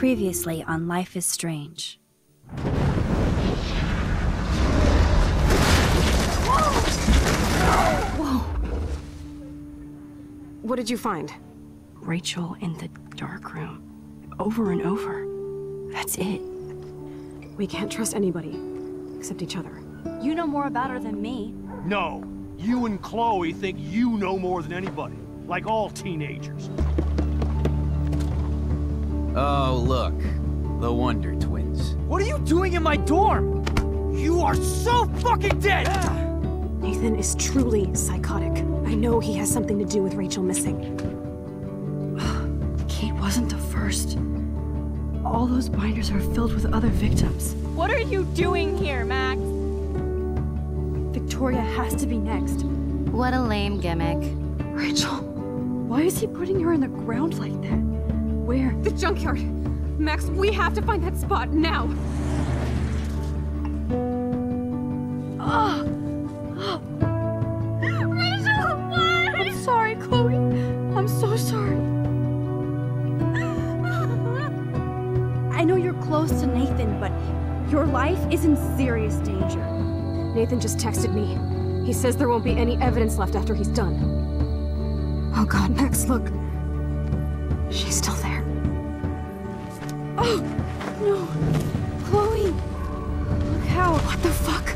Previously on Life is Strange. Whoa! What did you find? Rachel in the dark room. Over and over. That's it. We can't trust anybody, except each other. You know more about her than me. No. You and Chloe think you know more than anybody. Like all teenagers. Oh, look. The Wonder Twins. What are you doing in my dorm? You are so fucking dead! Nathan is truly psychotic. I know he has something to do with Rachel missing. Kate wasn't the first. All those binders are filled with other victims. What are you doing here, Max? Victoria has to be next. What a lame gimmick. Rachel, why is he putting her in the ground like that? Where? The junkyard! Max, we have to find that spot now! Rachel, what? I'm sorry, Chloe. I'm so sorry. I know you're close to Nathan, but your life is in serious danger. Nathan just texted me. He says there won't be any evidence left after he's done. Oh God, Max, look. She's still there. Oh, no. Chloe. Look how. What the fuck?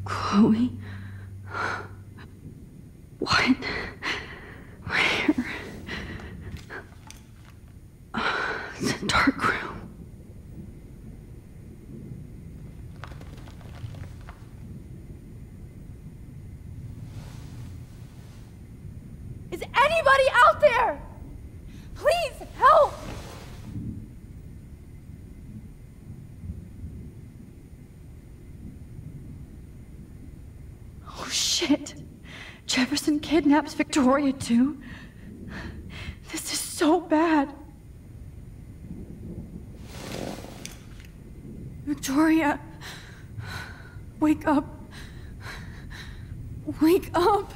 Chloe? What? Where? It's a dark room. Is anybody out there? Please help! Oh shit! Jefferson kidnaps Victoria too? This is so bad. Victoria, wake up. Wake up.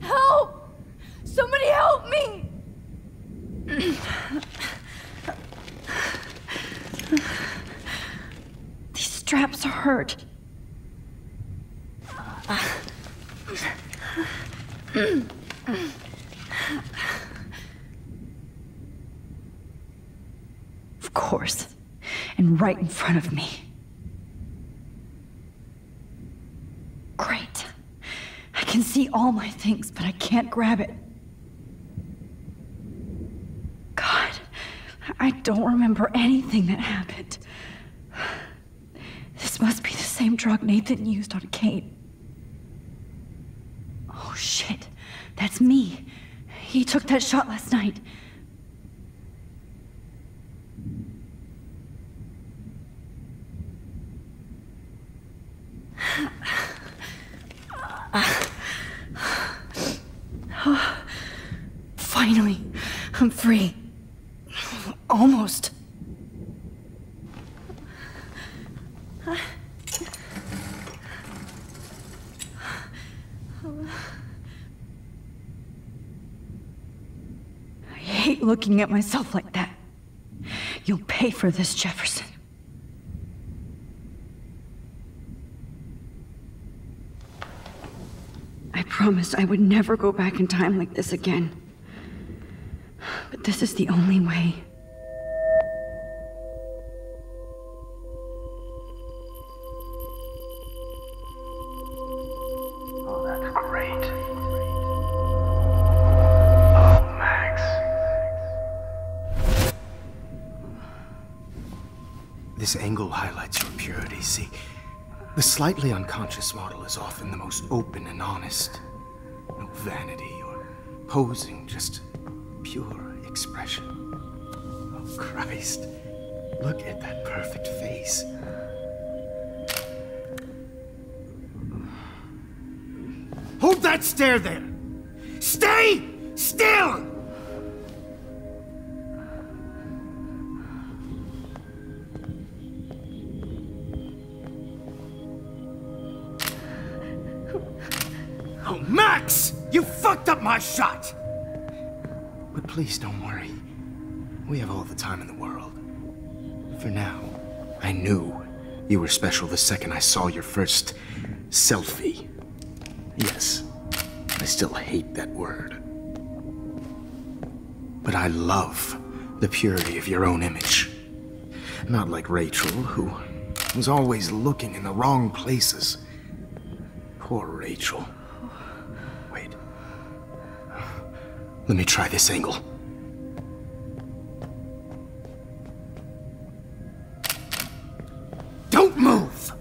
Help! Somebody help me! hurt. Of course. And right in front of me. Great. I can see all my things, but I can't grab it. God, I don't remember anything that happened. This must be the same drug Nathan used on Kate. Oh shit, that's me. He took that shot last night. Finally, I'm free. Almost. I hate looking at myself like that. You'll pay for this, Jefferson. I promised I would never go back in time like this again. But this is the only way. Oh, that's great. Oh, Max. This angle highlights your purity, see? The slightly unconscious model is often the most open and honest. No vanity or posing, just pure expression. Oh, Christ. Look at that perfect face. Hold that stare there! Stay still! Oh, Max! You fucked up my shot! But please don't worry. We have all the time in the world. For now, I knew you were special the second I saw your first selfie. Yes, I still hate that word. But I love the purity of your own image. Not like Rachel, who was always looking in the wrong places. Poor Rachel. Wait. Let me try this angle. Don't move!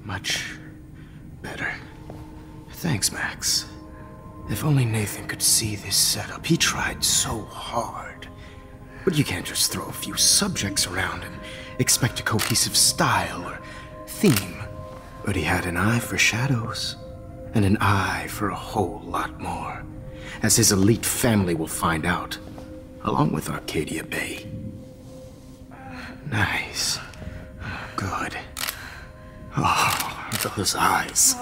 Much better. Thanks, Max. If only Nathan could see this setup. He tried so hard. But you can't just throw a few subjects around and expect a cohesive style or theme. But he had an eye for shadows, and an eye for a whole lot more, as his elite family will find out, along with Arcadia Bay. Nice. Good. Oh, those eyes.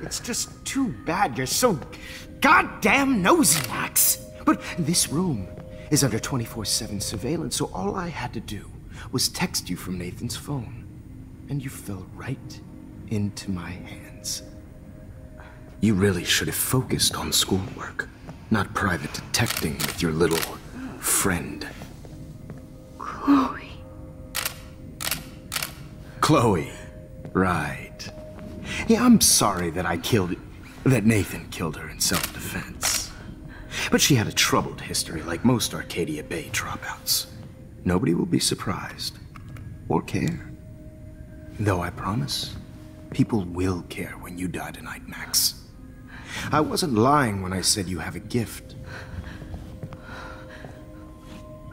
It's just too bad you're so goddamn nosy, Max. But this room is under 24/7 surveillance, so all I had to do was text you from Nathan's phone. And you fell right into my hands. You really should have focused on schoolwork, not private detecting with your little friend. Chloe. Chloe. Right. Yeah, I'm sorry that that Nathan killed her in self-defense. But she had a troubled history like most Arcadia Bay dropouts. Nobody will be surprised. Or care. Though I promise, people will care when you die tonight, Max. I wasn't lying when I said you have a gift.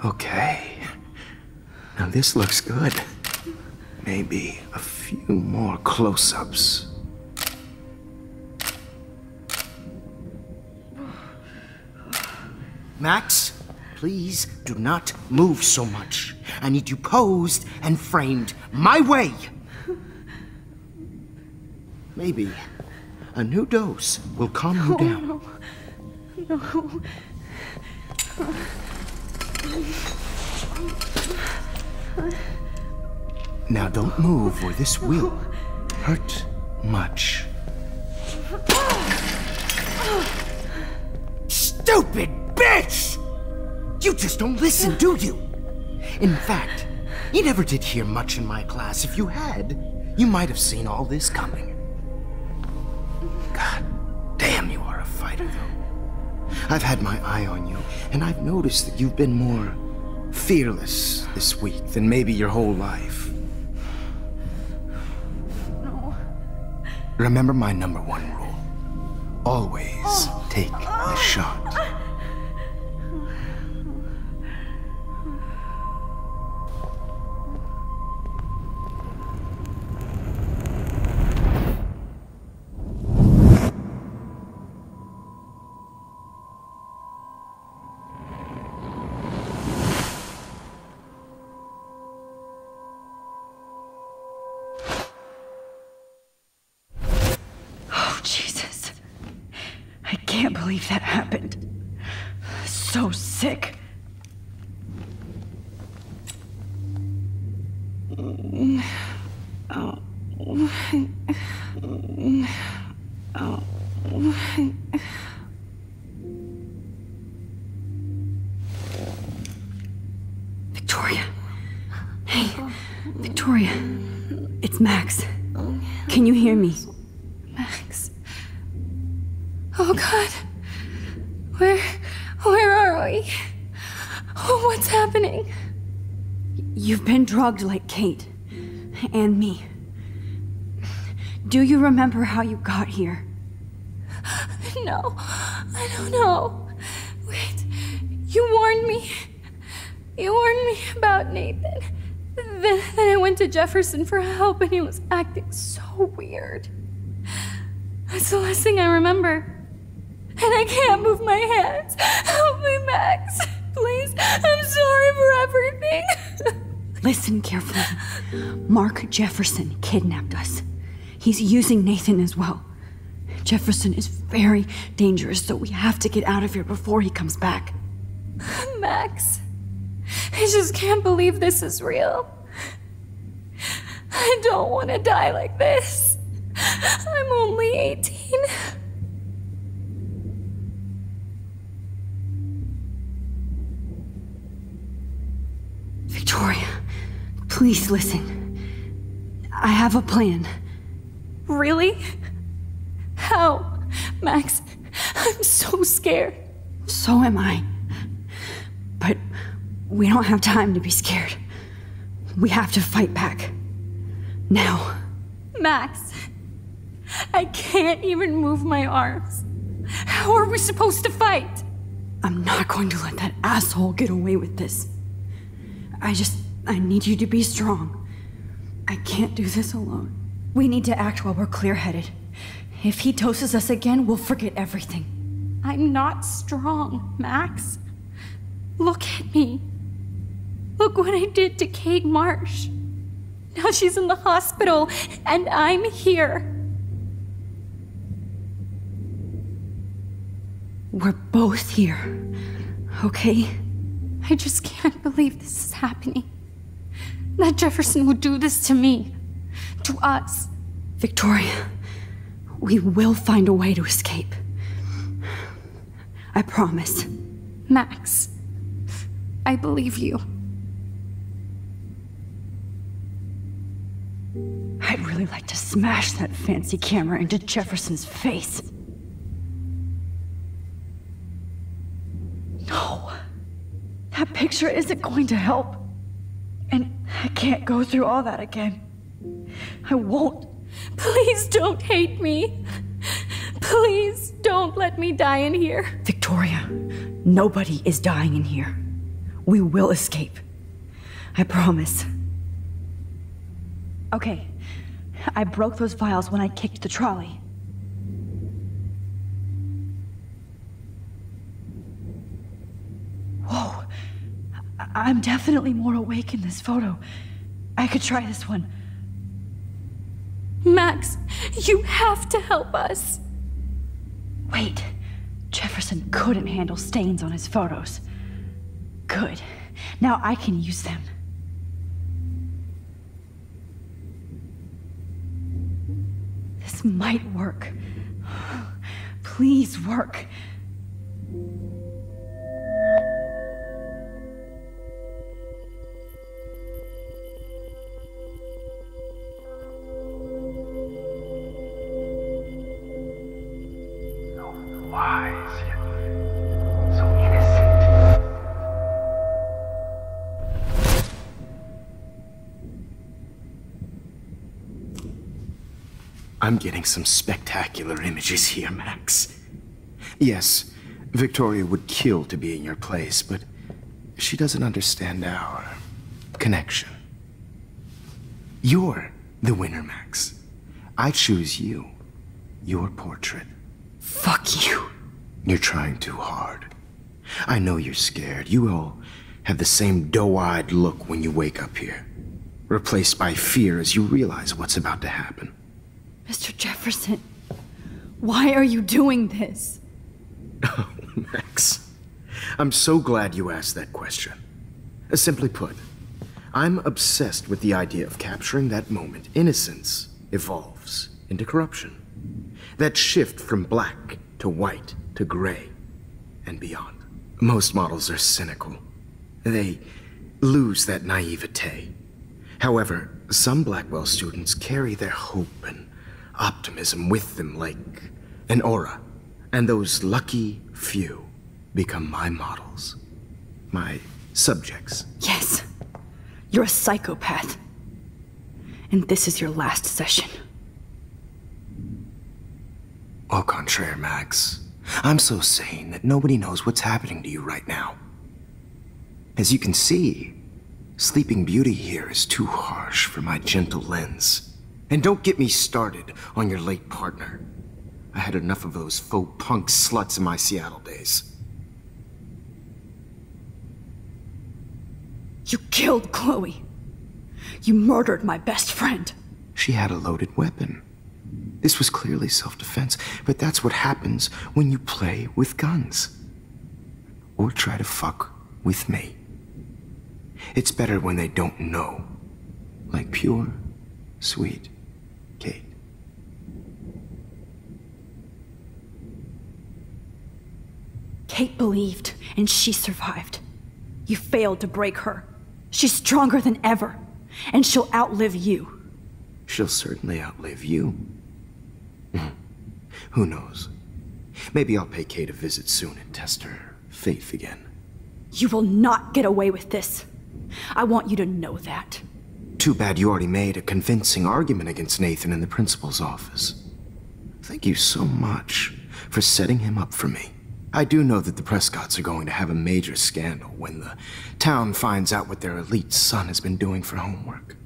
Okay. Now this looks good. Maybe a few more close-ups. Max, please do not move so much. I need you posed and framed my way. Maybe A new dose will calm you down. No. Now don't move or this will hurt much. Stupid bitch! You just don't listen, do you? In fact, you never did hear much in my class. If you had, you might have seen all this coming. God damn, you are a fighter, though. I've had my eye on you, and I've noticed that you've been more fearless this week than maybe your whole life. No. Remember my number one rule. Always take the shot. Jesus. I can't believe that happened. So sick. Victoria. Hey, Victoria. It's Max. Can you hear me? Max. Oh God. Where are we? Oh, what's happening? You've been drugged like Kate. And me. Do you remember how you got here? No, I don't know. Wait, you warned me. You warned me about Nathan. Then I went to Jefferson for help and he was acting so weird. That's the last thing I remember. And I can't move my hands. Help me, Max. Please, I'm sorry for everything. Listen carefully. Mark Jefferson kidnapped us. He's using Nathan as well. Jefferson is very dangerous, so we have to get out of here before he comes back. Max, I just can't believe this is real. I don't want to die like this. I'm only 18. Victoria, please listen. I have a plan. Really? How? Max, I'm so scared. So am I. But we don't have time to be scared. We have to fight back. Now. Max, I can't even move my arms. How are we supposed to fight? I'm not going to let that asshole get away with this. I need you to be strong. I can't do this alone. We need to act while we're clear-headed. If he doses us again, we'll forget everything. I'm not strong, Max. Look at me. Look what I did to Kate Marsh. Now she's in the hospital, and I'm here. We're both here, okay? I just can't believe this is happening. That Jefferson would do this to me. To us. Victoria, we will find a way to escape. I promise. Max, I believe you. I'd really like to smash that fancy camera into Jefferson's face. No. That picture isn't going to help. And I can't go through all that again. I won't. Please don't hate me. Please don't let me die in here. Victoria, nobody is dying in here. We will escape. I promise. Okay, I broke those files when I kicked the trolley. Whoa, I'm definitely more awake in this photo. I could try this one. Max, you have to help us. Wait, Jefferson couldn't handle stains on his photos. Good. Now I can use them. This might work. Please work. Wise, yet so innocent. I'm getting some spectacular images here, Max. Yes, Victoria would kill to be in your place, but she doesn't understand our connection. You're the winner, Max. I choose you. Your portrait. Fuck you. You're trying too hard. I know you're scared. You all have the same doe-eyed look when you wake up here, replaced by fear as you realize what's about to happen. Mr. Jefferson, why are you doing this? Oh, Max. I'm so glad you asked that question. Simply put, I'm obsessed with the idea of capturing that moment innocence evolves into corruption. That shift from black to white to gray and beyond. Most models are cynical. They lose that naivete. However, some Blackwell students carry their hope and optimism with them like an aura. And those lucky few become my models. My subjects. Yes. You're a psychopath. And this is your last session. Au contraire, Max. I'm so sane that nobody knows what's happening to you right now. As you can see, Sleeping Beauty here is too harsh for my gentle lens. And don't get me started on your late partner. I had enough of those faux punk sluts in my Seattle days. You killed Chloe. You murdered my best friend. She had a loaded weapon. This was clearly self-defense, but that's what happens when you play with guns. Or try to fuck with me. It's better when they don't know. Like pure, sweet Kate. Kate believed, and she survived. You failed to break her. She's stronger than ever, and she'll outlive you. She'll certainly outlive you. Who knows? Maybe I'll pay Kate a visit soon and test her faith again. You will not get away with this. I want you to know that. Too bad you already made a convincing argument against Nathan in the principal's office. Thank you so much for setting him up for me. I do know that the Prescotts are going to have a major scandal when the town finds out what their elite son has been doing for homework.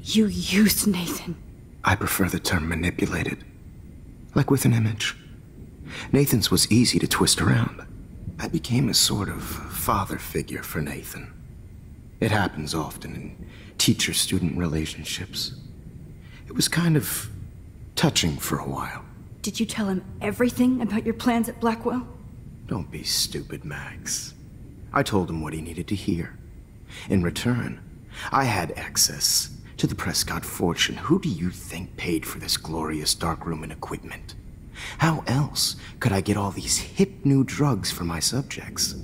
You used Nathan. I prefer the term manipulated. Like with an image. Nathan's was easy to twist around. I became a sort of father figure for Nathan. It happens often in teacher-student relationships. It was kind of touching for a while. Did you tell him everything about your plans at Blackwell? Don't be stupid, Max. I told him what he needed to hear. In return, I had access to the Prescott fortune. Who do you think paid for this glorious darkroom and equipment? How else could I get all these hip new drugs for my subjects?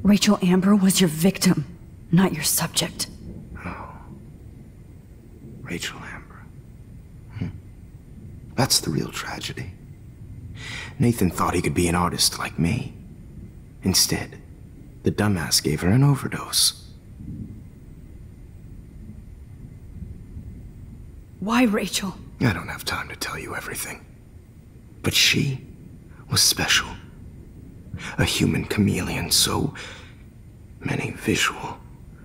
Rachel Amber was your victim, not your subject. Oh. Rachel Amber. That's the real tragedy. Nathan thought he could be an artist like me. Instead, the dumbass gave her an overdose. Why Rachel? I don't have time to tell you everything. But she was special. A human chameleon, so many visual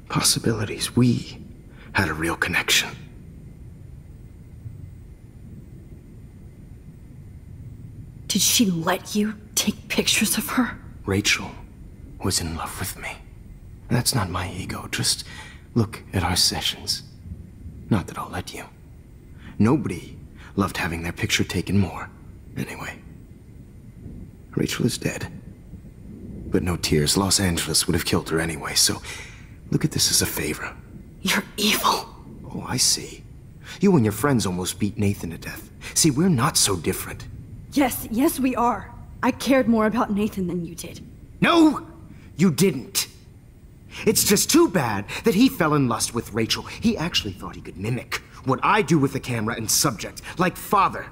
possibilities. We had a real connection. Did she let you take pictures of her? Rachel was in love with me. That's not my ego. Just look at our sessions. Not that I'll let you. Nobody loved having their picture taken more. Anyway, Rachel is dead. But no tears. Los Angeles would have killed her anyway, so look at this as a favor. You're evil. Oh, I see. You and your friends almost beat Nathan to death. See, we're not so different. Yes, we are. I cared more about Nathan than you did. No, you didn't. It's just too bad that he fell in lust with Rachel. He actually thought he could mimic what I do with the camera and subject, like father,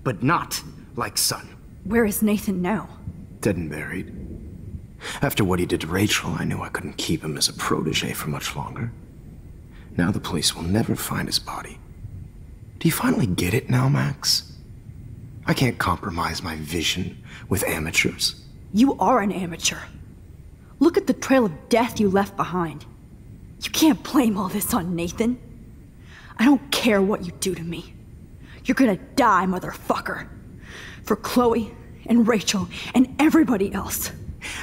but not like son. Where is Nathan now? Dead and buried. After what he did to Rachel, I knew I couldn't keep him as a protege for much longer. Now the police will never find his body. Do you finally get it now, Max? I can't compromise my vision with amateurs. You are an amateur. Look at the trail of death you left behind. You can't blame all this on Nathan. I don't care what you do to me. You're gonna die, motherfucker. For Chloe and Rachel and everybody else.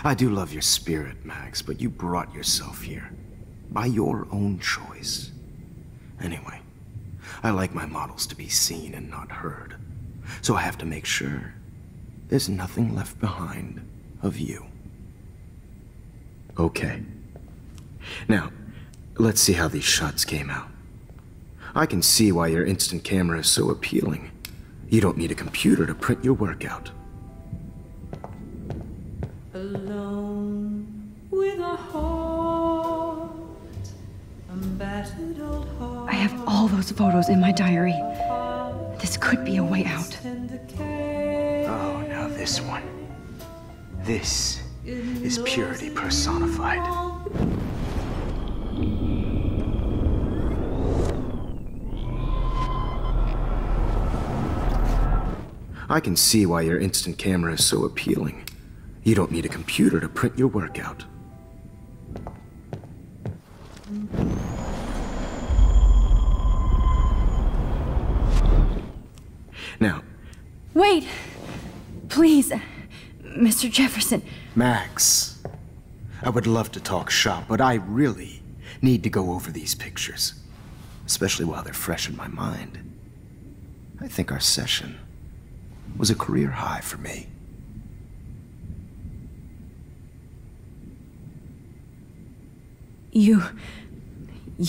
I do love your spirit, Max, but you brought yourself here. By your own choice. Anyway, I like my models to be seen and not heard. So I have to make sure there's nothing left behind of you. Okay. Now, let's see how these shots came out. I can see why your instant camera is so appealing. You don't need a computer to print your work out. Alone with a heart, a battered old heart. I have all those photos in my diary. This could be a way out. Oh, now this one. This is purity personified. I can see why your instant camera is so appealing. You don't need a computer to print your work out. Now... Wait! Please, Mr. Jefferson. Max, I would love to talk shop, but I really need to go over these pictures. Especially while they're fresh in my mind. I think our session was a career high for me. You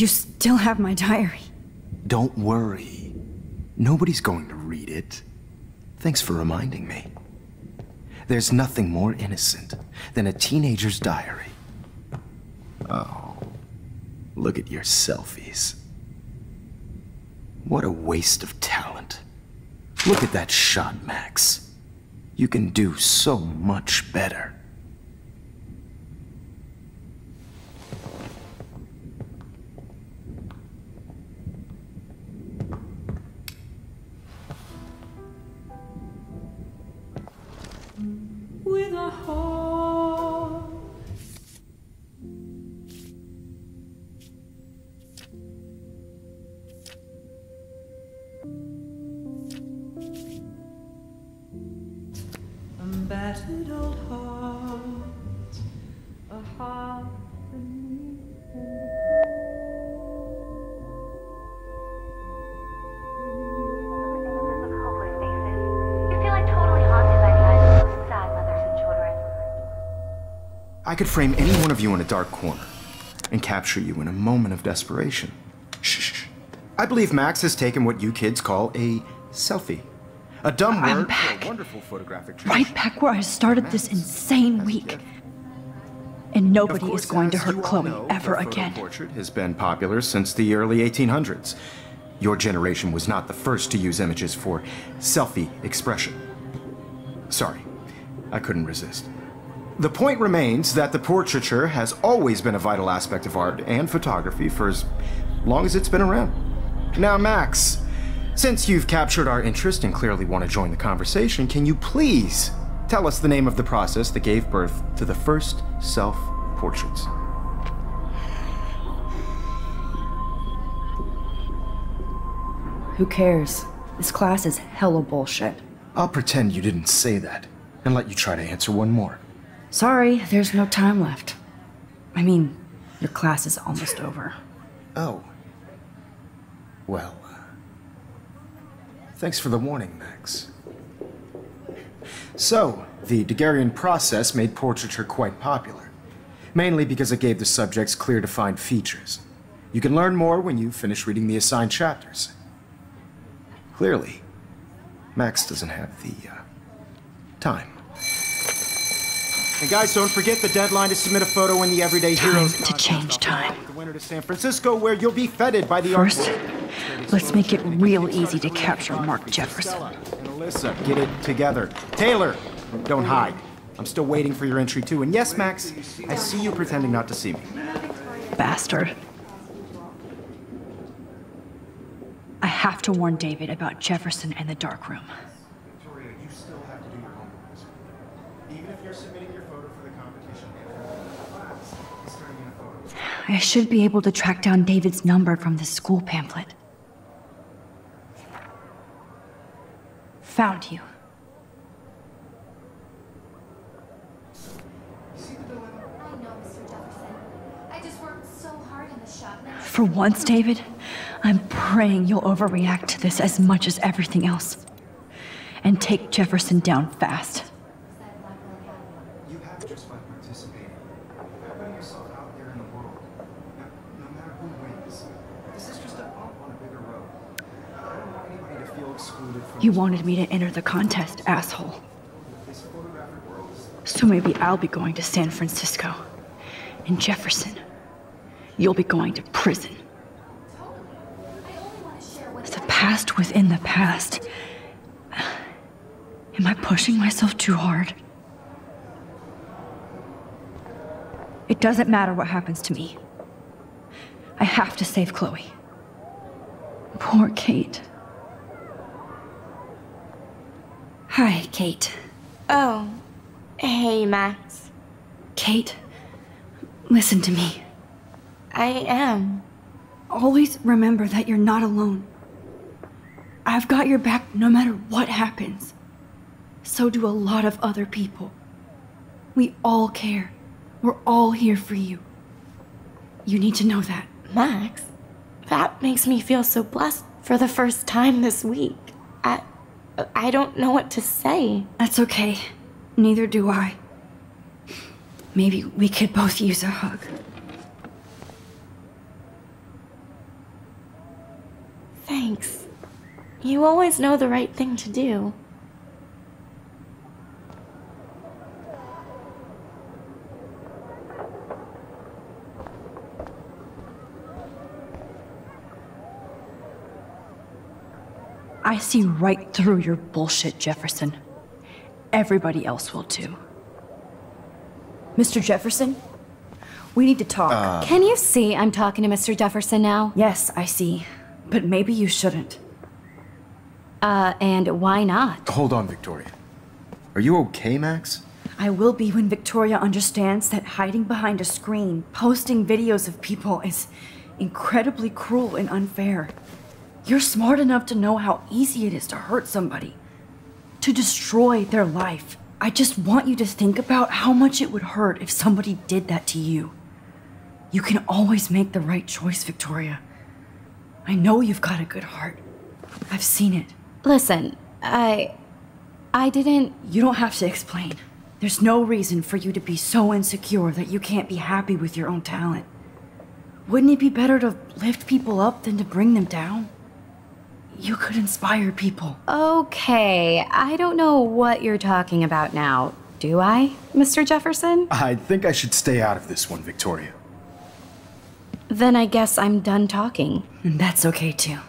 still have my diary. Don't worry. Nobody's going to read it. Thanks for reminding me. There's nothing more innocent than a teenager's diary. Oh, look at your selfies. What a waste of talent. Look at that shot, Max. You can do so much better. With a heart. A battered old heart. A heart beneath I could frame any one of you in a dark corner and capture you in a moment of desperation. Shh. I believe Max has taken what you kids call a selfie. A dumb I'm word back. for a wonderful photographic tradition. Right back where I started this insane week. And nobody is going to hurt Chloe ever again. The portrait has been popular since the early 1800s. Your generation was not the first to use images for selfie expression. Sorry, I couldn't resist. The point remains that the portraiture has always been a vital aspect of art and photography for as long as it's been around. Now, Max, since you've captured our interest and clearly want to join the conversation, can you please tell us the name of the process that gave birth to the first self-portraits? Who cares? This class is hella bullshit. I'll pretend you didn't say that and let you try to answer one more. Sorry, there's no time left. I mean, your class is almost over. Oh. Well, Thanks for the warning, Max. So, the Daguerrean process made portraiture quite popular, mainly because it gave the subjects clear defined features. You can learn more when you finish reading the assigned chapters. Clearly, Max doesn't have the time. And guys, don't forget the deadline to submit a photo in the Everyday Heroes Time to change time. The winter to San Francisco, where you'll be feted by the First, let's make it real easy to capture Mark Jefferson. And Alyssa, get it together. Taylor, don't hide. I'm still waiting for your entry too. And yes, Max, I see you pretending not to see me. Bastard. I have to warn David about Jefferson and the dark room. Victoria, you still have to do your homework. Even if you're submitting your photo for the competition, class is turning in a photo. I should be able to track down David's number from the school pamphlet. Found you. For once, David, I'm praying you'll overreact to this as much as everything else. And take Jefferson down fast. You have just by participating. By putting yourself out there in the world. No matter who wins. This is just a bump on a bigger road. I don't want anybody to feel excluded from... You wanted me to enter the contest, asshole. This photographic world is... So maybe I'll be going to San Francisco. And Jefferson, you'll be going to prison. The past within the past. Am I pushing myself too hard? It doesn't matter what happens to me. I have to save Chloe. Poor Kate. Hi, Kate. Oh, hey, Max. Kate, listen to me. I am. Always remember that you're not alone. I've got your back no matter what happens. So do a lot of other people. We all care. We're all here for you. You need to know that. Max, that makes me feel so blessed for the first time this week. I don't know what to say. That's okay. Neither do I. Maybe we could both use a hug. Thanks. You always know the right thing to do. I see right through your bullshit, Jefferson. Everybody else will too. Mr. Jefferson, we need to talk. Can you see I'm talking to Mr. Jefferson now? Yes, I see. But maybe you shouldn't. And why not? Hold on, Victoria. Are you okay, Max? I will be when Victoria understands that hiding behind a screen, posting videos of people is incredibly cruel and unfair. You're smart enough to know how easy it is to hurt somebody, to destroy their life. I just want you to think about how much it would hurt if somebody did that to you. You can always make the right choice, Victoria. I know you've got a good heart. I've seen it. Listen, I didn't... You don't have to explain. There's no reason for you to be so insecure that you can't be happy with your own talent. Wouldn't it be better to lift people up than to bring them down? You could inspire people. Okay, I don't know what you're talking about now. Do I, Mr. Jefferson? I think I should stay out of this one, Victoria. Then I guess I'm done talking. And that's okay too.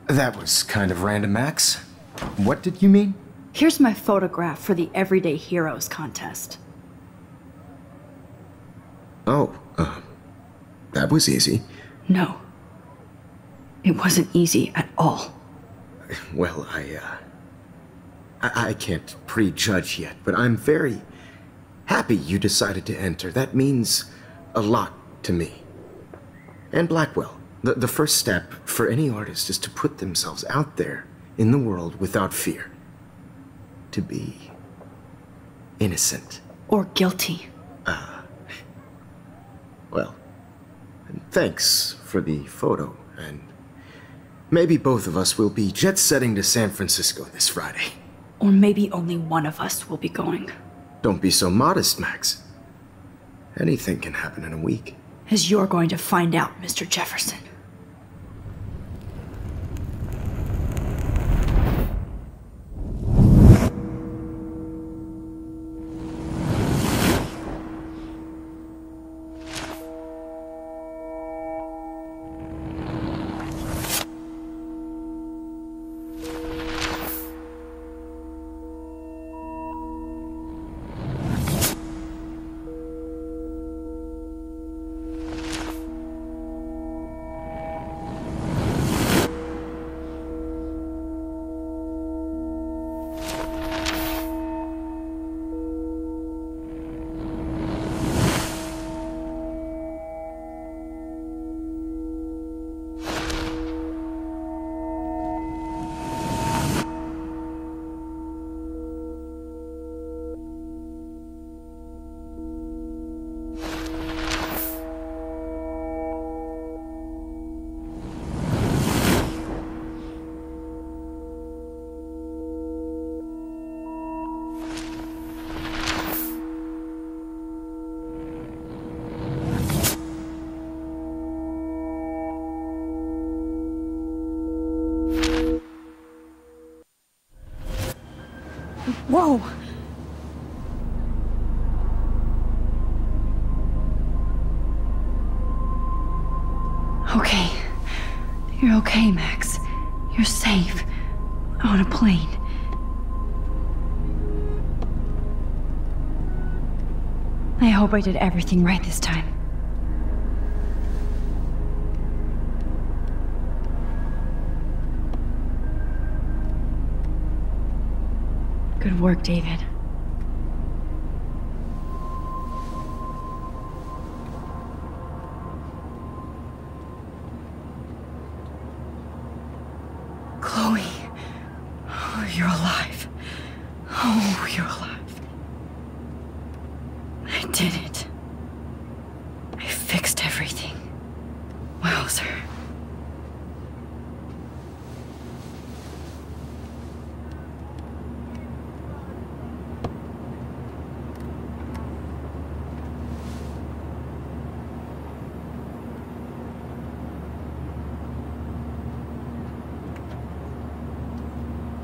That was kind of random, Max. What did you mean? Here's my photograph for the Everyday Heroes contest. Oh, that was easy. No. It wasn't easy at all. Well, I can't prejudge yet, but I'm very happy you decided to enter. That means a lot to me. And Blackwell. The first step for any artist is to put themselves out there in the world without fear. To be innocent. Or guilty. Well, thanks for the photo, and maybe both of us will be jet-setting to San Francisco this Friday. Or maybe only one of us will be going. Don't be so modest, Max. Anything can happen in a week. As you're going to find out, Mr. Jefferson. Whoa! Okay. You're okay, Max. You're safe. On a plane. I hope I did everything right this time. Good work, David. Chloe. Oh, you're alive. Oh, you're alive. I did it. I fixed everything. Wowzer.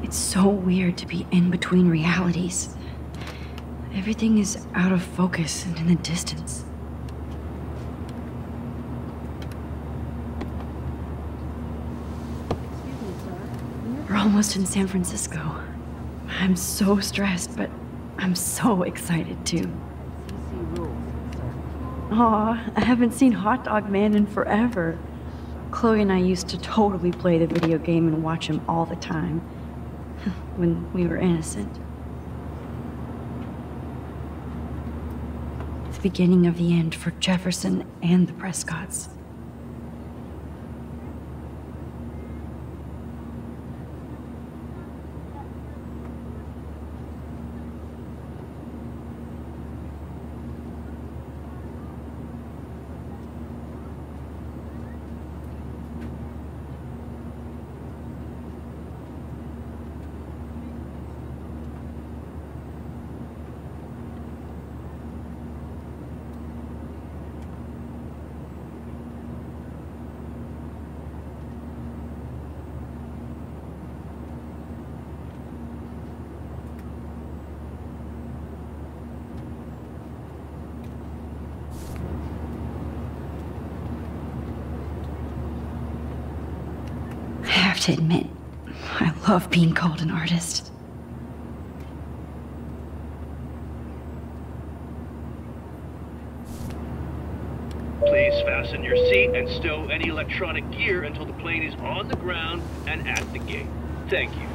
It's so weird to be in between realities. Everything is out of focus and in the distance. We're almost in San Francisco. I'm so stressed, but I'm so excited too. Aw, I haven't seen Hot Dog Man in forever. Chloe and I used to totally play the video game and watch him all the time. When we were innocent. The beginning of the end for Jefferson and the Prescotts. I have to admit, I love being called an artist. Please fasten your seat and stow any electronic gear until the plane is on the ground and at the gate. Thank you.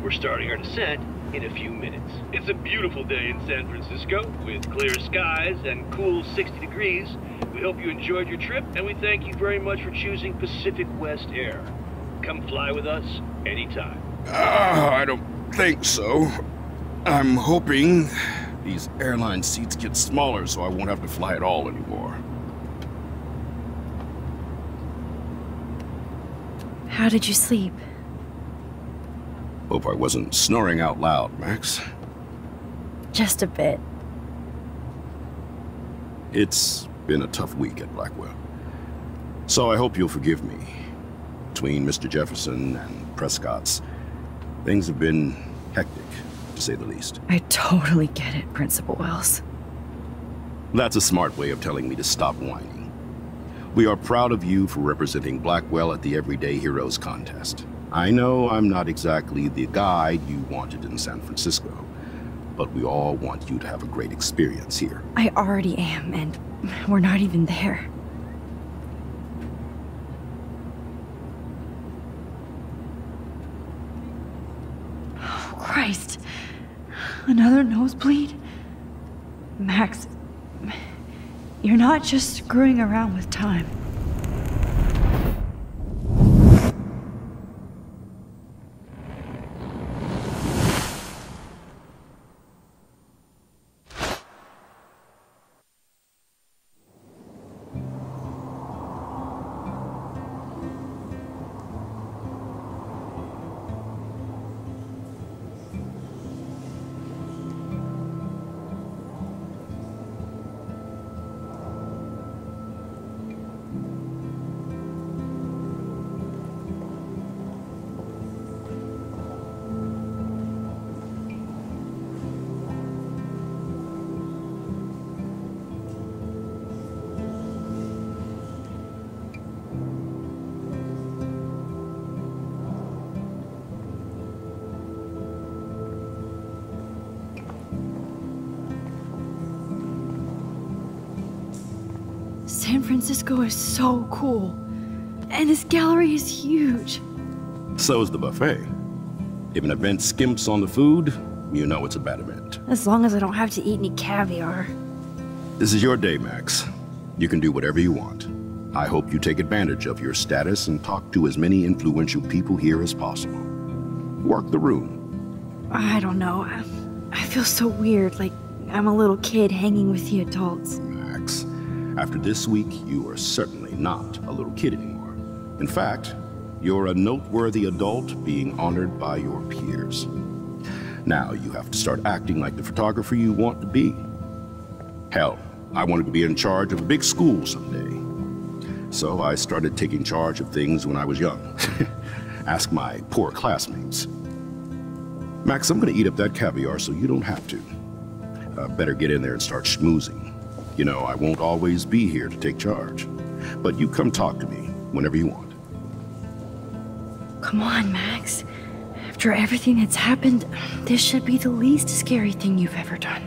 We're starting our descent in a few minutes. It's a beautiful day in San Francisco with clear skies and cool 60 degrees. We hope you enjoyed your trip and we thank you very much for choosing Pacific West Air. Come fly with us anytime. I don't think so. I'm hoping these airline seats get smaller so I won't have to fly at all anymore. How did you sleep? Hope I wasn't snoring out loud, Max. Just a bit. It's been a tough week at Blackwell. So I hope you'll forgive me. Between Mr. Jefferson and Prescott's, things have been hectic, to say the least. I totally get it, Principal Wells. That's a smart way of telling me to stop whining. We are proud of you for representing Blackwell at the Everyday Heroes contest. I know I'm not exactly the guide you wanted in San Francisco, but we all want you to have a great experience here. I already am, and we're not even there. Oh, Christ. Another nosebleed? Max, you're not just screwing around with time. San Francisco is so cool. And this gallery is huge. So is the buffet. If an event skimps on the food, you know it's a bad event. As long as I don't have to eat any caviar. This is your day, Max. You can do whatever you want. I hope you take advantage of your status and talk to as many influential people here as possible. Work the room. I don't know. I feel so weird, like I'm a little kid hanging with the adults. Max, after this week, you are certainly not a little kid anymore. In fact, you're a noteworthy adult being honored by your peers. Now you have to start acting like the photographer you want to be. Hell, I wanted to be in charge of a big school someday. So I started taking charge of things when I was young. Ask my poor classmates. Max, I'm gonna eat up that caviar so you don't have to. Better get in there and start schmoozing. You know, I won't always be here to take charge. But you come talk to me whenever you want. Come on, Max. After everything that's happened, this should be the least scary thing you've ever done.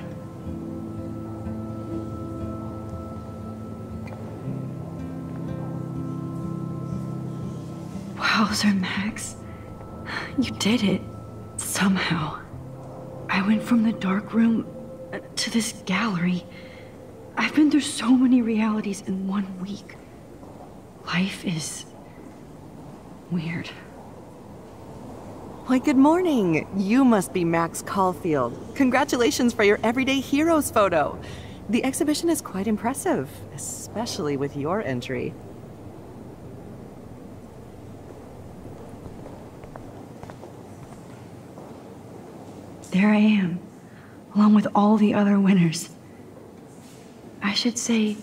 Wowzer, Max. You did it. Somehow. I went from the dark room to this gallery. I've been through so many realities in 1 week. Life is weird. Why, good morning. You must be Max Caulfield. Congratulations for your Everyday Heroes photo. The exhibition is quite impressive, especially with your entry. There I am, along with all the other winners. I should say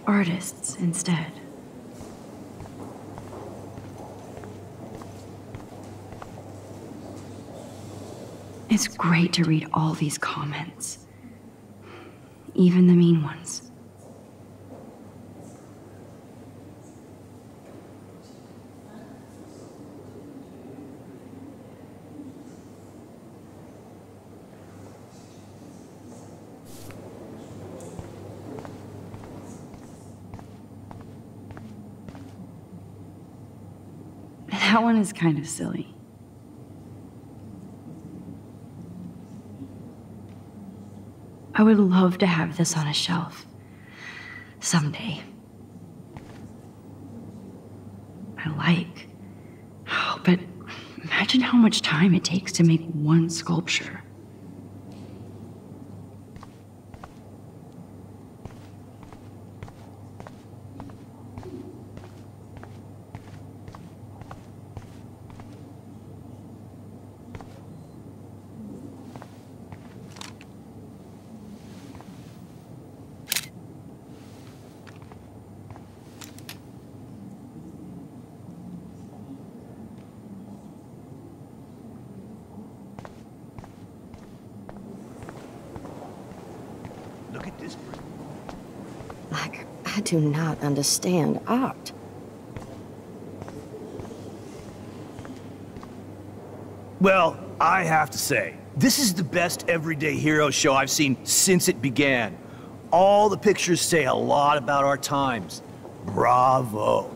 artists instead. It's great to read all these comments, even the mean ones. That one is kind of silly. I would love to have this on a shelf. Someday. I like. Oh, but imagine how much time it takes to make one sculpture. I do not understand art. Well, I have to say, this is the best everyday hero show I've seen since it began. All the pictures say a lot about our times. Bravo.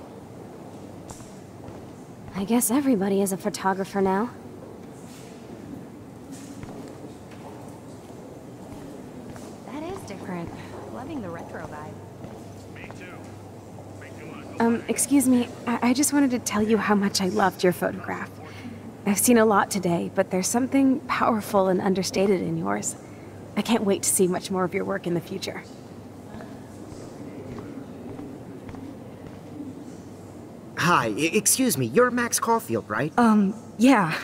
I guess everybody is a photographer now. That is different. Loving the retro vibe. Me too. Excuse me, I just wanted to tell you how much I loved your photograph. I've seen a lot today, but there's something powerful and understated in yours. I can't wait to see much more of your work in the future. Hi, excuse me, you're Max Caulfield, right? Yeah.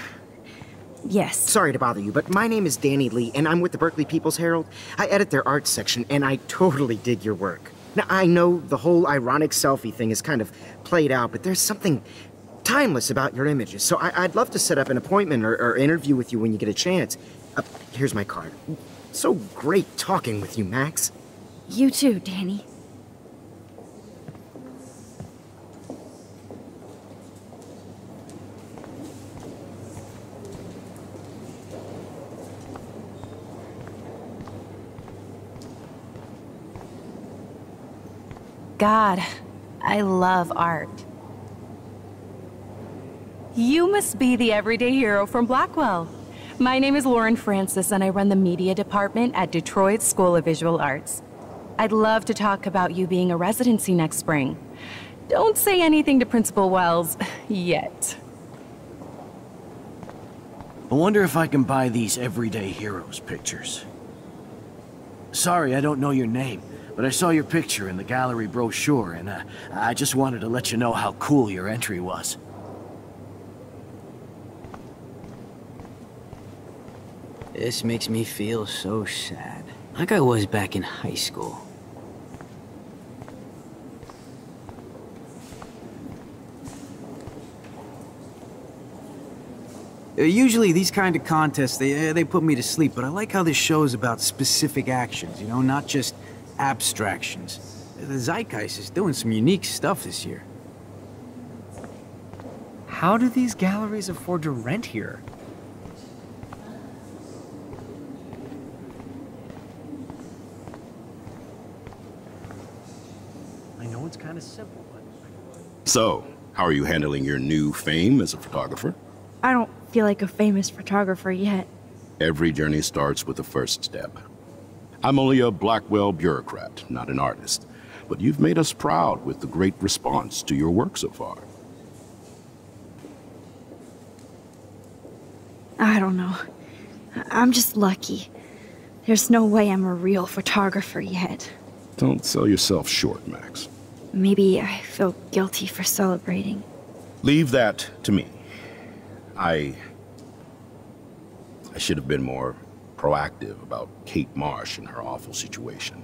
Yes. Sorry to bother you, but my name is Danny Lee, and I'm with the Berkeley People's Herald. I edit their arts section, and I totally dig your work. Now, I know the whole ironic selfie thing is kind of played out, but there's something timeless about your images, so I'd love to set up an appointment or interview with you when you get a chance. Here's my card. So great talking with you, Max. You too, Danny. God, I love art. You must be the everyday hero from Blackwell. My name is Lauren Francis, and I run the media department at Detroit School of Visual Arts. I'd love to talk about you being a residency next spring. Don't say anything to Principal Wells yet. I wonder if I can buy these everyday heroes pictures. Sorry, I don't know your name, but I saw your picture in the gallery brochure, and I just wanted to let you know how cool your entry was. This makes me feel so sad. Like I was back in high school. Usually these kind of contests, they put me to sleep, but I like how this show is about specific actions, you know, not just abstractions. The Zeitgeist is doing some unique stuff this year. How do these galleries afford to rent here? I know it's kind of simple, but... So, how are you handling your new fame as a photographer? I don't feel like a famous photographer yet. Every journey starts with the first step. I'm only a Blackwell bureaucrat, not an artist. But you've made us proud with the great response to your work so far. I don't know. I'm just lucky. There's no way I'm a real photographer yet. Don't sell yourself short, Max. Maybe I feel guilty for celebrating. Leave that to me. I should have been more proactive about Kate Marsh and her awful situation.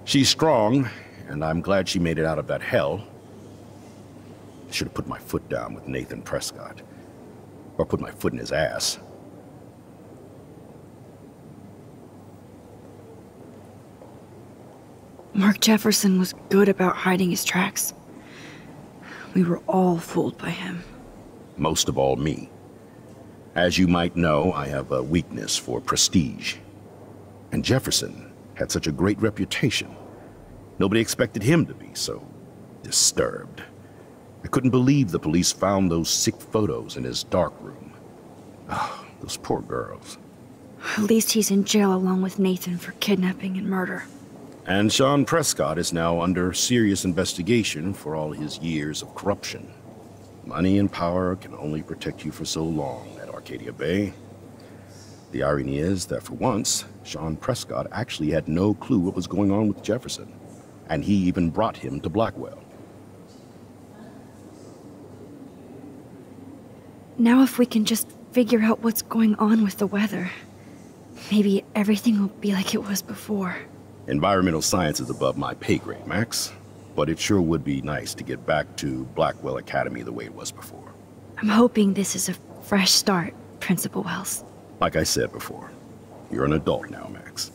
She's strong, and I'm glad she made it out of that hell. I should have put my foot down with Nathan Prescott. Or put my foot in his ass. Mark Jefferson was good about hiding his tracks. We were all fooled by him. Most of all, me. As you might know, I have a weakness for prestige. And Jefferson had such a great reputation. Nobody expected him to be so disturbed. I couldn't believe the police found those sick photos in his dark room. Oh, those poor girls. At least he's in jail along with Nathan for kidnapping and murder. And Sean Prescott is now under serious investigation for all his years of corruption. Money and power can only protect you for so long at Arcadia Bay. The irony is that for once, Sean Prescott actually had no clue what was going on with Jefferson. And he even brought him to Blackwell. Now if we can just figure out what's going on with the weather, maybe everything will be like it was before. Environmental science is above my pay grade, Max. But it sure would be nice to get back to Blackwell Academy the way it was before. I'm hoping this is a fresh start, Principal Wells. Like I said before, you're an adult now, Max.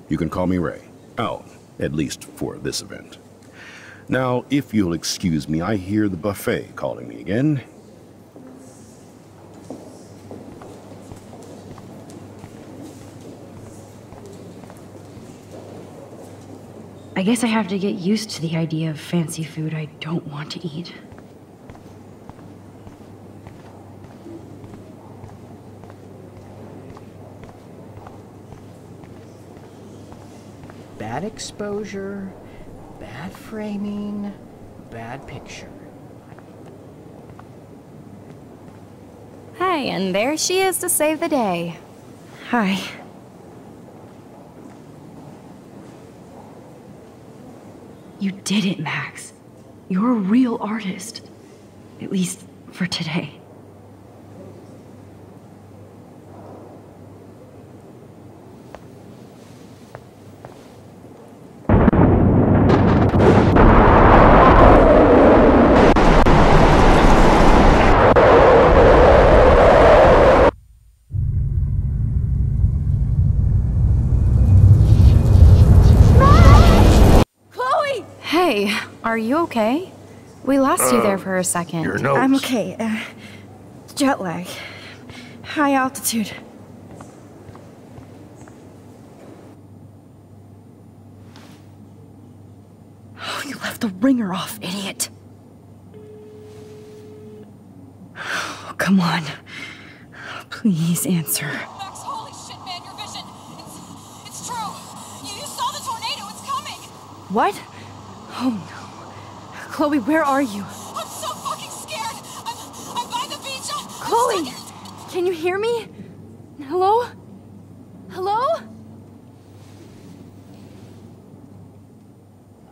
You can call me Ray. Oh, At least for this event. Now, if you'll excuse me, I hear the buffet calling me again. I guess I have to get used to the idea of fancy food I don't want to eat. Bad exposure, bad framing, bad picture. Hey, and there she is to save the day. Hi. You did it, Max. You're a real artist. At least for today. Are you okay? We lost you there for a second. Your nose. I'm okay. Jet lag. High altitude. Oh, you left the ringer off, idiot. Oh, come on. Please answer. Max, holy shit, man, your vision. It's true. You saw the tornado. It's coming. What? Oh no. Chloe, where are you? I'm so fucking scared. I'm by the beach. Chloe! Can you hear me? Hello? Hello?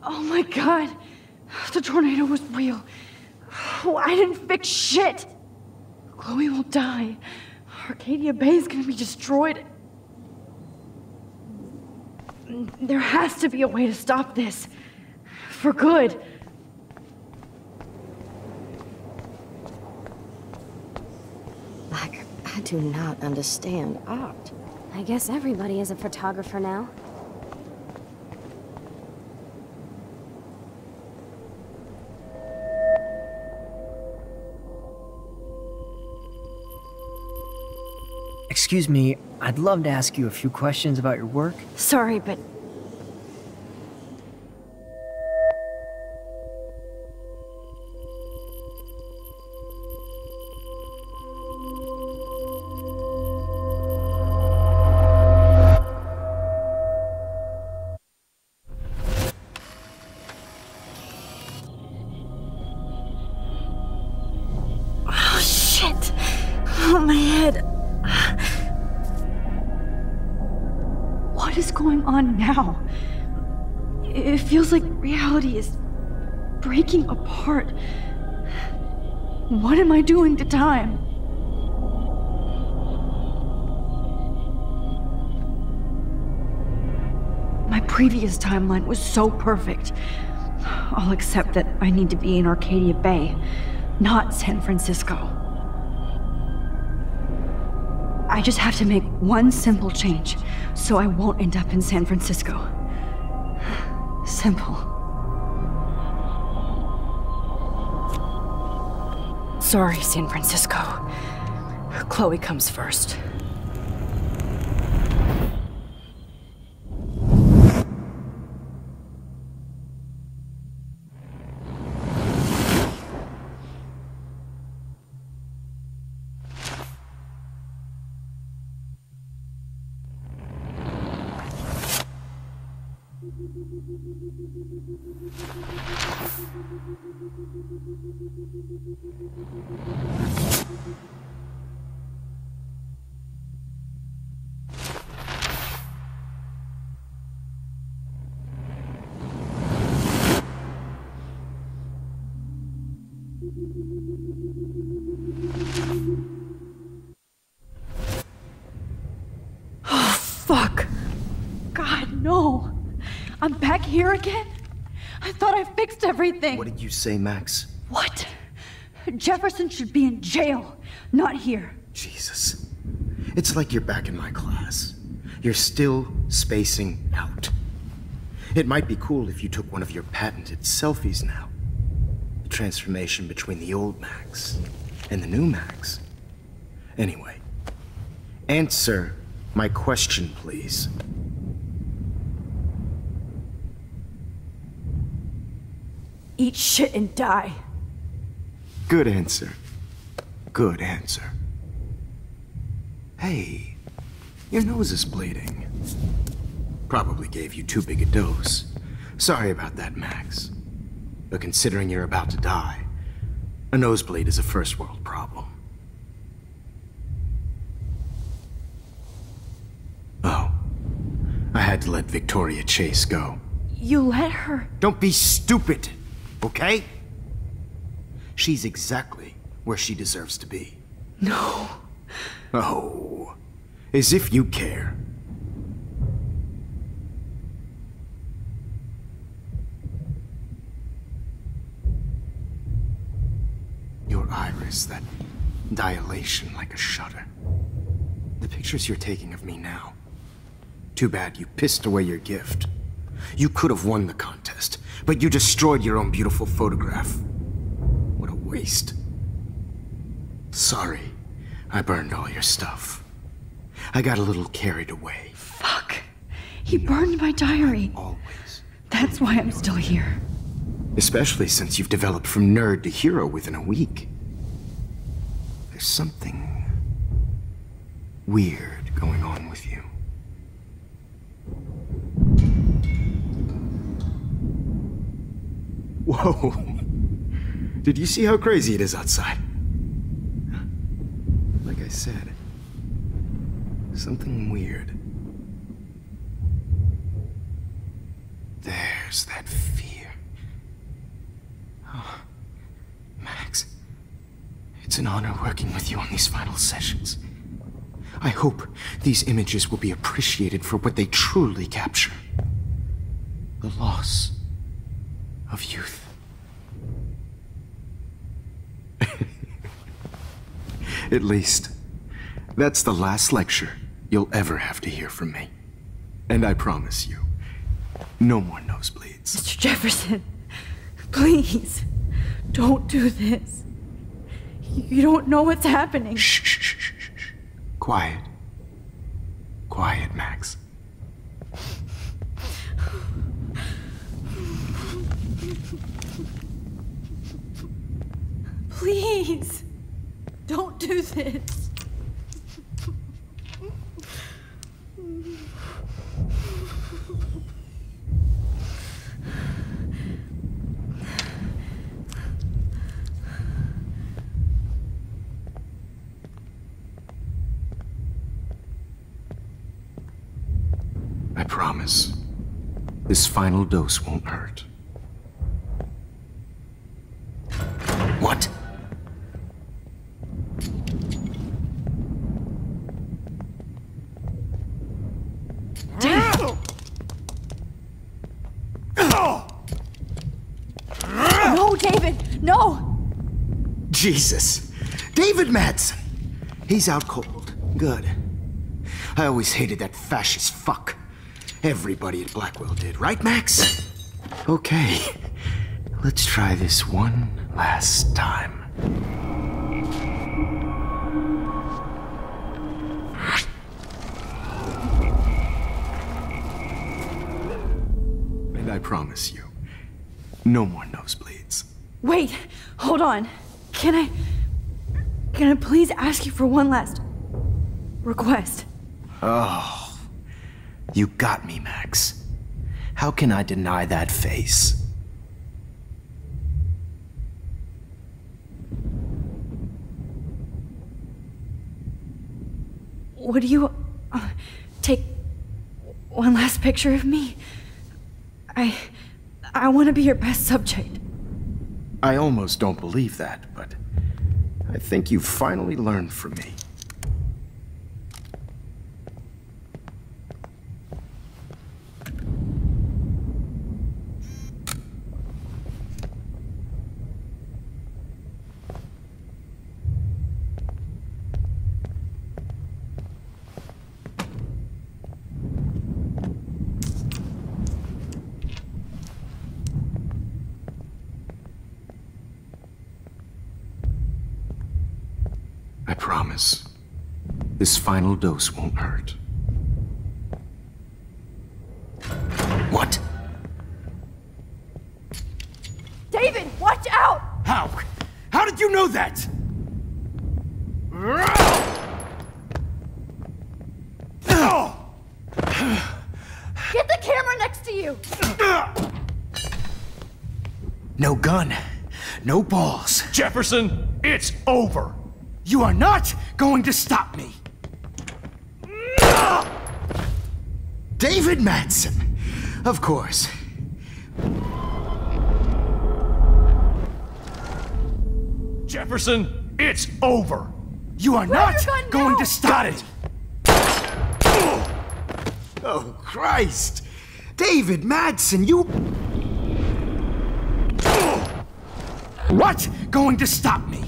Oh my god. The tornado was real. Oh, I didn't fix shit. Chloe will die. Arcadia Bay is gonna be destroyed. There has to be a way to stop this. For good. I do not understand art. I guess everybody is a photographer now. Excuse me, I'd love to ask you a few questions about your work. Sorry, but... now. It feels like reality is breaking apart. What am I doing to time? My previous timeline was so perfect. I'll accept that I need to be in Arcadia Bay, not San Francisco. I just have to make one simple change, so I won't end up in San Francisco. Simple. Sorry, San Francisco. Chloe comes first. Fuck. God, no. I'm back here again? I thought I fixed everything. What did you say, Max? What? Jefferson should be in jail, not here. Jesus. It's like you're back in my class. You're still spacing out. It might be cool if you took one of your patented selfies now. The transformation between the old Max and the new Max. Anyway, answer my question, please. Eat shit and die. Good answer. Good answer. Hey, your nose is bleeding. Probably gave you too big a dose. Sorry about that, Max. But considering you're about to die, a nosebleed is a first world problem. Oh, I had to let Victoria Chase go. You let her? Don't be stupid, okay? She's exactly where she deserves to be. No. Oh, as if you care. Your iris, that dilation like a shutter. The pictures you're taking of me now. Too bad you pissed away your gift. You could have won the contest, but you destroyed your own beautiful photograph. What a waste. Sorry, I burned all your stuff. I got a little carried away. Fuck. He burned my diary. Always. That's why I'm still here. Especially since you've developed from nerd to hero within a week. There's something weird going on with you. Whoa! Did you see how crazy it is outside? Like I said, something weird. There's that fear. Oh, Max, it's an honor working with you on these final sessions. I hope these images will be appreciated for what they truly capture. The loss of youth. At least, that's the last lecture you'll ever have to hear from me. And I promise you, no more nosebleeds. Mr. Jefferson, please, don't do this. You don't know what's happening. Shh, shh, shh, shh, shh. Quiet. Quiet, Max. Please, don't do this. I promise, this final dose won't hurt. What? No, David, no! Jesus. David Madsen. He's out cold. Good. I always hated that fascist fuck. Everybody at Blackwell did, right, Max? Okay. Let's try this one last time. And I promise you, no more nosebleeds. Wait, hold on. Can I please ask you for one last request? Oh, you got me, Max. How can I deny that face? Would you take one last picture of me? I want to be your best subject. I almost don't believe that, but I think you've finally learned from me. promise. This final dose won't hurt. What? David, watch out! How? How did you know that? Get the camera next to you! No gun. No balls. Jefferson, it's over! You are not going to stop me. David Madsen. Of course. Jefferson, it's over! You are Grab not your gun going now! to stop it! Oh, Christ! David Madsen, you... What going to stop me?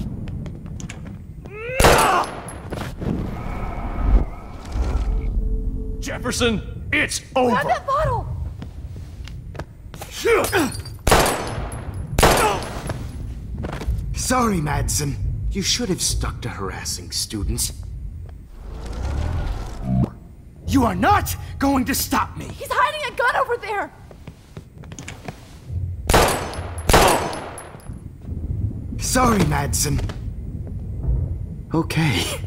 Jefferson, it's over! Grab that bottle! Sorry, Madsen. You should have stuck to harassing students. You are not going to stop me! He's hiding a gun over there! Sorry, Madsen. Okay.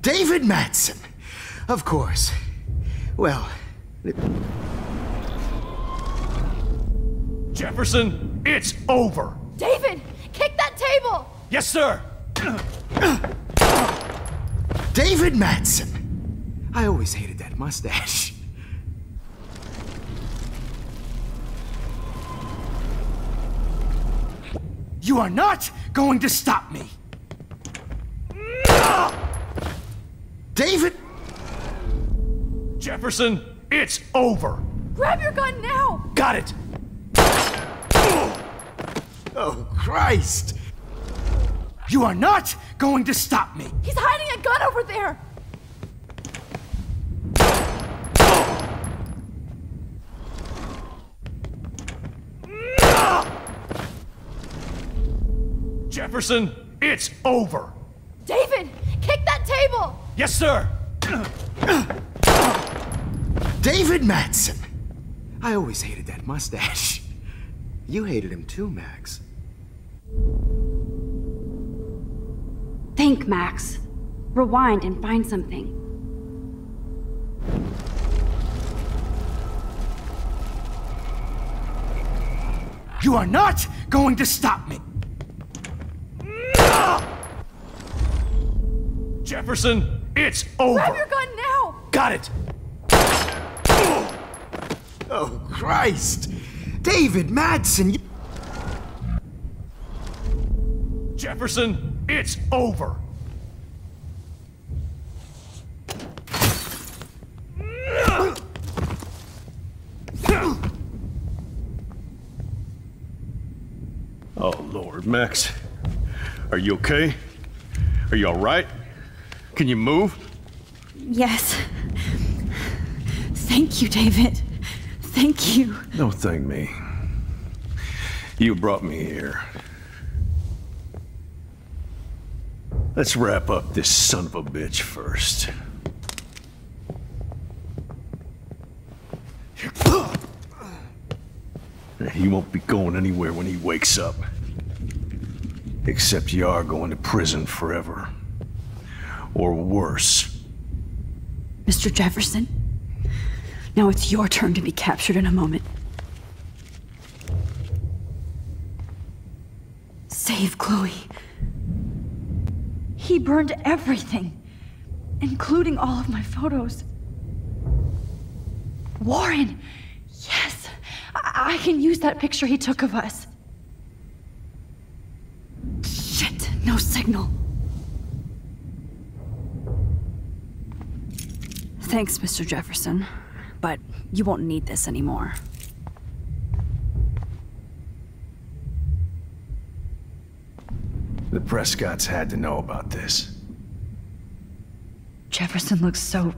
David Madsen. Of course. Well... Jefferson, it's over! David, kick that table! Yes, sir! David Madsen. I always hated that mustache. You are not going to stop me! David! Jefferson, it's over! Grab your gun now! Got it! Oh, Christ! You are not going to stop me! He's hiding a gun over there! Jefferson, it's over! David, kick that table! Yes, sir! David Madsen. I always hated that mustache. You hated him too, Max. Think, Max. Rewind and find something. You are not going to stop me! Jefferson, it's over! Grab your gun now! Got it! Oh, Christ! David Madsen, Jefferson, it's over! Oh, Lord, Max. Are you okay? Are you all right? Can you move? Yes. Thank you, David. Thank you. Don't thank me. You brought me here. Let's wrap up this son of a bitch first. He won't be going anywhere when he wakes up. Except you are going to prison forever. Or worse. Mr. Jefferson, now it's your turn to be captured in a moment. Save Chloe. He burned everything, including all of my photos. Warren! Yes! I can use that picture he took of us. Shit, no signal. Thanks, Mr. Jefferson, but you won't need this anymore. The Prescotts had to know about this. Jefferson looks so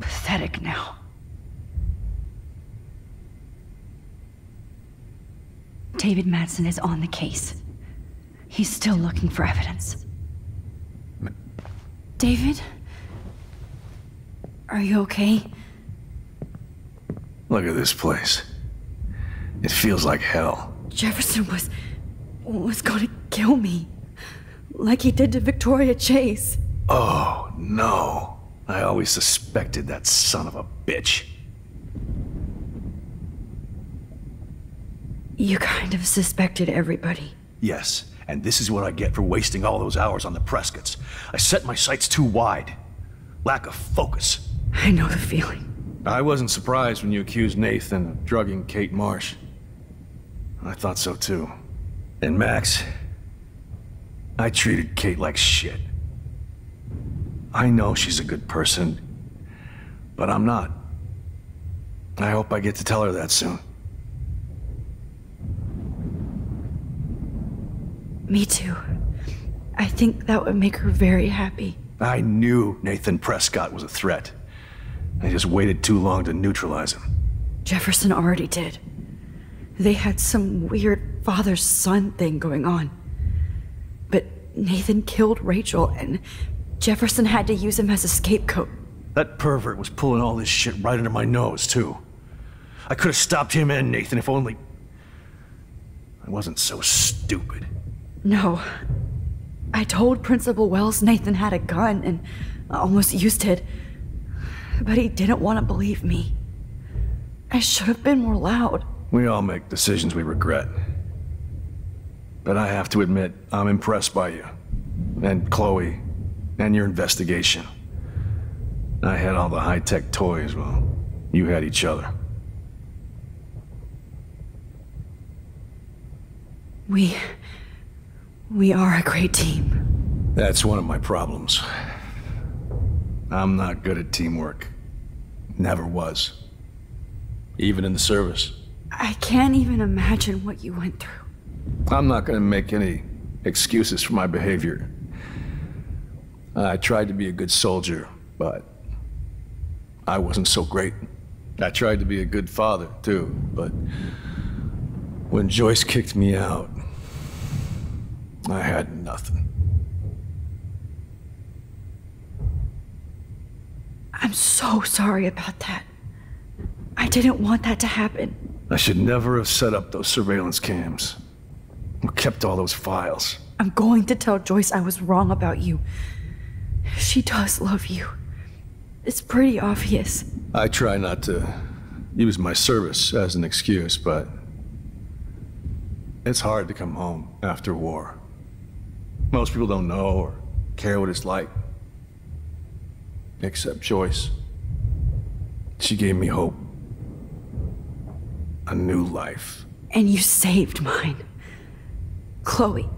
pathetic now. David Madsen is on the case. He's still looking for evidence. David? Are you okay? Look at this place. It feels like hell. Jefferson was gonna kill me. Like he did to Victoria Chase. Oh, no. I always suspected that son of a bitch. You kind of suspected everybody. Yes, and this is what I get for wasting all those hours on the Prescotts. I set my sights too wide. Lack of focus. I know the feeling. I wasn't surprised when you accused Nathan of drugging Kate Marsh. I thought so too. And Max, I treated Kate like shit. I know she's a good person, but I'm not. I hope I get to tell her that soon. Me too. I think that would make her very happy. I knew Nathan Prescott was a threat. I just waited too long to neutralize him. Jefferson already did. They had some weird father-son thing going on. But Nathan killed Rachel, and Jefferson had to use him as a scapegoat. That pervert was pulling all this shit right under my nose, too. I could have stopped him and Nathan if only I wasn't so stupid. No. I told Principal Wells Nathan had a gun and almost used it. But he didn't want to believe me. I should have been more loud. We all make decisions we regret. But I have to admit, I'm impressed by you. And Chloe. And your investigation. I had all the high-tech toys, well, you had each other. We are a great team. That's one of my problems. I'm not good at teamwork. Never was. Even in the service. I can't even imagine what you went through. I'm not gonna make any excuses for my behavior. I tried to be a good soldier, but I wasn't so great. I tried to be a good father, too, but when Joyce kicked me out, I had nothing. I'm so sorry about that. I didn't want that to happen. I should never have set up those surveillance cams. Or kept all those files. I'm going to tell Joyce I was wrong about you. She does love you. It's pretty obvious. I try not to use my service as an excuse, but it's hard to come home after war. Most people don't know or care what it's like. Except Joyce. She gave me hope. A new life. And you saved mine. Chloe,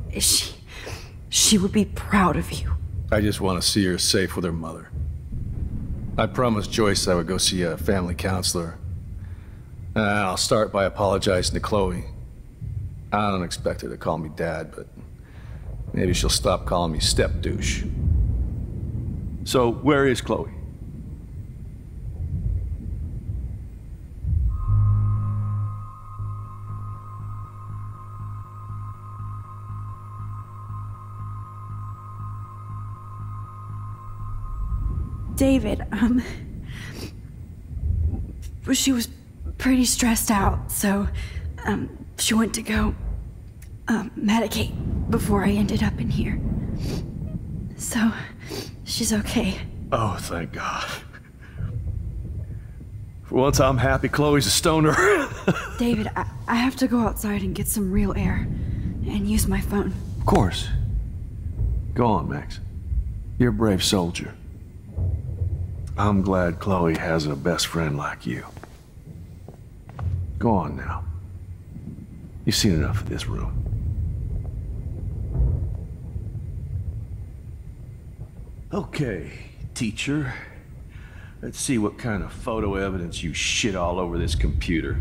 she would be proud of you. I just want to see her safe with her mother. I promised Joyce I would go see a family counselor. And I'll start by apologizing to Chloe. I don't expect her to call me Dad, but maybe she'll stop calling me step-douche. So, where is Chloe? David, she was pretty stressed out, so, she went to go, medicate before I ended up in here. So, she's okay. Oh, thank God. For once I'm happy Chloe's a stoner. David, I have to go outside and get some real air, and use my phone. Of course. Go on, Max. You're a brave soldier. I'm glad Chloe has a best friend like you. Go on now. You've seen enough of this room. Okay, teacher. Let's see what kind of photo evidence you shit all over this computer.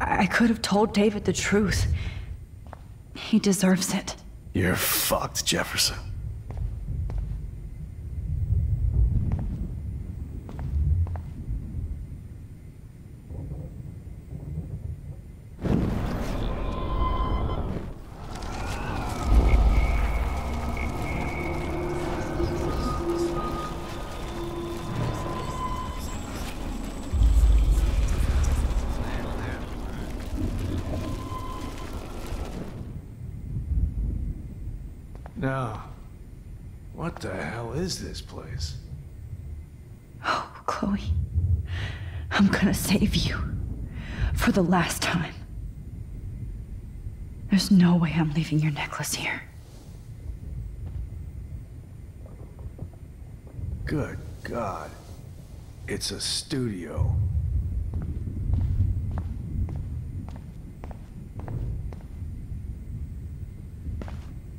I could have told David the truth. He deserves it. You're fucked, Jefferson. Now, what the hell is this place? Oh, Chloe. I'm gonna save you. For the last time. There's no way I'm leaving your necklace here. Good God. It's a studio.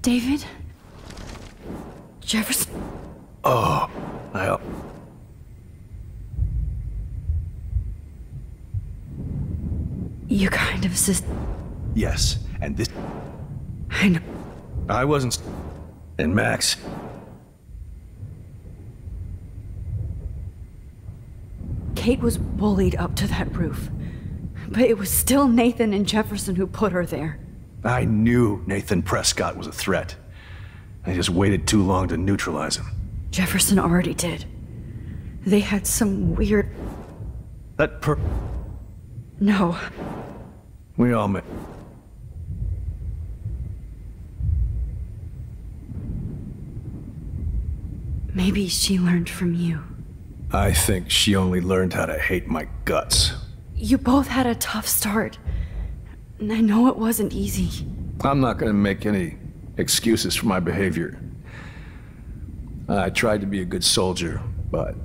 David? Jefferson? Oh, well. You kind of assist. Yes, and this... I know. I wasn't... And Max... Kate was bullied up to that roof. But it was still Nathan and Jefferson who put her there. I knew Nathan Prescott was a threat. I just waited too long to neutralize him. Jefferson already did. They had some weird... No. We all met. Maybe she learned from you. I think she only learned how to hate my guts. You both had a tough start. And I know it wasn't easy. I'm not gonna make any excuses for my behavior. I tried to be a good soldier, but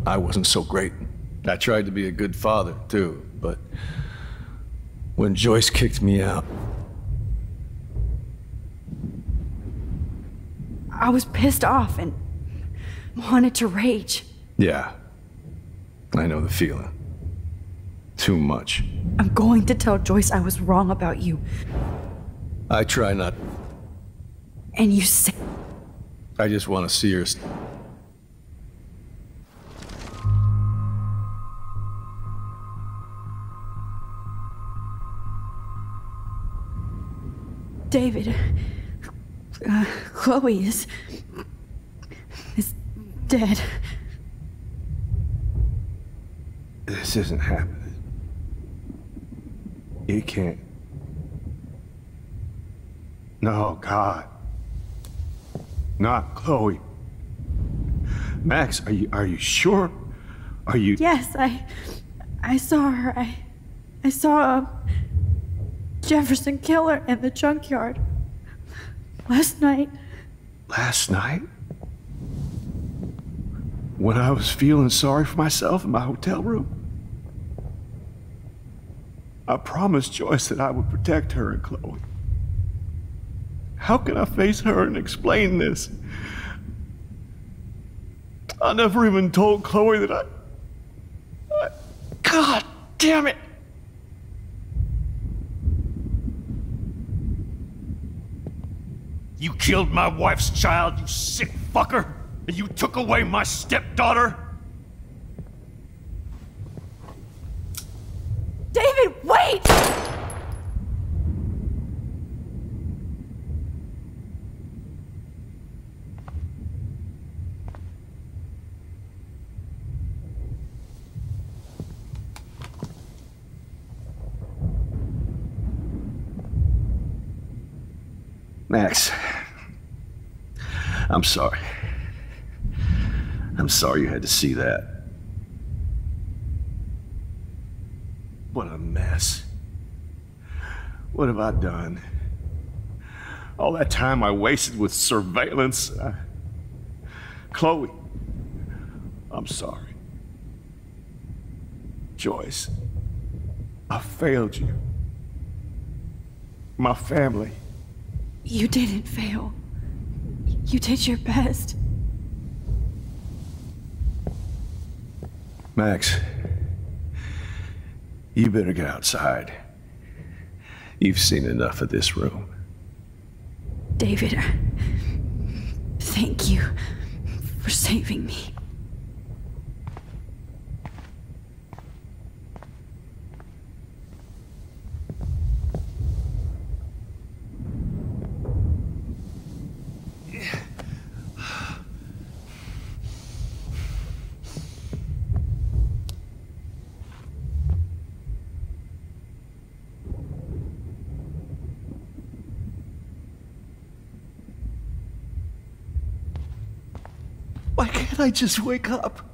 I wasn't so great. I tried to be a good father, too, but when Joyce kicked me out... I was pissed off and wanted to rage. Yeah, I know the feeling. Too much. I'm going to tell Joyce I was wrong about you. I try not... And you say... I just want to see her... David... Chloe is dead. This isn't happening. It can't. No, God. Not Chloe. Max, are you sure? Are you... Yes, I saw her. I saw Jefferson kill her in the junkyard. Last night. Last night? When I was feeling sorry for myself in my hotel room? I promised Joyce that I would protect her and Chloe. How can I face her and explain this? I never even told Chloe that I... God damn it! You killed my wife's child, you sick fucker! And you took away my stepdaughter? David, wait! Max, I'm sorry. I'm sorry you had to see that. What a mess. What have I done? All that time I wasted with surveillance. Chloe, I'm sorry. Joyce, I failed you. My family. You didn't fail. You did your best. Max, you better get outside. You've seen enough of this room. David, thank you for saving me. Why can't I just wake up?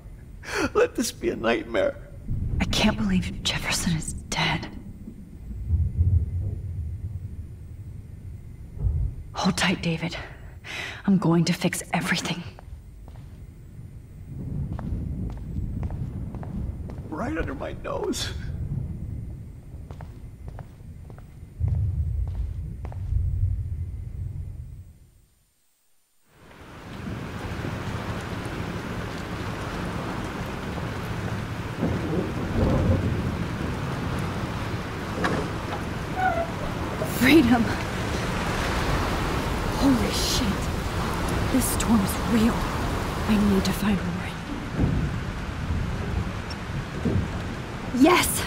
Let this be a nightmare. I can't believe Jefferson is dead. Hold tight, David. I'm going to fix everything. Right under my nose. Freedom. Holy shit. This storm is real. I need to find Warren. Yes!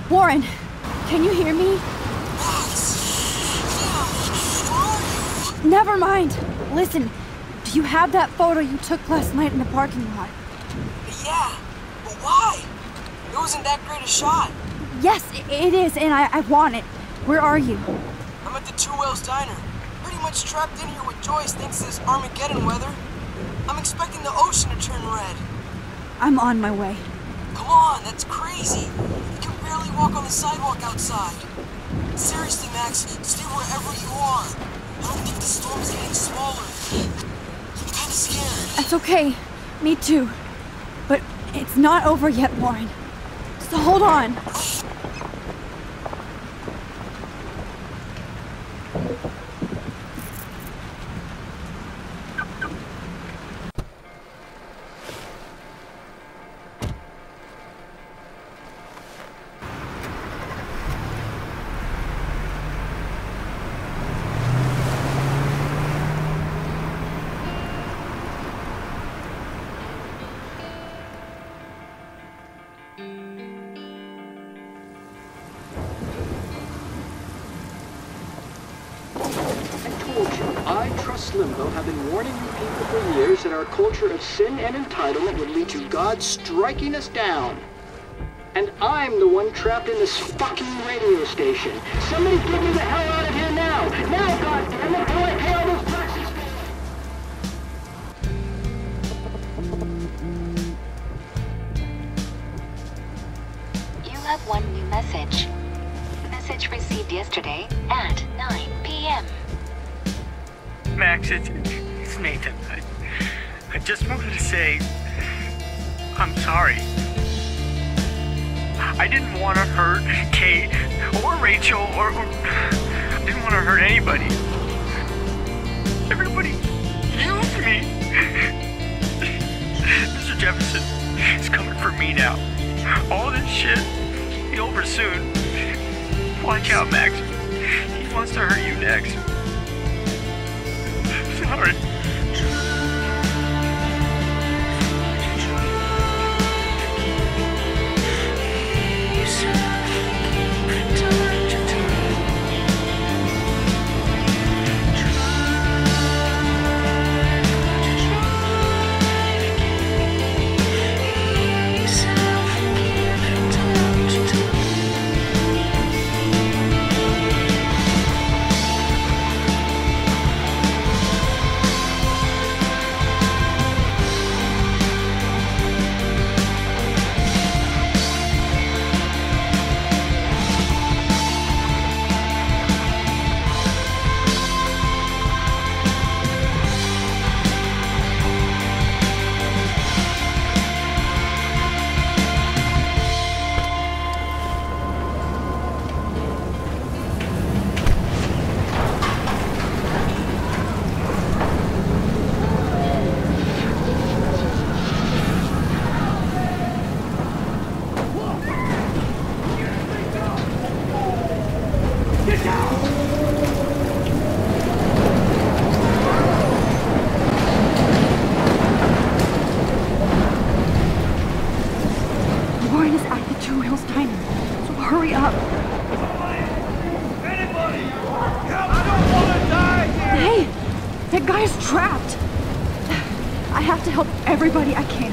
Warren, can you hear me? Never mind. Listen, do you have that photo you took last night in the parking lot? Yeah, but why? It wasn't that great a shot. Yes, it is, and I want it. Where are you? I'm at the Two Whales Diner. Pretty much trapped in here with Joyce thanks to this Armageddon weather. I'm expecting the ocean to turn red. I'm on my way. Come on, that's crazy. You can barely walk on the sidewalk outside. Seriously, Max, stay wherever you are. I don't think the storm's getting smaller. I'm kinda scared. That's okay. Me too. But it's not over yet, Warren. So hold on. Limbo have been warning you people for years that our culture of sin and entitlement would lead to God striking us down. And I'm the one trapped in this fucking radio station. Somebody get me the hell out of here now! Now, goddammit, before I pay all those taxes! You have one new message. Message received yesterday at 9 p.m. Max, it's Nathan. I just wanted to say I'm sorry. I didn't want to hurt Kate or Rachel or I didn't want to hurt anybody. Everybody used me. Mr. Jefferson is coming for me now. All this shit will be over soon. Watch out, Max. He wants to hurt you next. Sorry. Everybody I can.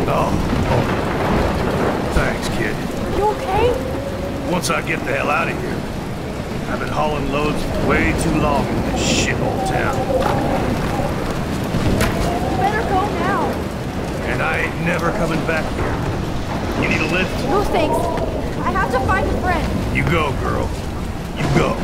Oh. Thanks, kid. Are you okay? Once I get the hell out of here. I've been hauling loads way too long in this shithole town. Better go now. And I ain't never coming back here. You need a lift? No thanks. I have to find a friend. You go, girl. You go.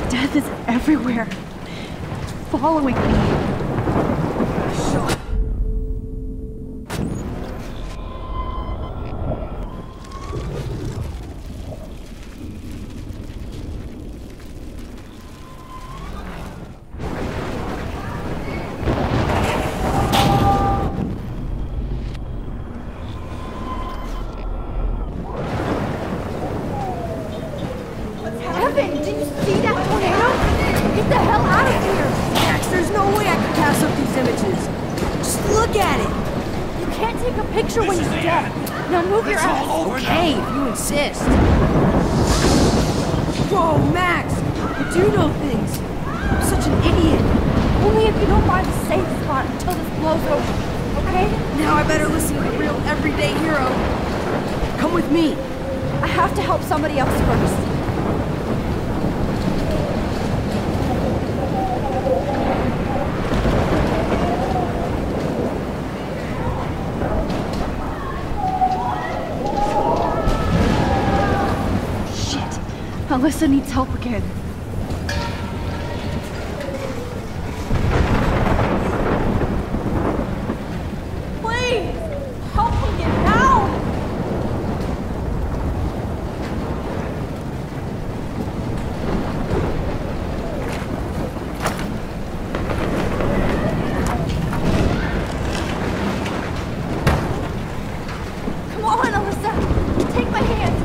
Death is everywhere. Following me. Whoa, Max! You do know things. I'm such an idiot. Only if you don't find a safe spot until this blows over, okay? Now I better listen to the real everyday hero. Come with me. I have to help somebody else first. Alyssa needs help again. Please! Help me get down! Come on, Alyssa! Take my hand!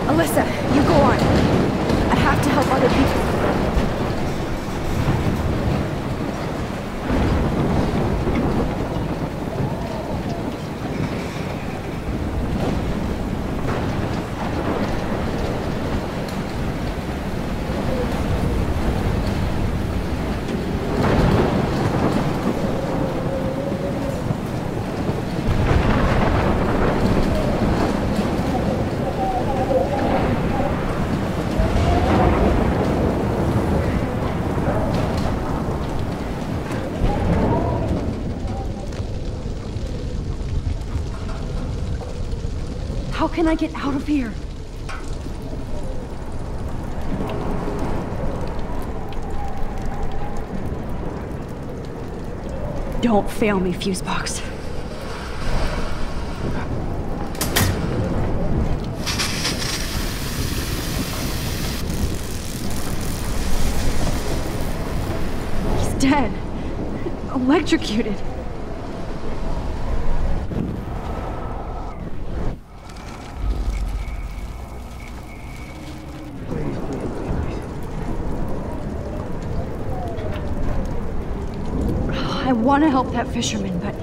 Alyssa, you go on. I have to help other people. How can I get out of here? Don't fail me, Fusebox. He's dead. Electrocuted. I want to help that fisherman, but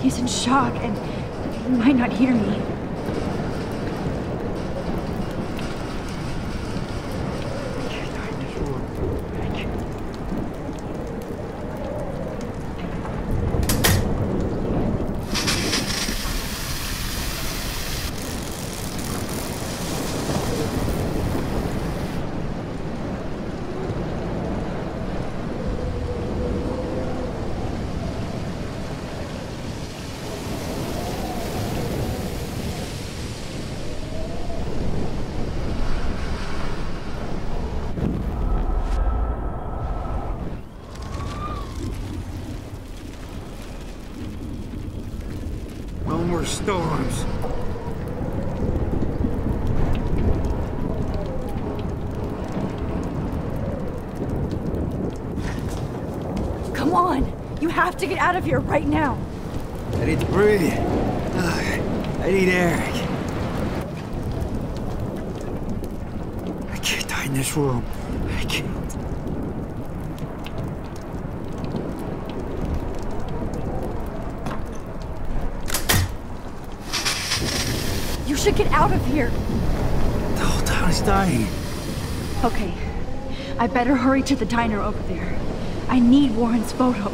he's in shock and he might not hear me. No more storms. Come on! You have to get out of here right now! I need to breathe. I need air. in this room. I can't. You should get out of here. The whole town is dying. Okay, I better hurry to the diner over there. I need Warren's photo.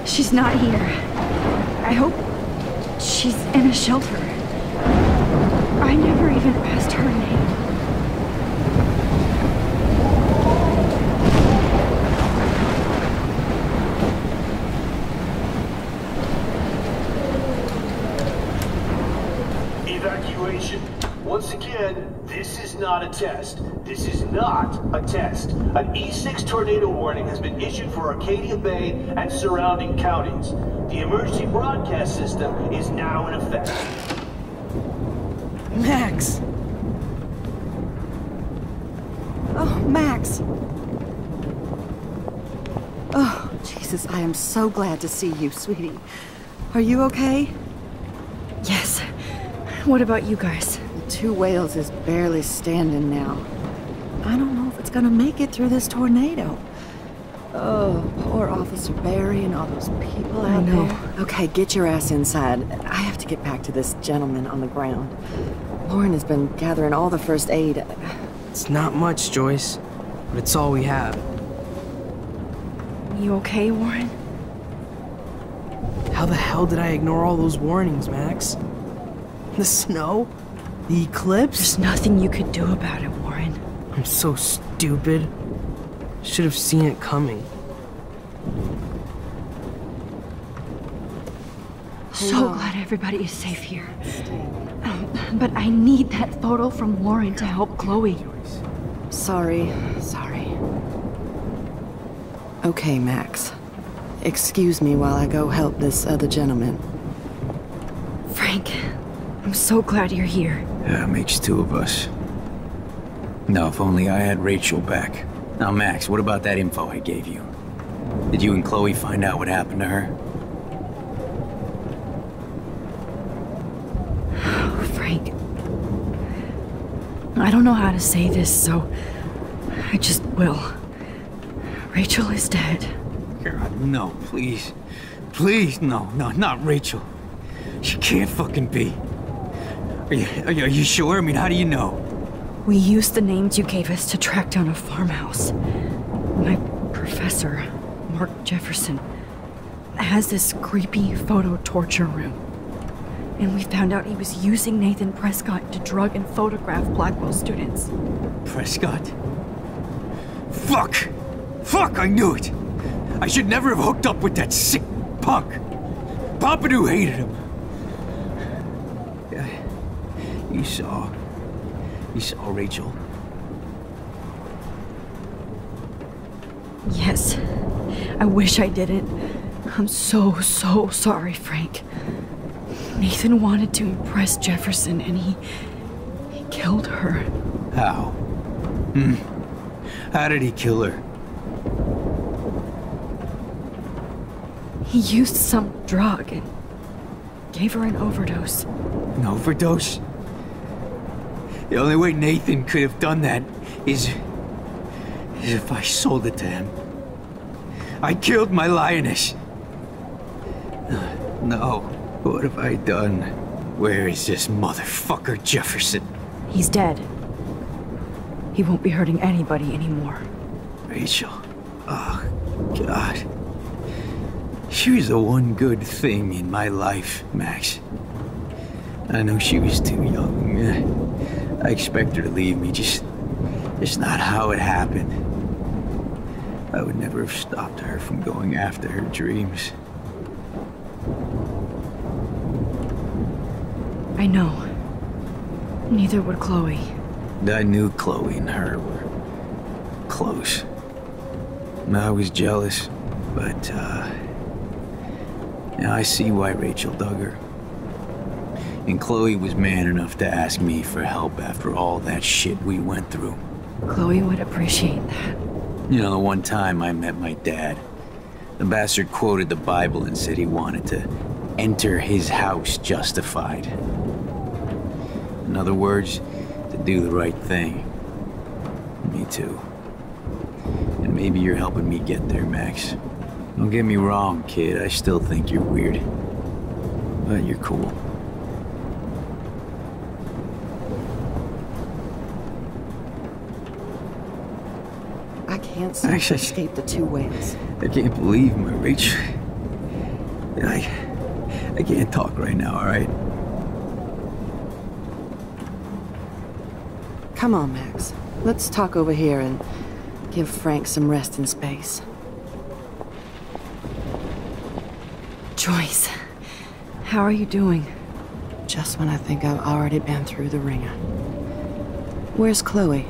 She's not here. I hope she's in a shelter. I never even asked her name. Evacuation. Once again, this is not a test. This is not a test. An E6 tornado warning has been issued for Arcadia Bay and surrounding counties. The emergency broadcast system is now in effect. Max! Oh, Max! Oh, Jesus, I am so glad to see you, sweetie. Are you okay? Yes. What about you guys? The Two Whales is barely standing now. I don't know if it's gonna make it through this tornado. Oh, poor Officer Barry and all those people out there. Okay, get your ass inside. I have to get back to this gentleman on the ground. Lauren has been gathering all the first aid. It's not much, Joyce, but it's all we have. You okay, Warren? How the hell did I ignore all those warnings, Max? The snow? The eclipse? There's nothing you could do about it, Warren. I'm so stupid. Should have seen it coming. So glad everybody is safe here. But I need that photo from Warren to help Chloe. Sorry. Okay, Max. Excuse me while I go help this other gentleman. Frank, I'm so glad you're here. Yeah, makes two of us. Now, if only I had Rachel back. Now, Max, what about that info I gave you? Did you and Chloe find out what happened to her? Oh, Frank. I don't know how to say this, so I just will. Rachel is dead. God, no, please. Please, no, not Rachel. She can't fucking be. Are you sure? I mean, how do you know? We used the names you gave us to track down a farmhouse. My professor, Mark Jefferson, has this creepy photo torture room. And we found out he was using Nathan Prescott to drug and photograph Blackwell students. Prescott? Fuck, I knew it! I should never have hooked up with that sick punk! Pompidou hated him! You saw Rachel? Yes. I wish I didn't. I'm so sorry, Frank. Nathan wanted to impress Jefferson and he killed her. How? How did he kill her? He used some drug and gave her an overdose. An overdose? The only way Nathan could have done that is if I sold it to him. I killed my lioness. No, what have I done? Where is this motherfucker Jefferson? He's dead. He won't be hurting anybody anymore. Rachel. Oh, God. She was the one good thing in my life, Max. I know she was too young. I expect her to leave me, just not how it happened. I would never have stopped her from going after her dreams. I know. Neither would Chloe. I knew Chloe and her were close. I was jealous, but, now I see why Rachel dug her. And Chloe was man enough to ask me for help after all that shit we went through. Chloe would appreciate that. You know, the one time I met my dad, the bastard quoted the Bible and said he wanted to enter his house justified. In other words, to do the right thing. Me too. And maybe you're helping me get there, Max. Don't get me wrong, kid. I still think you're weird. But you're cool. I can't seem to escape the two ways. I can't believe my Rachel. I can't talk right now, all right? Come on, Max. Let's talk over here and give Frank some rest and space. Joyce, how are you doing? Just when I think I've already been through the ringer. Where's Chloe?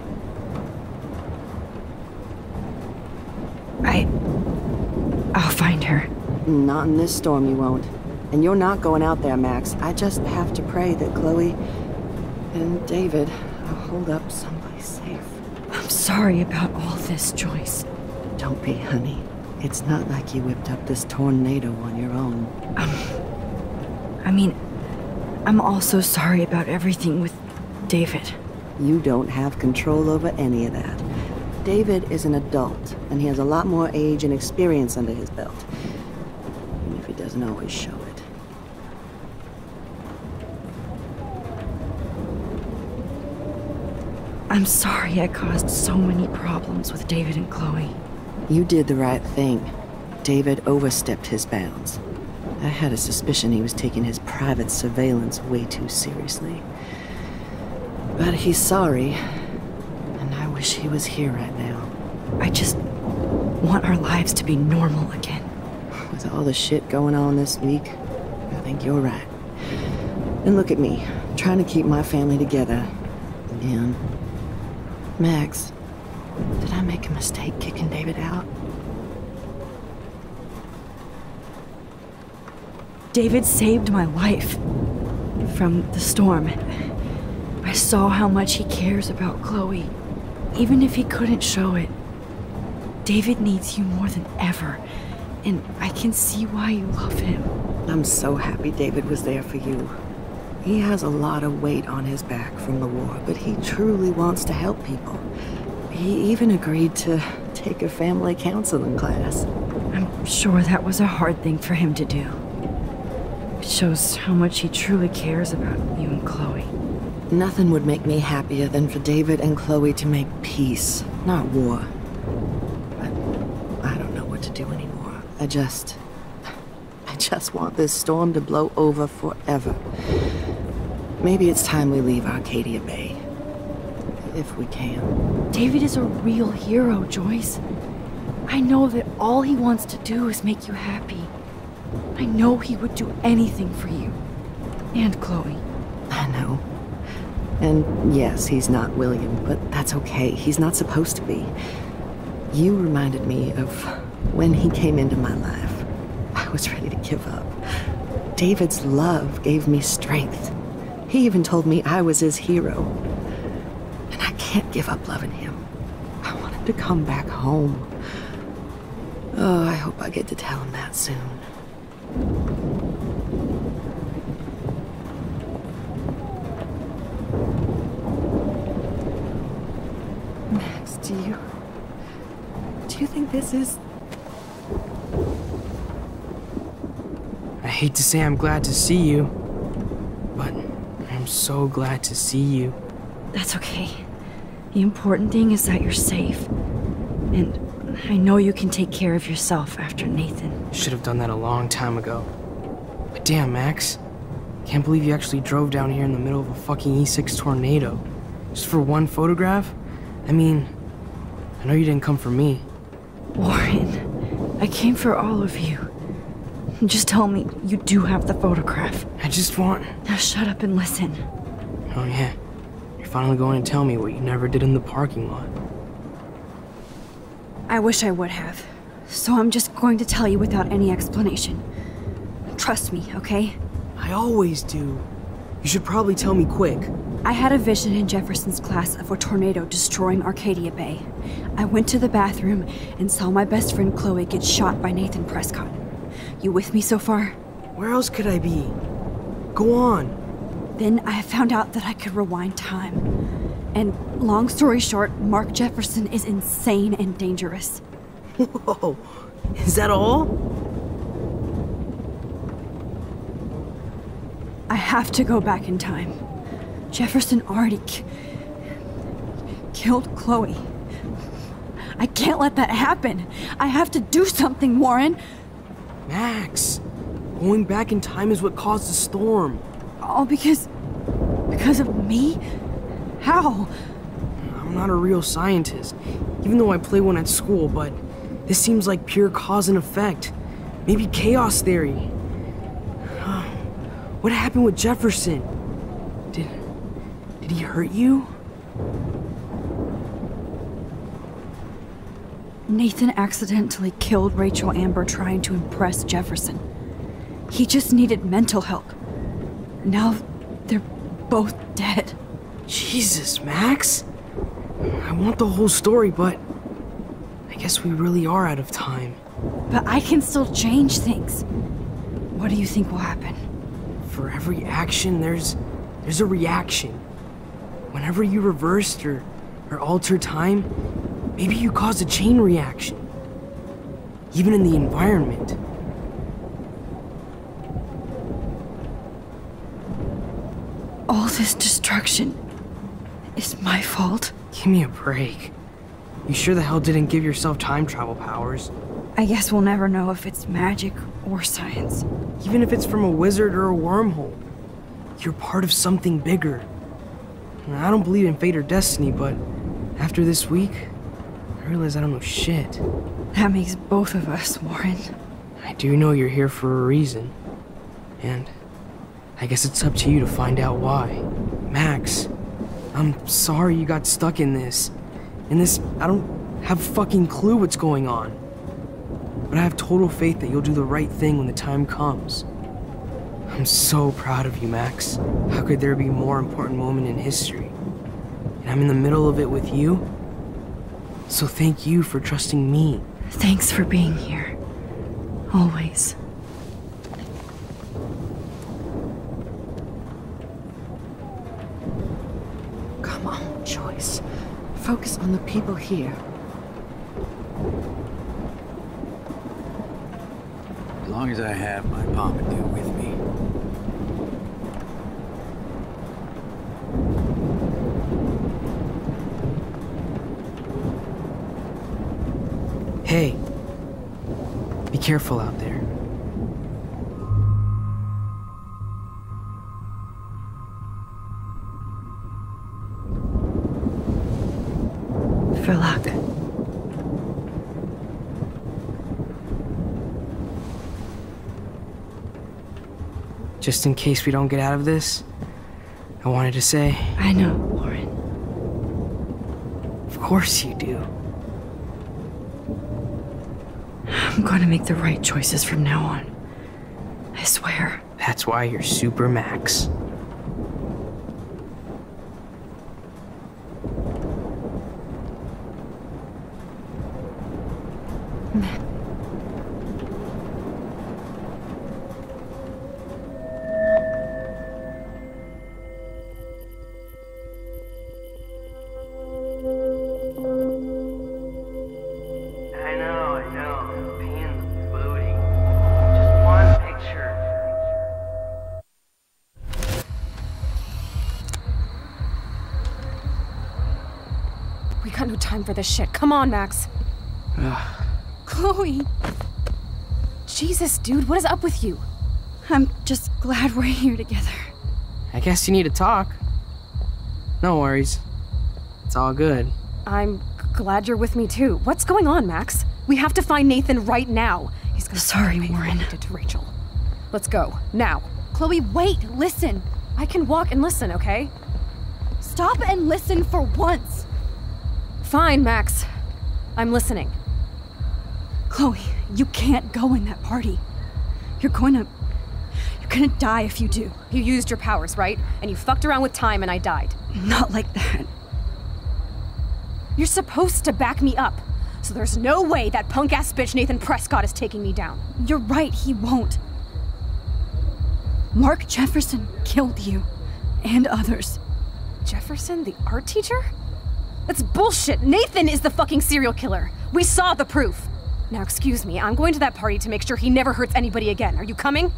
I'll find her. Not in this storm, you won't. And you're not going out there, Max. I just have to pray that Chloe and David will hold up someplace safe. I'm sorry about all this, Joyce. Don't be, honey. It's not like you whipped up this tornado on your own. I'm also sorry about everything with David. You don't have control over any of that. David is an adult, and he has a lot more age and experience under his belt. Even if he doesn't always show it. I'm sorry I caused so many problems with David and Chloe. You did the right thing. David overstepped his bounds. I had a suspicion he was taking his private surveillance way too seriously. But he's sorry, and I wish he was here right now. I just want our lives to be normal again. With all the shit going on this week, I think you're right. And look at me, trying to keep my family together. Again. Max, did I make a mistake kicking David out? David saved my life from the storm. I saw how much he cares about Chloe, even if he couldn't show it. David needs you more than ever, and I can see why you love him. I'm so happy David was there for you. He has a lot of weight on his back from the war, but he truly wants to help people. He even agreed to take a family counseling class. I'm sure that was a hard thing for him to do. It shows how much he truly cares about you and Chloe. Nothing would make me happier than for David and Chloe to make peace, not war. But I don't know what to do anymore. I just want this storm to blow over forever. Maybe it's time we leave Arcadia Bay. If we can. David is a real hero, Joyce. I know that all he wants to do is make you happy. I know he would do anything for you. And Chloe. I know. And yes, he's not William, but that's okay. He's not supposed to be. You reminded me of when he came into my life. I was ready to give up. David's love gave me strength. He even told me I was his hero. And I can't give up loving him. I want him to come back home. Oh, I hope I get to tell him that soon. Do you think this is... I hate to say I'm glad to see you, but I'm so glad to see you. That's okay. The important thing is that you're safe. And I know you can take care of yourself after Nathan. Should have done that a long time ago. But damn, Max. Can't believe you actually drove down here in the middle of a fucking E6 tornado. Just for one photograph? I mean, I know you didn't come for me. Warren, I came for all of you. Just tell me you do have the photograph. I just want... Now shut up and listen. Oh yeah, you're finally going to tell me what you never did in the parking lot. I wish I would have. So I'm just going to tell you without any explanation. Trust me, okay? I always do. You should probably tell me quick. I had a vision in Jefferson's class of a tornado destroying Arcadia Bay. I went to the bathroom and saw my best friend Chloe get shot by Nathan Prescott. You with me so far? Where else could I be? Go on. Then I found out that I could rewind time. And long story short, Mark Jefferson is insane and dangerous. Whoa, is that all? I have to go back in time. Jefferson already killed Chloe. I can't let that happen. I have to do something, Warren. Max, going back in time is what caused the storm. All because of me? How? I'm not a real scientist, even though I play one at school, but this seems like pure cause and effect. Maybe chaos theory. What happened with Jefferson? Did he hurt you? Nathan accidentally killed Rachel Amber trying to impress Jefferson. He just needed mental help. Now they're both dead. Jesus, Max. I want the whole story, but I guess we really are out of time. But I can still change things. What do you think will happen? For every action, there's a reaction. Whenever you reversed or alter time, maybe you cause a chain reaction. Even in the environment. All this destruction is my fault? Give me a break. You sure the hell didn't give yourself time travel powers? I guess we'll never know if it's magic or science. Even if it's from a wizard or a wormhole. You're part of something bigger. I don't believe in fate or destiny, but after this week, I realize I don't know shit. That makes both of us, Warren. I do know you're here for a reason. And I guess it's up to you to find out why. Max, I'm sorry you got stuck in this. I don't have a fucking clue what's going on. But I have total faith that you'll do the right thing when the time comes. I'm so proud of you, Max. How could there be a more important moment in history? And I'm in the middle of it with you. So thank you for trusting me. Thanks for being here. Always. Come on, Joyce. Focus on the people here. As long as I have my Pompadour with me. Hey, be careful out there. For luck. Just in case we don't get out of this, I wanted to say... I know, Warren. Of course you do. I'm going to make the right choices from now on. I swear. That's why you're Super Max. time for this shit. Come on, Max. Chloe! Jesus, dude, what is up with you? I'm just glad we're here together. I guess you need to talk. No worries. It's all good. I'm glad you're with me too. What's going on, Max? We have to find Nathan right now. He's gonna Sorry, Warren. Did to Rachel. Let's go, now. Chloe, wait, listen. I can walk and listen, okay? Stop and listen for once. Fine, Max. I'm listening. Chloe, you can't go in that party. You're gonna die if you do. You used your powers, right? And you fucked around with time and I died. Not like that. You're supposed to back me up. So there's no way that punk-ass bitch Nathan Prescott is taking me down. You're right, he won't. Mark Jefferson killed you. And others. Jefferson, the art teacher? That's bullshit. Nathan is the fucking serial killer. We saw the proof. Now, excuse me, I'm going to that party to make sure he never hurts anybody again. Are you coming?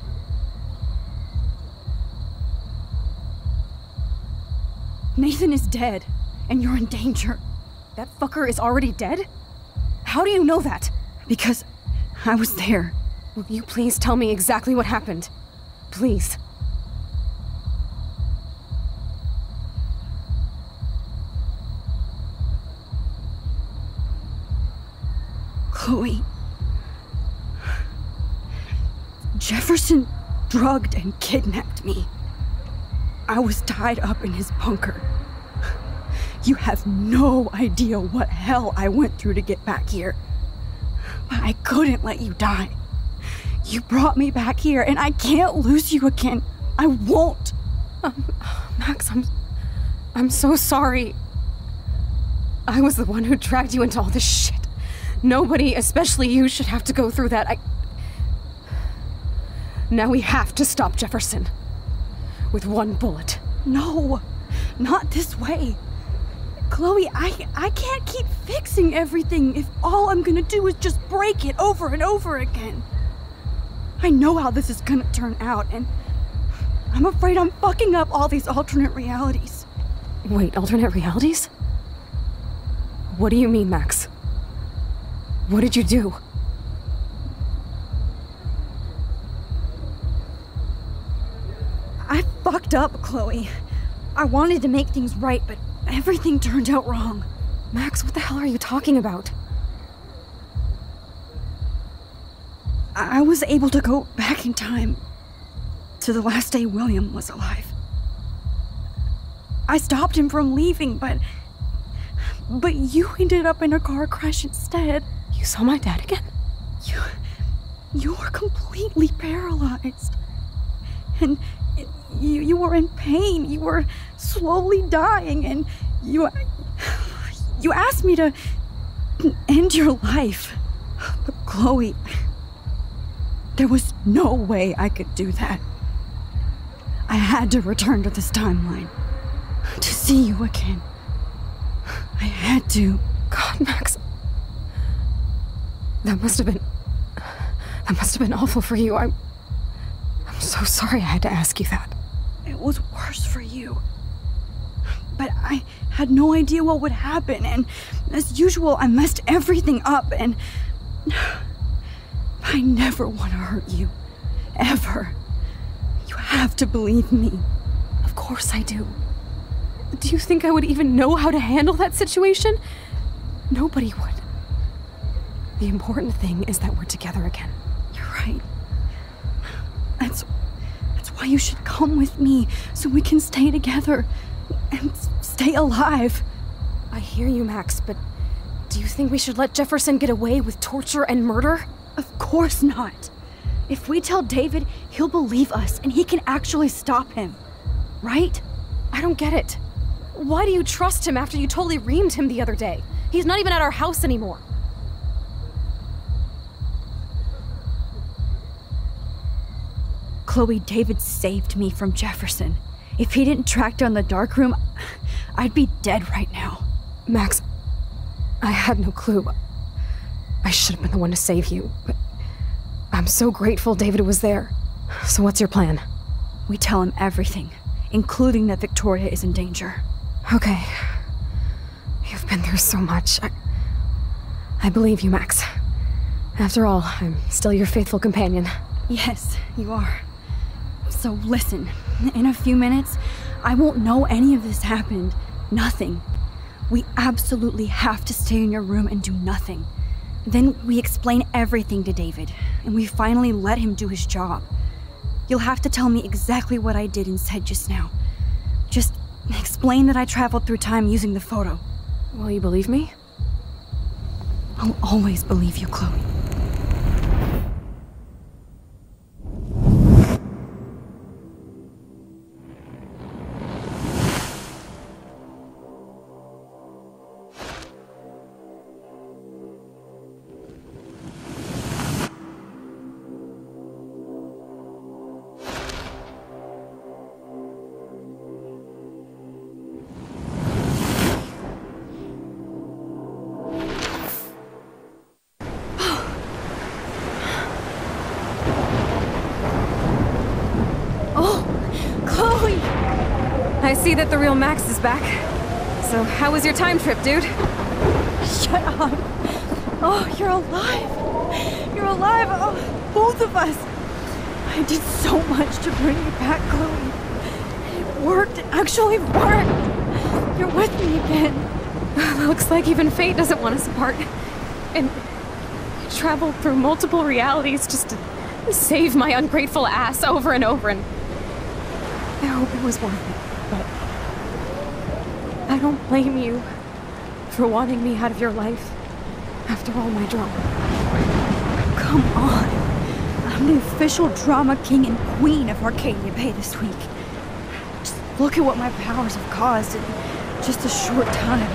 Nathan is dead, and you're in danger. That fucker is already dead? How do you know that? Because I was there. Will you please tell me exactly what happened? Please. Chloe. Jefferson drugged and kidnapped me. I was tied up in his bunker. You have no idea what hell I went through to get back here. But I couldn't let you die. You brought me back here, and I can't lose you again. I won't. Max, I'm so sorry. I was the one who dragged you into all this shit. Nobody, especially you, should have to go through that. Now we have to stop Jefferson. With one bullet. No, not this way. Chloe, I can't keep fixing everything if all I'm gonna do is just break it over and over again. I know how this is gonna turn out, and I'm afraid I'm fucking up all these alternate realities. Wait, alternate realities? What do you mean, Max? What did you do? I fucked up, Chloe. I wanted to make things right, but everything turned out wrong. Max, what the hell are you talking about? I was able to go back in time to the last day William was alive. I stopped him from leaving, but you ended up in a car crash instead. You saw my dad again? You were completely paralyzed. And you were in pain. You were slowly dying, and you asked me to end your life. But Chloe, there was no way I could do that. I had to return to this timeline to see you again. I had to. God, Max. That must have been awful for you. I'm so sorry I had to ask you that. It was worse for you. But I had no idea what would happen, and as usual, I messed everything up, and I never want to hurt you. Ever. You have to believe me. Of course I do. Do you think I would even know how to handle that situation? Nobody would. The important thing is that we're together again. You're right. That's why you should come with me, so we can stay together and stay alive. I hear you, Max, but do you think we should let Jefferson get away with torture and murder? Of course not. If we tell David, he'll believe us and he can actually stop him. Right? I don't get it. Why do you trust him after you totally reamed him the other day? He's not even at our house anymore. Chloe, David saved me from Jefferson. If he didn't track down the darkroom, I'd be dead right now. Max, I had no clue. I should have been the one to save you, but I'm so grateful David was there. So what's your plan? We tell him everything, including that Victoria is in danger. Okay. You've been through so much. I believe you, Max. After all, I'm still your faithful companion. Yes, you are. So listen, in a few minutes, I won't know any of this happened. Nothing. We absolutely have to stay in your room and do nothing. Then we explain everything to David, and we finally let him do his job. You'll have to tell me exactly what I did and said just now. Just explain that I traveled through time using the photo. Will you believe me? I'll always believe you, Chloe. I see that the real Max is back. So how was your time trip, dude? Shut up. Oh, you're alive. You're alive. Oh, both of us. I did so much to bring you back, Chloe. It worked. It actually worked. You're with me again. Looks like even fate doesn't want us apart. And I traveled through multiple realities just to save my ungrateful ass over and over, and I hope it was worth it. But I don't blame you for wanting me out of your life after all my drama. Come on. I'm the official drama king and queen of Arcadia Bay this week. Just look at what my powers have caused in just a short time.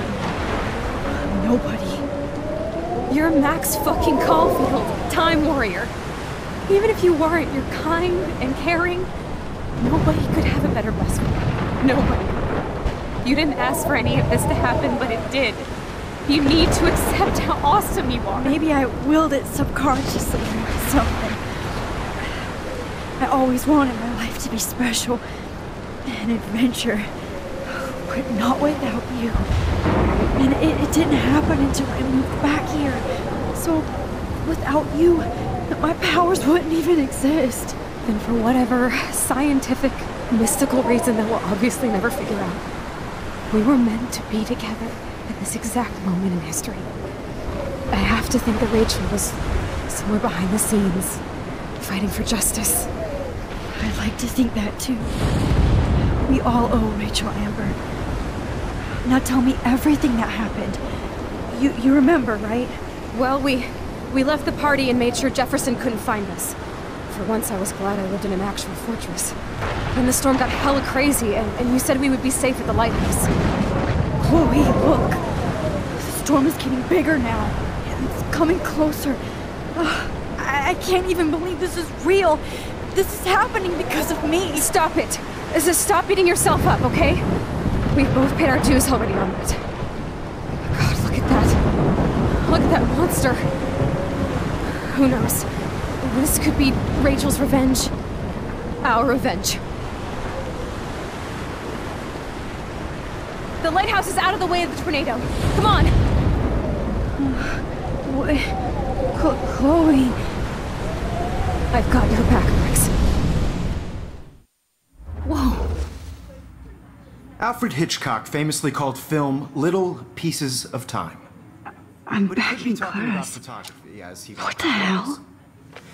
Nobody. You're Max fucking Caulfield, Time Warrior. Even if you weren't, you're kind and caring. Nobody could have a better best friend. Nobody. You didn't ask for any of this to happen, but it did. You need to accept how awesome you are. Maybe I willed it subconsciously or something. I always wanted my life to be special. An adventure. But not without you. And it didn't happen until I moved back here. So, without you, my powers wouldn't even exist. And for whatever scientific, mystical reason that we'll obviously never figure out, we were meant to be together at this exact moment in history. I have to think that Rachel was somewhere behind the scenes, fighting for justice. I'd like to think that too. We all owe Rachel Amber. Now tell me everything that happened. You remember, right? Well, we left the party and made sure Jefferson couldn't find us. For once, I was glad I lived in an actual fortress. Then the storm got hella crazy, and you said we would be safe at the lighthouse. Chloe, look. The storm is getting bigger now. It's coming closer. I can't even believe this is real. This is happening because of me. Stop it. Stop beating yourself up, okay? We've both paid our dues already on it. God, look at that. Look at that monster. Who knows? This could be Rachel's revenge. Our revenge. The lighthouse is out of the way of the tornado. Come on! Chloe... I've got your back, Max. Whoa. Alfred Hitchcock famously called film little pieces of time. I'm back in class. What the hell?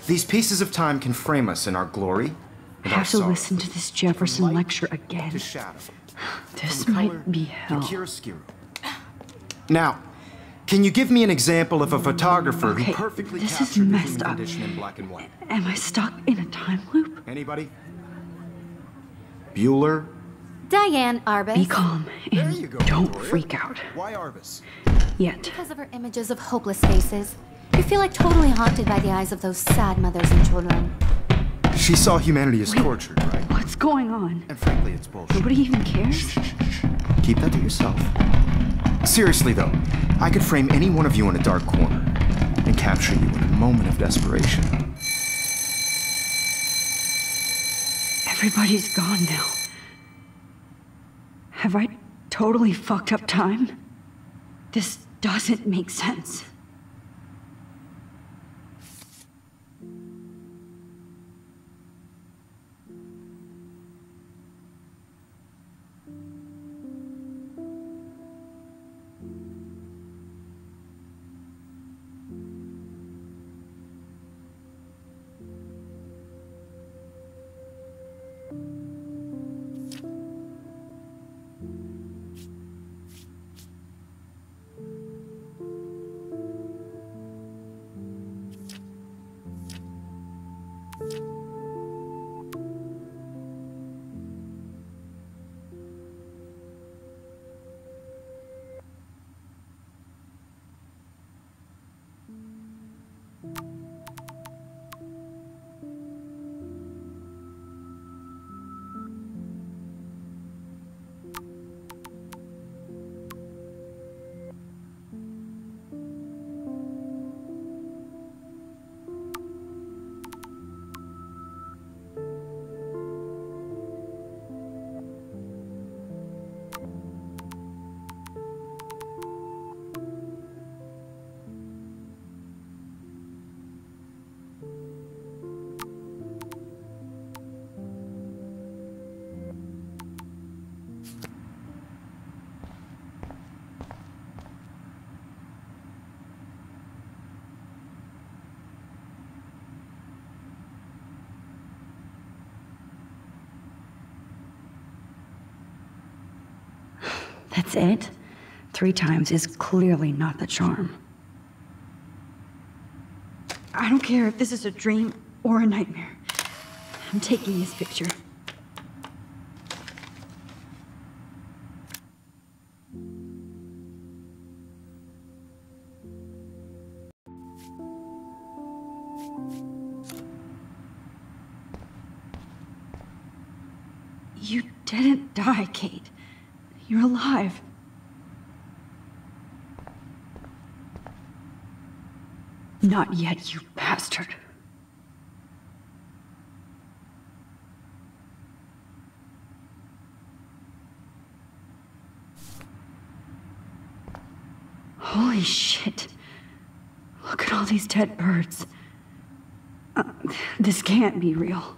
These pieces of time can frame us in our glory and I our have to sorrow. listen to this Jefferson lecture again. This might be hell. Now, can you give me an example of a photographer Okay, who perfectly this is captured the messed human up. condition in black and white? Am I stuck in a time loop? Anybody? Bueller? Diane Arbus. Be calm and don't freak out. Why Arbus? Yet. Because of her images of hopeless faces. You feel like totally haunted by the eyes of those sad mothers and children. She saw humanity as tortured, right? What's going on? And frankly, it's bullshit. Nobody even cares? Keep that to yourself. Seriously, though, I could frame any one of you in a dark corner and capture you in a moment of desperation. Everybody's gone now. Have I totally fucked up time? This doesn't make sense. That's it? 3 times is clearly not the charm. I don't care if this is a dream or a nightmare. I'm taking this picture. You didn't die, Kate. You're alive. Not yet, you bastard. Holy shit. Look at all these dead birds. This can't be real.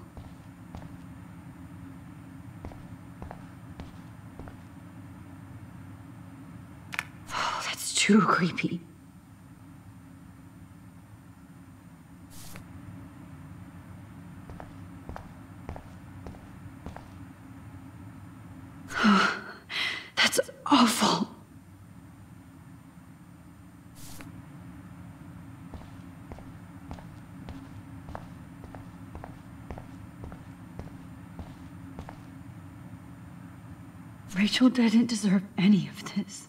Too creepy. That's awful. Rachel didn't deserve any of this.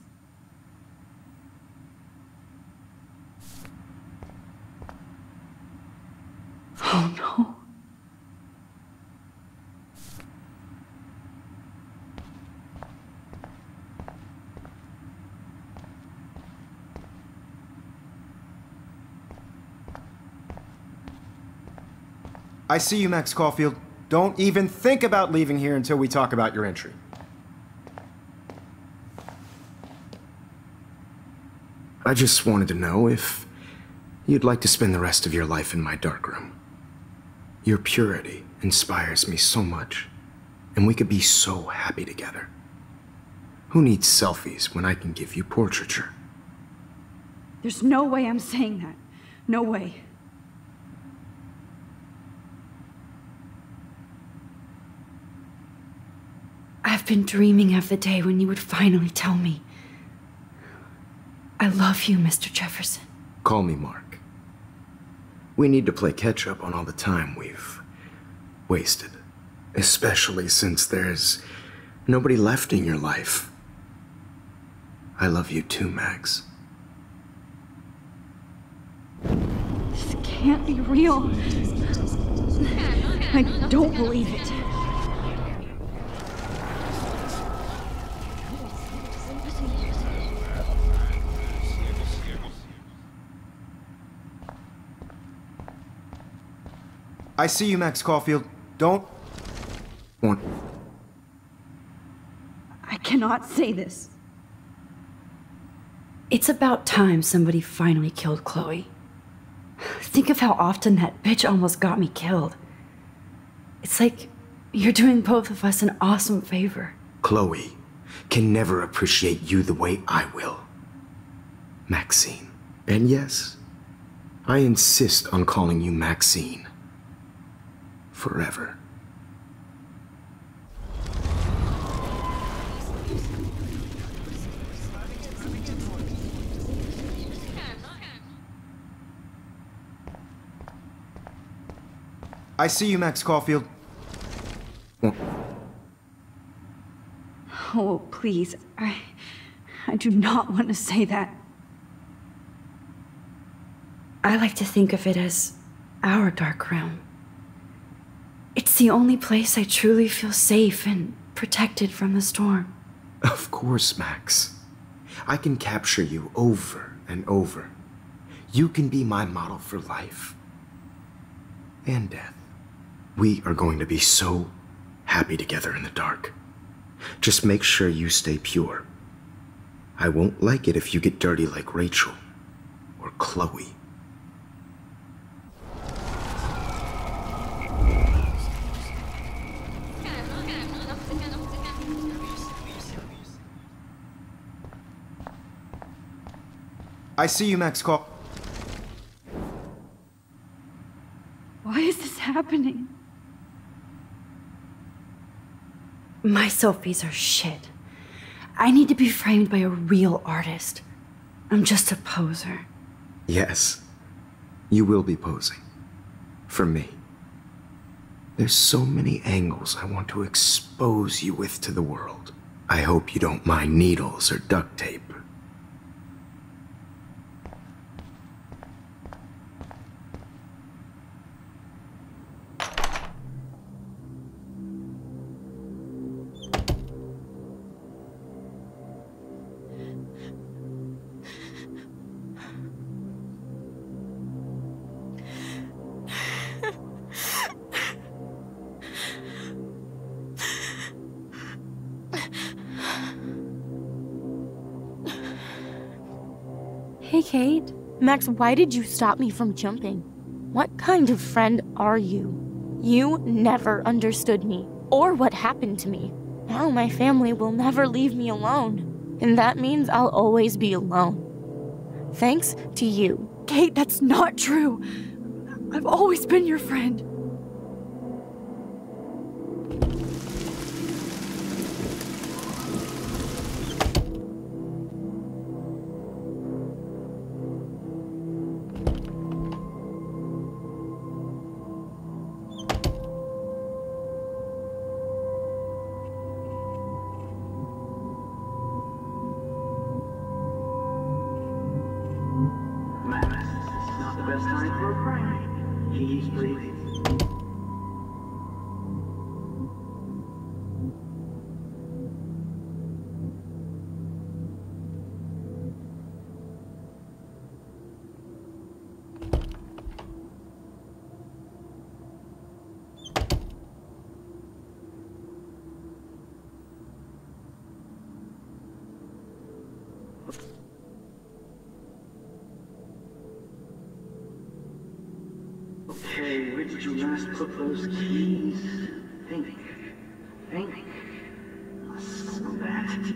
Oh no. I see you, Max Caulfield. Don't even think about leaving here until we talk about your entry. I just wanted to know if you'd like to spend the rest of your life in my darkroom. Your purity inspires me so much, and we could be so happy together. Who needs selfies when I can give you portraiture? There's no way I'm saying that. No way. I've been dreaming of the day when you would finally tell me. I love you, Mr. Jefferson. Call me Mark. We need to play catch-up on all the time we've wasted. Especially since there's nobody left in your life. I love you too, Max. This can't be real. I don't believe it. I see you, Max Caulfield. Don't... I cannot say this. It's about time somebody finally killed Chloe. Think of how often that bitch almost got me killed. It's like you're doing both of us an awesome favor. Chloe can never appreciate you the way I will. Maxine. And yes, I insist on calling you Maxine. Forever. I see you, Max Caulfield. Oh, please. I do not want to say that. I like to think of it as our dark realm. It's the only place I truly feel safe and protected from the storm. Of course, Max. I can capture you over and over. You can be my model for life and death. We are going to be so happy together in the dark. Just make sure you stay pure. I won't like it if you get dirty like Rachel or Chloe. I see you, Max Call. Why is this happening? My selfies are shit. I need to be framed by a real artist. I'm just a poser. Yes, you will be posing. For me. There's so many angles I want to expose you with to the world. I hope you don't mind needles or duct tape. Hey, Kate. Max, why did you stop me from jumping? What kind of friend are you? You never understood me, or what happened to me. Now my family will never leave me alone, and that means I'll always be alone. Thanks to you. Kate, that's not true. I've always been your friend. Okay, where did you last put those keys? Think. Let's go that.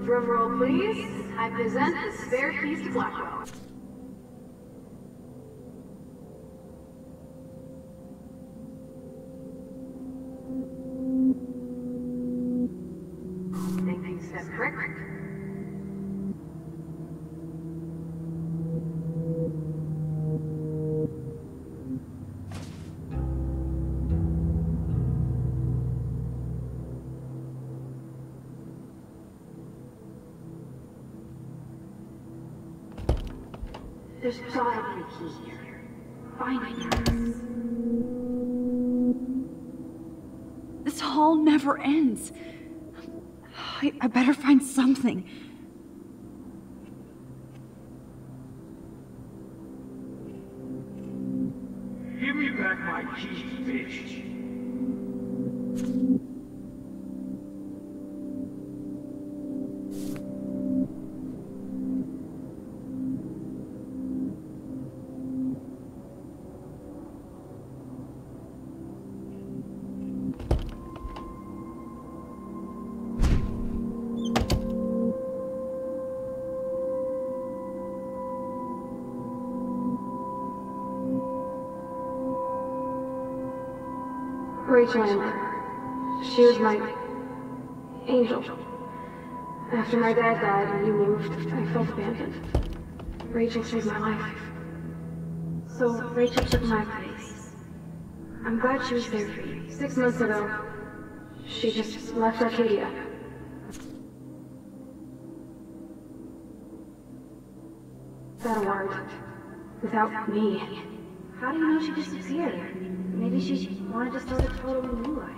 Drum roll, please. I present the spare keys to Blackwell. Thinking step correct. There's gotta be a key here. Find it. This hall never ends. I better find something. Give me back my keys, bitch. Rachel Amber. She was my angel. After my dad died and you moved, I felt abandoned. Rachel saved my life. So Rachel took my place. I'm glad she was there for you. 6 months ago, she just left Arcadia. Without a word. Without me. How do you know she disappeared? Maybe she wanted to start a totally new life.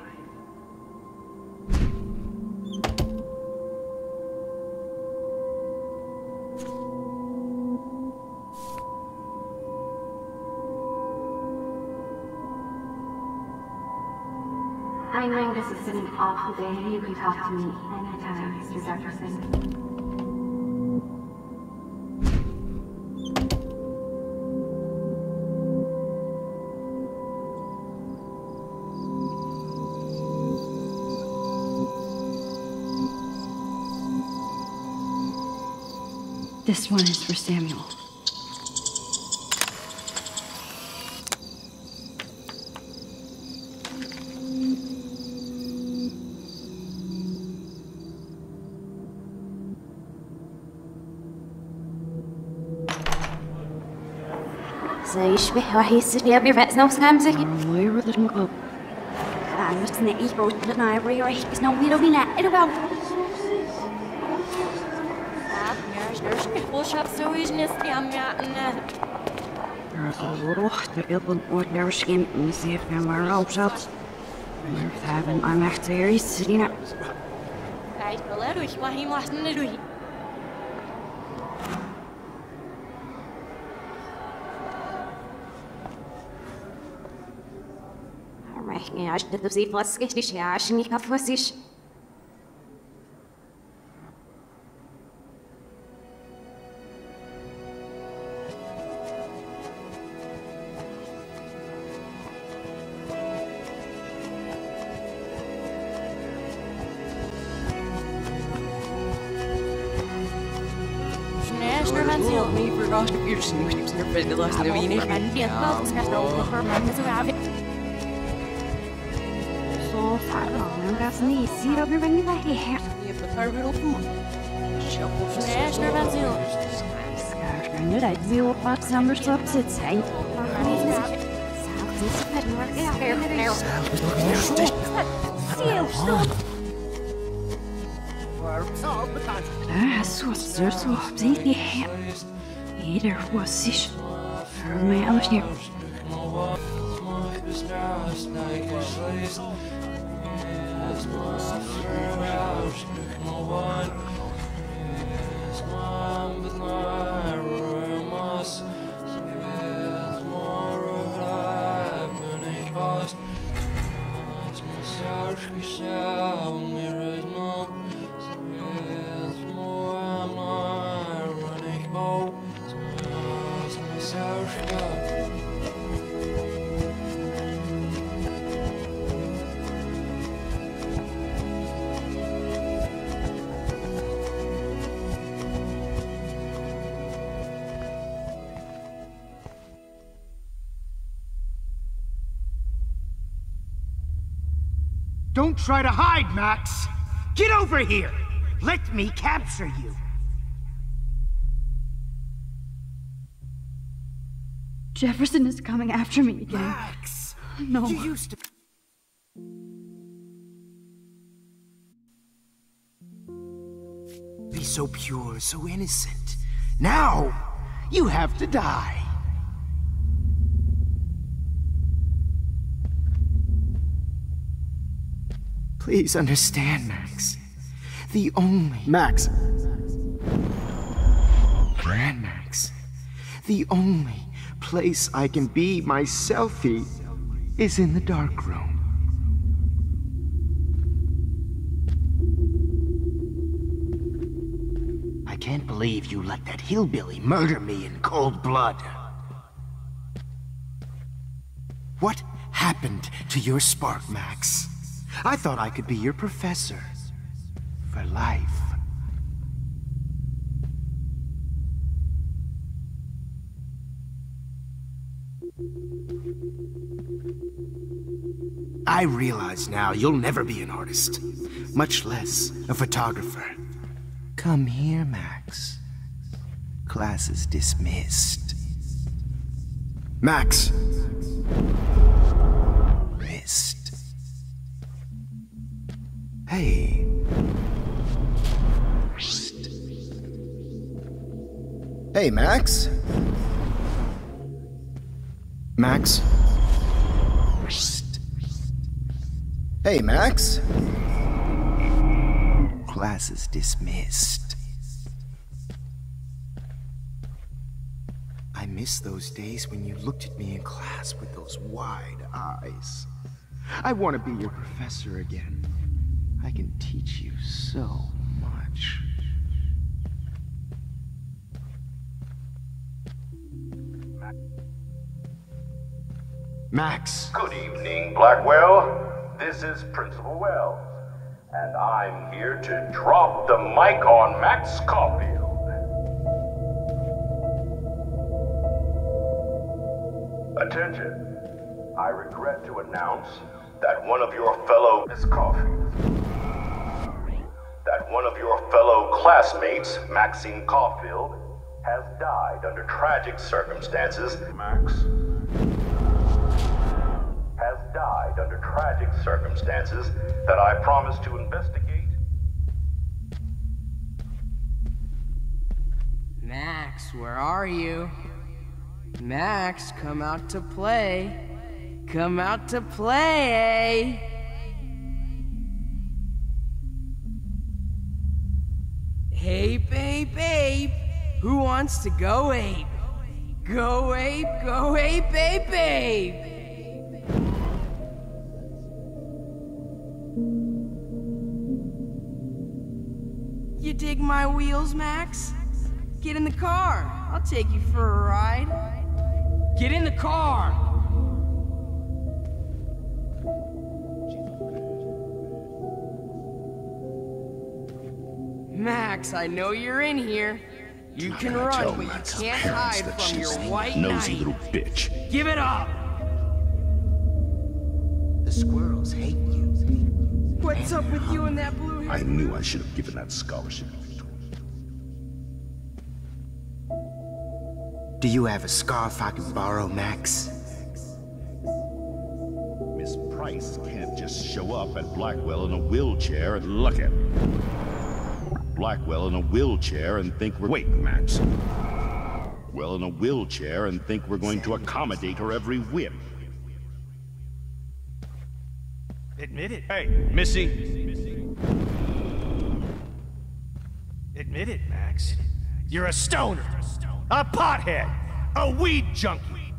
I know this has been an awful day, and you can talk to me anytime, Mr. Jefferson. This one is for Samuel. زي يشبه واحد يستجيب يرفع نفس خمسة. Where did it go? I'm just an ego that I really is no we don't be that. It'll go. Push up so he's just There's a little the ordinary skin and see if I'm else up. I'm actually sitting up. I let you why he must do it. Ja, ich hätte sie fast richtig, ja, ich nicht auf was ich. Me forgot if you're snooping your bed the last of the evening. Så farlig, det sniser over vennen der her. Skal du reise opp at sammenslått sitt seg? Så oppsikt i her. I der was sich. Hør meg alles her. Don't try to hide, Max! Get over here! Let me capture you! Jefferson is coming after me again. Max! No. You used to... be so pure, so innocent. Now, You have to die. Please understand, Max. The only... Max. Max. The only place I can be myself is in the dark room. I can't believe you let that hillbilly murder me in cold blood. What happened to your spark, Max? I thought I could be your professor. For life. I realize now you'll never be an artist, much less a photographer. Come here, Max. Class is dismissed. Max! Missed. Hey. Hey, Max? Max? Hey, Max? Class is dismissed. I miss those days when you looked at me in class with those wide eyes. I want to be your professor again. I can teach you so much. Max. Good evening, Blackwell. This is Principal Wells, and I'm here to drop the mic on Max Caulfield. Attention. I regret to announce that one of your fellow Miss Caulfield, that one of your fellow classmates, Maxine Caulfield, has died under tragic circumstances. Max has died under tragic circumstances that I promised to investigate. Max, where are you? Max, come out to play. Come out to play. Hey, babe, babe. Who wants to go ape? Go ape, babe, babe. You dig my wheels, Max? Get in the car. I'll take you for a ride. Get in the car! Max, I know you're in here. You can run, but you can't hide from your white knight. Nosy little bitch. Give it up! The squirrels hate you. What's up with you and that blue hair? I knew I should have given that scholarship. Do you have a scarf I can borrow, Max? Miss Price can't just show up at Blackwell in a wheelchair and look at him. Blackwell in a wheelchair and think we're... Wait, Max. Well, in a wheelchair and think we're going to accommodate her every whim. Admit it. Hey, Missy. Admit it, Max. You're a stoner. A pothead! A weed junkie!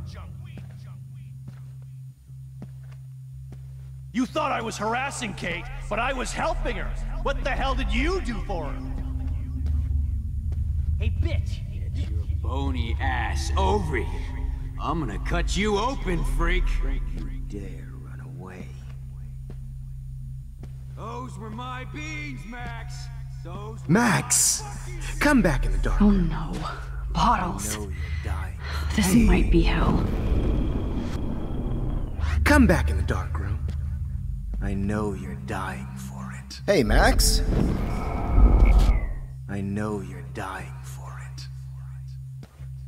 You thought I was harassing Kate, but I was helping her. What the hell did you do for her? Hey, bitch! Get your bony ass over here. I'm gonna cut you open, freak. You dare run away. Those were my beans, Max. Those were Max! Come back in the dark. Oh no. Bottles. I know you're dying. This might be hell. Come back in the dark room. I know you're dying for it. Hey, Max? I know you're dying for it.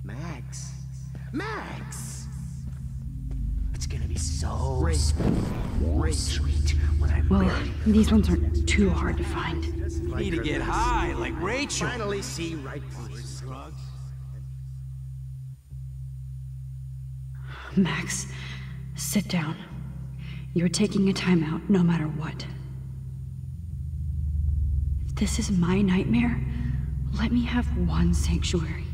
Max. Max! It's gonna be so sweet when I Well, these ones aren't too hard to find. need to get high like Rachel. Finally see right through his drugs. Max, sit down. You're taking a time out no matter what. If this is my nightmare, let me have one sanctuary.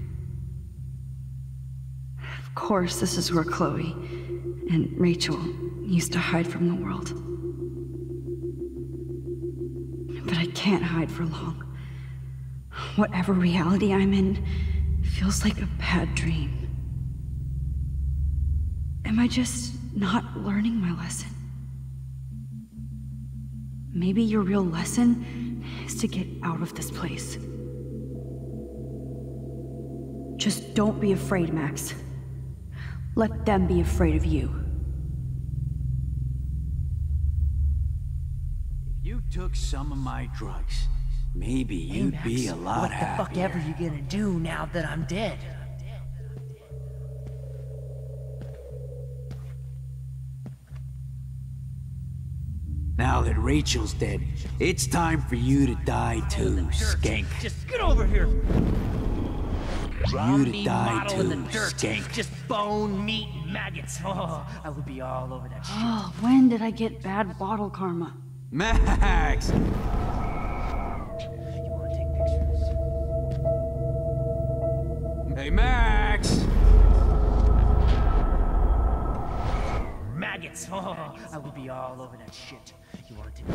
Of course, this is where Chloe and Rachel used to hide from the world. But I can't hide for long. Whatever reality I'm in feels like a bad dream. Am I just not learning my lesson? Maybe your real lesson is to get out of this place. Just don't be afraid, Max. Let them be afraid of you. If you took some of my drugs, maybe you'd be a lot happier. What the fuck ever you gonna do now that I'm dead? Now that Rachel's dead, it's time for you to die too, skank. Just get over here. You to die too, in the dirt. skank. Just bone, meat, and maggots. Oh, I would be all over that shit. Oh, when did I get bad bottle karma? Max! You wanna take pictures? Hey, Max! Maggots. Oh, I would be all over that shit. You wanna take...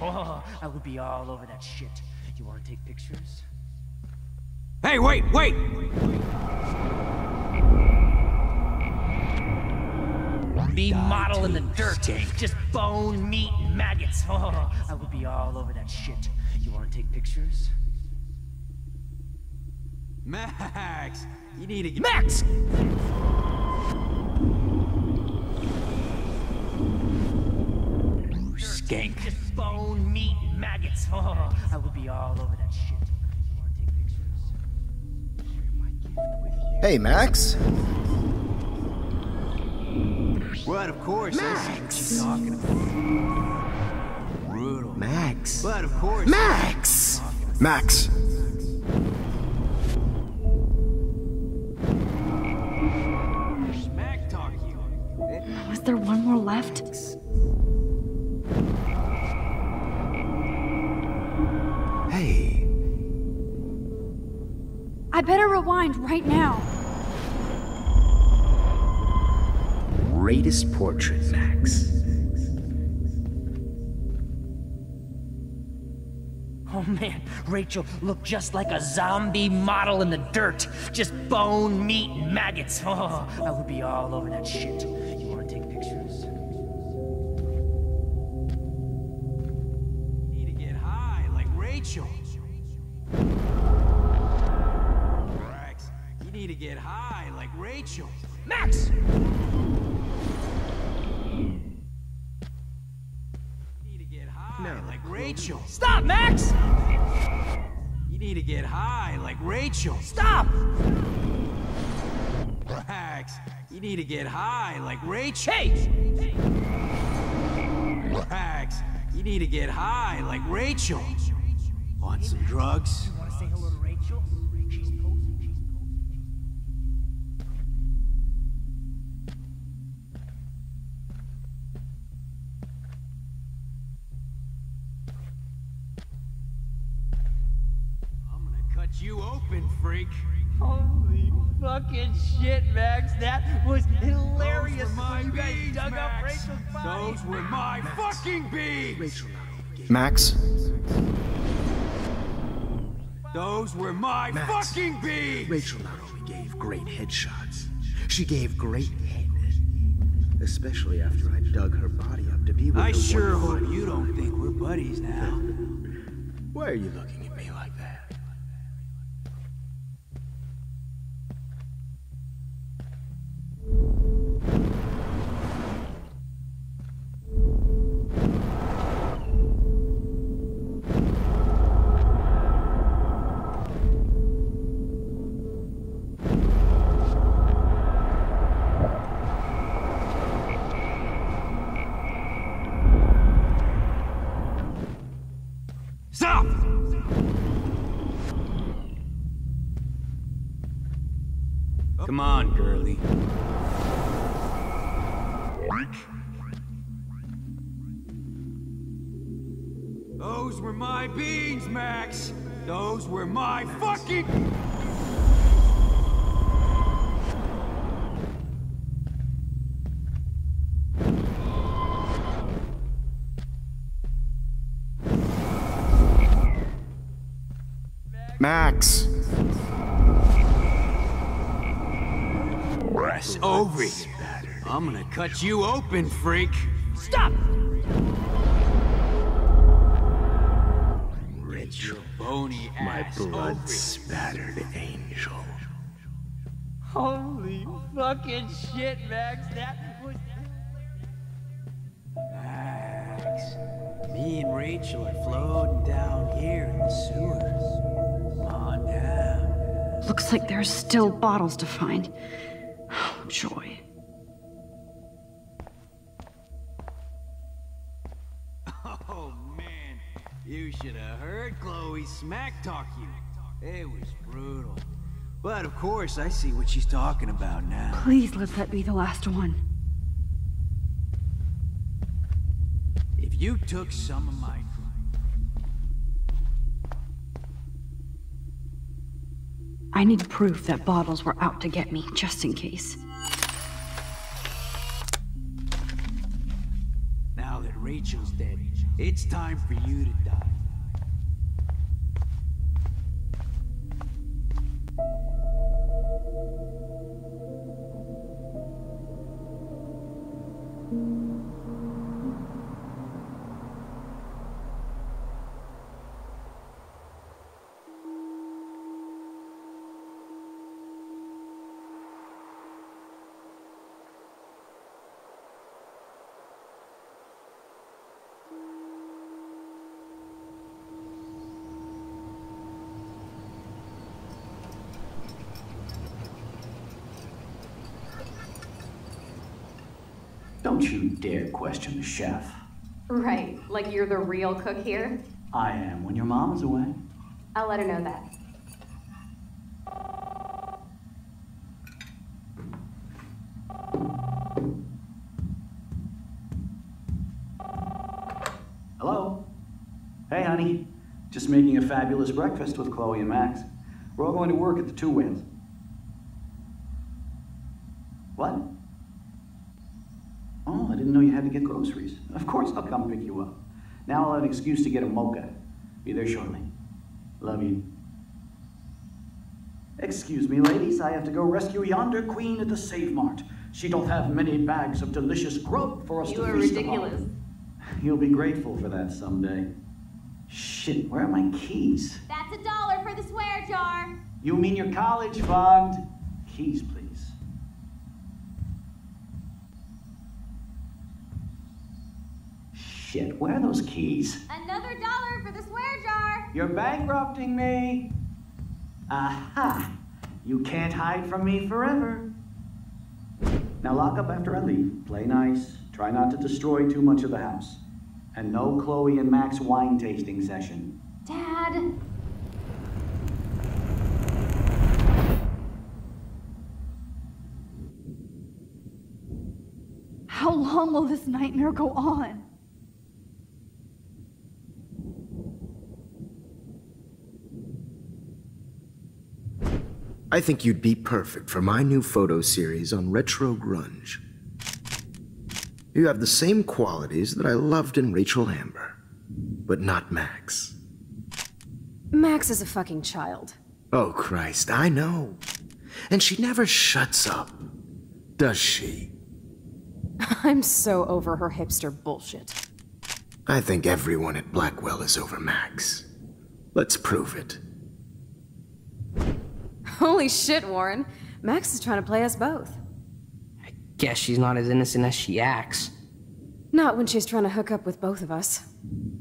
Oh, I would be all over that shit. You wanna take pictures? Hey, wait! Be model in the dirt. Just bone, meat, and maggots. Oh, I would be all over that shit. You wanna take pictures? Max! You need to get... Max! Skank. Just bone, meat, and maggots. Oh, I would be all over that shit. You wanna take pictures? Share my gift with you. Hey, Max. But of course, Max. that's what she's talking about. Brutal. Max. But of course... Max! Max. Smack talk you. Was there one more left? Hey. I better rewind right now. Greatest portrait, Max. Oh man, Rachel looked just like a zombie model in the dirt. Just bone, meat, and maggots. Oh, I would be all over that shit. You wanna take pictures? Need to get high like Rachel. Max, you need to get high like Rachel. Max! Like Rachel. Stop, Max! You need to get high like Rachel. Stop! Max, you need to get high like Rachel. Hey! Max, you need to get high like Rachel. Want some drugs? You wanna say hello to Rachel? She's posing. You open, freak. Holy fucking shit, Max. That was hilarious. Those were my You guys bees, dug Max. up Rachel's body. Those were my fucking bees. Max. Those were my fucking bees. Rachel not only gave great headshots, she gave great head. Especially after I dug her body up to be with I her sure wonderful hope you don't think we're buddies now. Why are you looking at me like that? Stop! Come on, girlie. Those were my beans, Max! Those were my fucking... Max! Press over here. I'm gonna cut you open, freak. Stop! Get your bony ass My blood over spattered angel. Holy fucking shit, Max. That was... Max, me and Rachel are floating down here in the sewers. Come on down. Looks like there's still bottles to find. Oh, joy. Oh, man. You should have heard Chloe smack talk you. It was brutal. But of course, I see what she's talking about now. Please let that be the last one. If you took some of my... I need proof that bottles were out to get me, just in case. Now that Rachel's dead, it's time for you to die. Don't you dare question the chef. Right, like you're the real cook here? I am when your mom is away. I'll let her know that. Hello? Hey, honey. Just making a fabulous breakfast with Chloe and Max. We're all going to work at the Two Winds. What? Oh, I didn't know you had to get groceries. Of course I'll come pick you up. Now I'll have an excuse to get a mocha. Be there shortly. Love you. Excuse me, ladies. I have to go rescue yonder queen at the Save Mart. She doth have many bags of delicious grub for us to feast upon. You are ridiculous. You'll be grateful for that someday. Shit, where are my keys? That's $1 for the swear jar. You mean your college fund? Keys, please. Shit, where are those keys? Another $1 for the swear jar. You're bankrupting me. Aha! You can't hide from me forever. Now lock up after I leave. Play nice. Try not to destroy too much of the house. And no Chloe and Max wine tasting session. Dad. How long will this nightmare go on? I think you'd be perfect for my new photo series on retro grunge. You have the same qualities that I loved in Rachel Amber, but not Max. Max is a fucking child. Oh, Christ, I know. And she never shuts up, does she? I'm so over her hipster bullshit. I think everyone at Blackwell is over Max. Let's prove it. Holy shit, Warren. Max is trying to play us both. Guess she's not as innocent as she acts. Not when she's trying to hook up with both of us.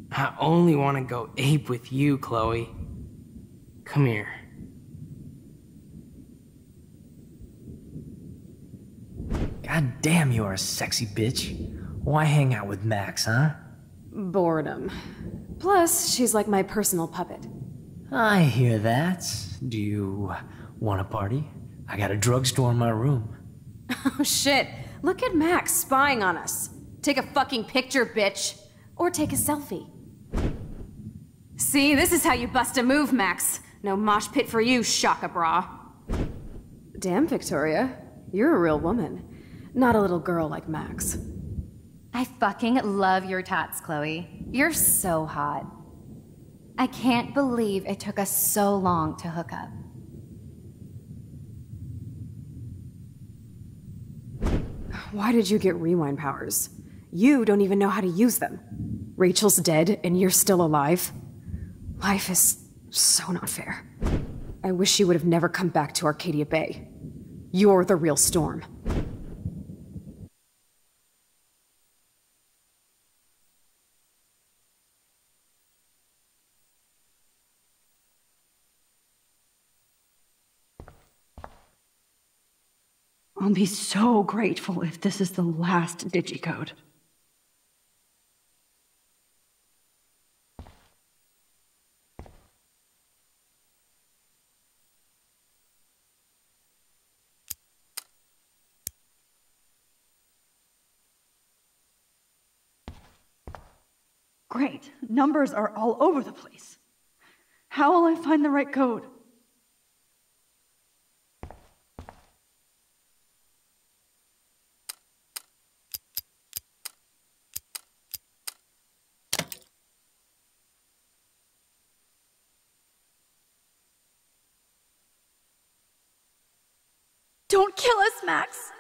I only want to go ape with you, Chloe. Come here. God damn, you are a sexy bitch. Why hang out with Max, huh? Boredom. Plus, she's like my personal puppet. I hear that. Do you want a party? I got a drugstore in my room. Oh shit, look at Max spying on us. Take a fucking picture, bitch. Or take a selfie. See, this is how you bust a move, Max. No mosh pit for you, Shaka Bra. Damn, Victoria. You're a real woman. Not a little girl like Max. I fucking love your tats, Chloe. You're so hot. I can't believe it took us so long to hook up. Why did you get rewind powers? You don't even know how to use them. Rachel's dead and you're still alive. Life is so not fair. I wish you would have never come back to Arcadia Bay. You're the real storm. I'll be so grateful if this is the last digicode. Great. Numbers are all over the place. How will I find the right code? Don't kill us, Max!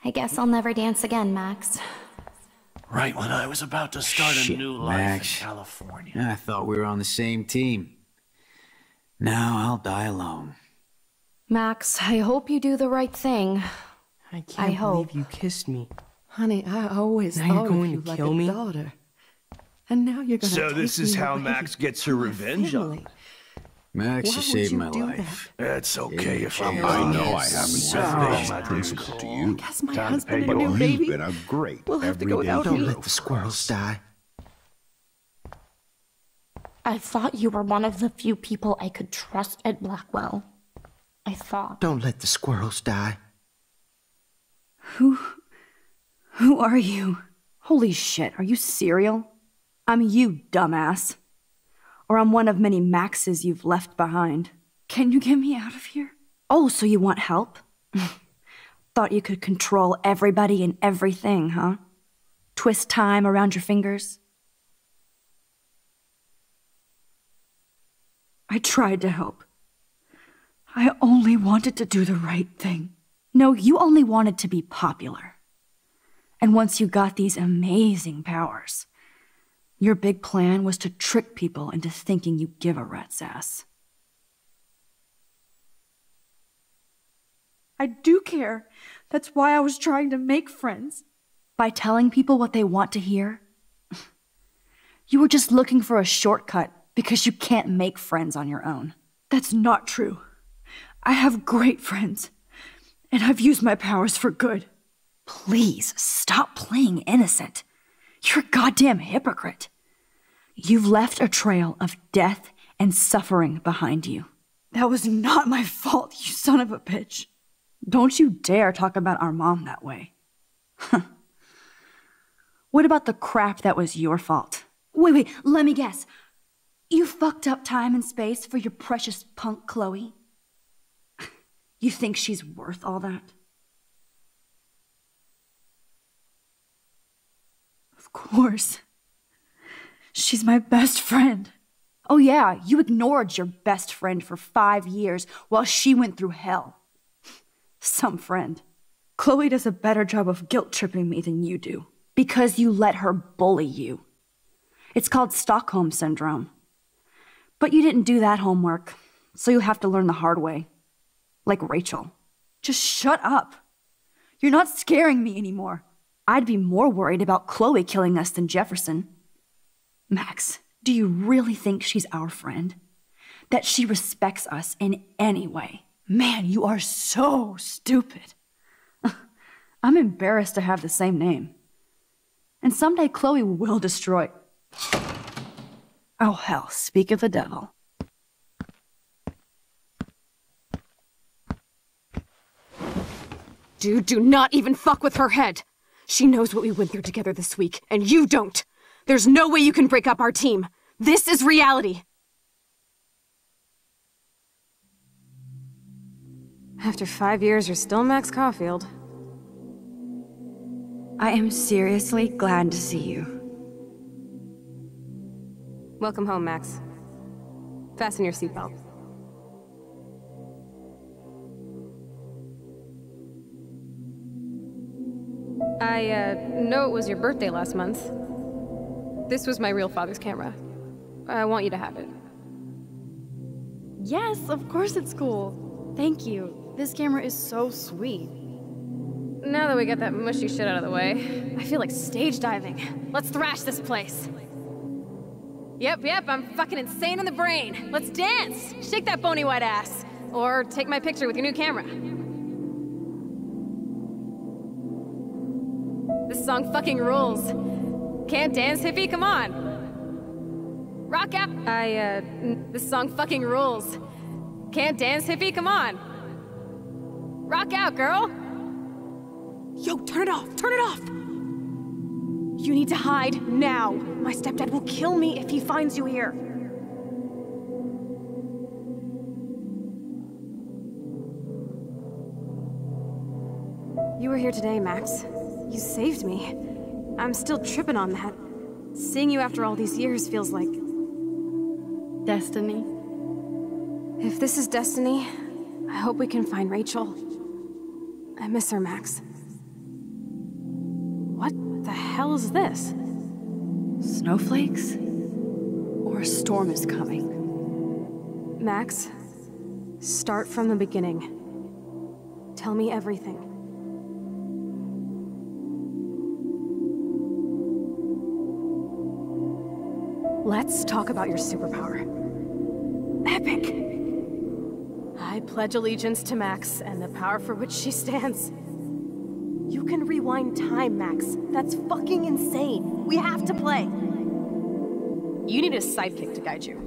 I guess I'll never dance again, Max. Right when I was about to start a new life Max. in California. I thought we were on the same team. Now I'll die alone. Max, I hope you do the right thing. I can't believe you kissed me. Honey, I always Now thought you're of going you to like kill a me? daughter. And now you're gonna So take this is me how away Max gets her from my revenge on family. me. Max, Why you would saved you my do life. It's okay if I'm I wrong. know I haven't kept those principles to you. Guess my Time to husband pay and a your new dues. baby. You've been a great We'll have to go everyday without hero me. Don't let the squirrels die. I thought you were one of the few people I could trust at Blackwell. I thought. Don't let the squirrels die. Who are you? Holy shit, are you serial? I'm you, dumbass. Or I'm one of many Maxes you've left behind. Can you get me out of here? Oh, so you want help? Thought you could control everybody and everything, huh? Twist time around your fingers? I tried to help. I only wanted to do the right thing. No, you only wanted to be popular. And once you got these amazing powers, your big plan was to trick people into thinking you give a rat's ass. I do care. That's why I was trying to make friends. By telling people what they want to hear? You were just looking for a shortcut because you can't make friends on your own. That's not true. I have great friends, and I've used my powers for good. Please, stop playing innocent. You're a goddamn hypocrite. You've left a trail of death and suffering behind you. That was not my fault, you son of a bitch. Don't you dare talk about our mom that way. What about the crap that was your fault? Wait, let me guess. You fucked up time and space for your precious punk Chloe? You think she's worth all that? Of course. She's my best friend. Oh yeah, you ignored your best friend for 5 years while she went through hell. Some friend. Chloe does a better job of guilt-tripping me than you do. Because you let her bully you. It's called Stockholm Syndrome. But you didn't do that homework, so you'll have to learn the hard way. Like Rachel. Just shut up. You're not scaring me anymore. I'd be more worried about Chloe killing us than Jefferson. Max, do you really think she's our friend? That she respects us in any way? Man, you are so stupid. I'm embarrassed to have the same name. And someday Chloe will destroy... Oh hell, speak of the devil. Dude, do not even fuck with her head. She knows what we went through together this week, and you don't. There's no way you can break up our team. This is reality. After 5 years, you're still Max Caulfield. I am seriously glad to see you. Welcome home, Max. Fasten your seatbelt. I know it was your birthday last month. This was my real father's camera. I want you to have it. Yes, of course it's cool. Thank you. This camera is so sweet. Now that we got that mushy shit out of the way, I feel like stage diving. Let's thrash this place. Yep, I'm fucking insane in the brain. Let's dance! Shake that bony white ass. Or take my picture with your new camera. This song fucking rules. Can't dance, hippie? Come on. Rock out. This song fucking rules. Can't dance, hippie? Come on. Rock out, girl. Yo, turn it off! Turn it off! You need to hide now. My stepdad will kill me if he finds you here. You were here today, Max. You saved me. I'm still tripping on that. Seeing you after all these years feels like... destiny. If this is destiny, I hope we can find Rachel. I miss her, Max. What the hell is this? Snowflakes? Or a storm is coming? Max, start from the beginning. Tell me everything. Let's talk about your superpower. Epic! I pledge allegiance to Max and the power for which she stands. You can rewind time, Max. That's fucking insane. We have to play. You need a sidekick to guide you.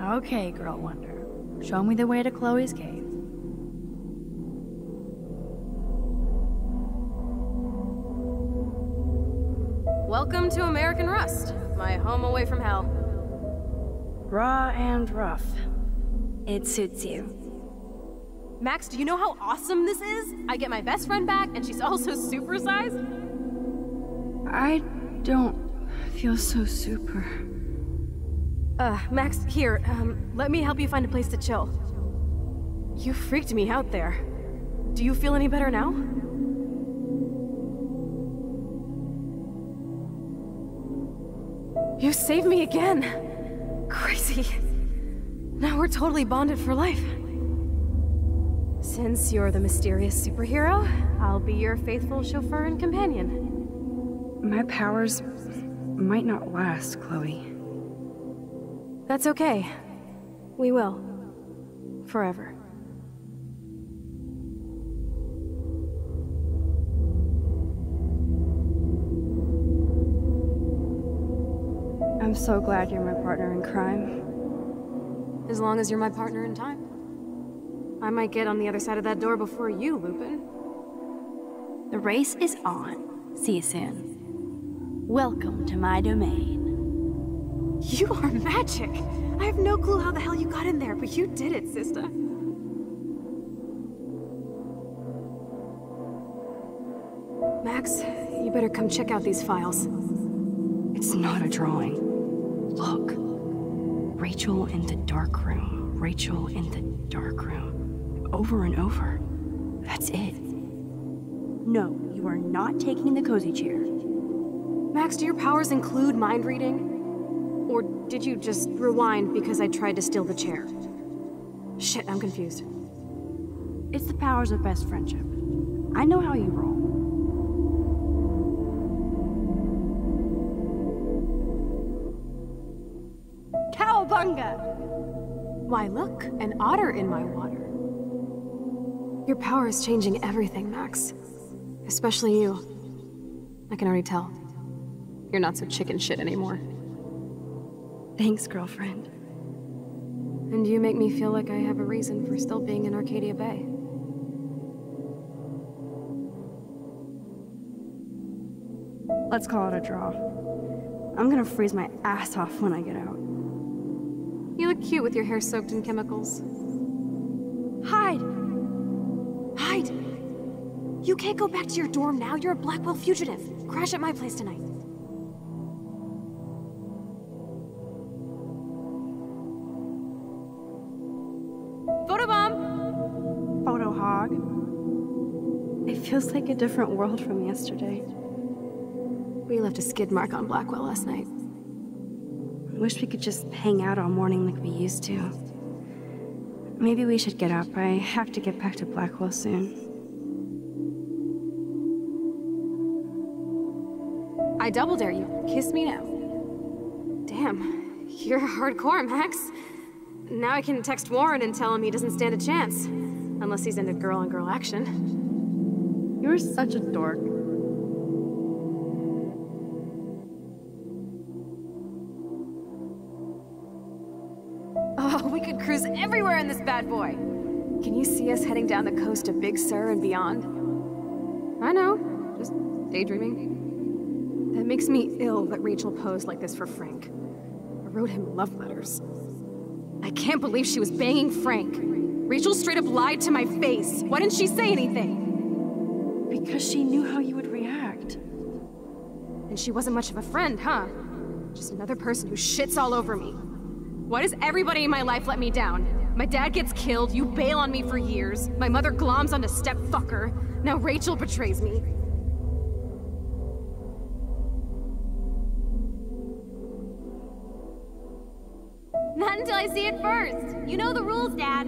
Okay, Girl Wonder. Show me the way to Chloe's cave. Welcome to American Rust, my home away from hell. Raw and rough. It suits you. Max, do you know how awesome this is? I get my best friend back, and she's also supersized. I don't feel so super. Max, here, let me help you find a place to chill. You freaked me out there. Do you feel any better now? You saved me again. Crazy. Now we're totally bonded for life. Since you're the mysterious superhero, I'll be your faithful chauffeur and companion. My powers might not last, Chloe. That's okay. We will. Forever. I'm so glad you're my partner in crime. As long as you're my partner in time. I might get on the other side of that door before you, Lupin. The race is on. See you soon. Welcome to my domain. You are magic! I have no clue how the hell you got in there, but you did it, sister. Max, you better come check out these files. It's not a drawing. Look. Rachel in the dark room. Rachel in the dark room. Over and over. That's it. No, you are not taking the cozy chair. Max, do your powers include mind reading? Or did you just rewind because I tried to steal the chair? Shit, I'm confused. It's the powers of best friendship. I know how you roll. Cowabunga! Why, look, an otter in my water. Your power is changing everything, Max. Especially you. I can already tell. You're not so chicken shit anymore. Thanks, girlfriend. And you make me feel like I have a reason for still being in Arcadia Bay. Let's call it a draw. I'm gonna freeze my ass off when I get out. You look cute with your hair soaked in chemicals. Hide! Hide! You can't go back to your dorm now. You're a Blackwell fugitive. Crash at my place tonight. Photobomb! Photo hog. It feels like a different world from yesterday. We left a skid mark on Blackwell last night. Wish we could just hang out all morning like we used to. Maybe we should get up. I have to get back to Blackwell soon. I double dare you. Kiss me now. Damn, you're hardcore, Max. Now I can text Warren and tell him he doesn't stand a chance. Unless he's into girl-on-girl action. You're such a dork. Oh, we could cruise everywhere in this bad boy. Can you see us heading down the coast to Big Sur and beyond? I know, just daydreaming. That makes me ill that Rachel posed like this for Frank. I wrote him love letters. I can't believe she was banging Frank. Rachel straight up lied to my face. Why didn't she say anything? Because she knew how you would react. And she wasn't much of a friend, huh? Just another person who shits all over me. Why does everybody in my life let me down? My dad gets killed, you bail on me for years, my mother gloms onto stepfucker, now Rachel betrays me. Not until I see it first. You know the rules, Dad.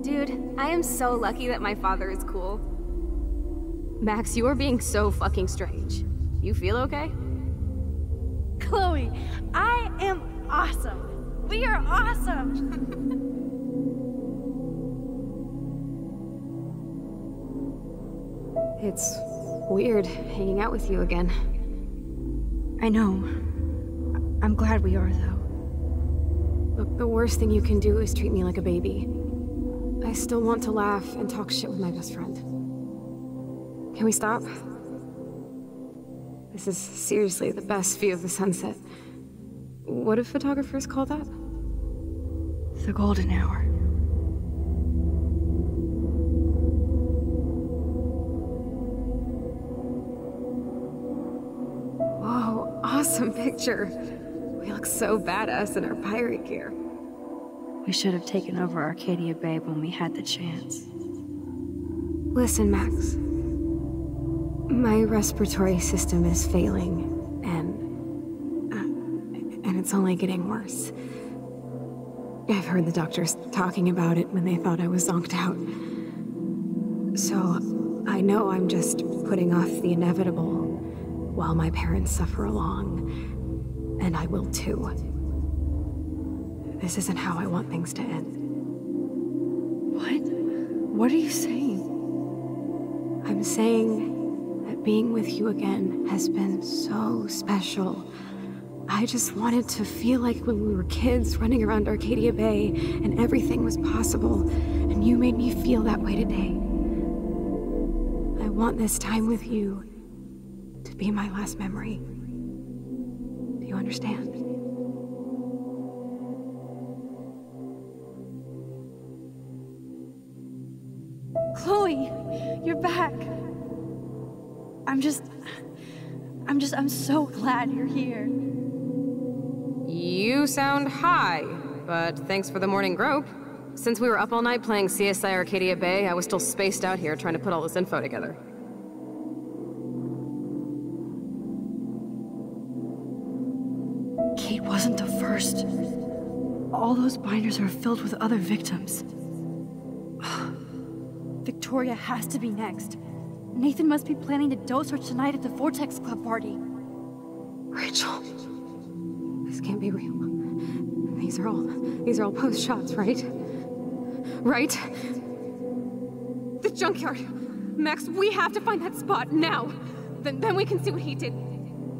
Dude, I am so lucky that my father is cool. Max, you are being so fucking strange. You feel okay? Chloe, I am awesome. We are awesome. It's weird hanging out with you again. I know. I'm glad we are, though. Look, the worst thing you can do is treat me like a baby. I still want to laugh and talk shit with my best friend. Can we stop? This is seriously the best view of the sunset. What do photographers call that? The golden hour. Whoa, awesome picture. We look so badass in our pirate gear. We should have taken over Arcadia Bay when we had the chance. Listen, Max. My respiratory system is failing, and it's only getting worse. I've heard the doctors talking about it when they thought I was zonked out. So, I know I'm just putting off the inevitable while my parents suffer along, and I will too. This isn't how I want things to end. What? What are you saying? I'm saying that being with you again has been so special. I just wanted to feel like when we were kids running around Arcadia Bay and everything was possible, and you made me feel that way today. I want this time with you to be my last memory. Do you understand? Chloe, you're back. I'm so glad you're here. You sound high, but thanks for the morning grope. Since we were up all night playing CSI Arcadia Bay, I was still spaced out here trying to put all this info together. Kate wasn't the first. All those binders are filled with other victims. Victoria has to be next. Nathan must be planning to dose her tonight at the Vortex Club party. Rachel. This can't be real. These are all post shots, right? Right? The junkyard. Max, we have to find that spot now. Then we can see what he did.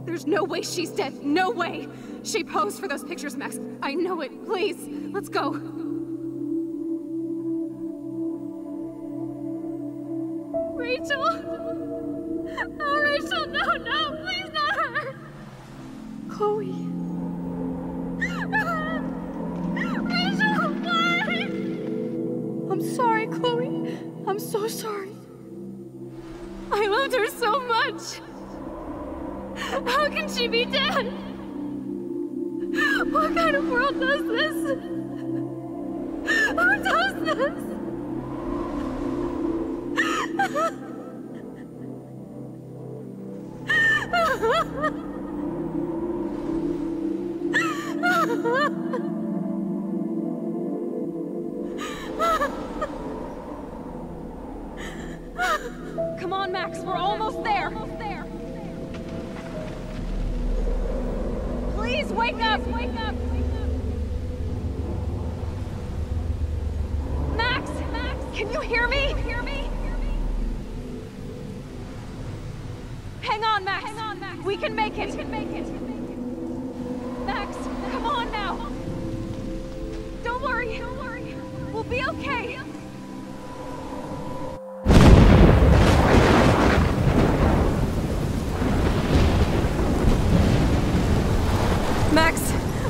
There's no way she's dead. No way. She posed for those pictures, Max. I know it. Please, let's go. Rachel? Oh, Rachel, no, no, Chloe. Rachel, why? I'm sorry, Chloe. I'm so sorry. I loved her so much. How can she be dead? What kind of world does this? Who does this? Come on, Max, we're almost there. Please wake up! Max, can you hear me? Hang on, Max. We can make it. Max, come on now. Don't worry. We'll be okay.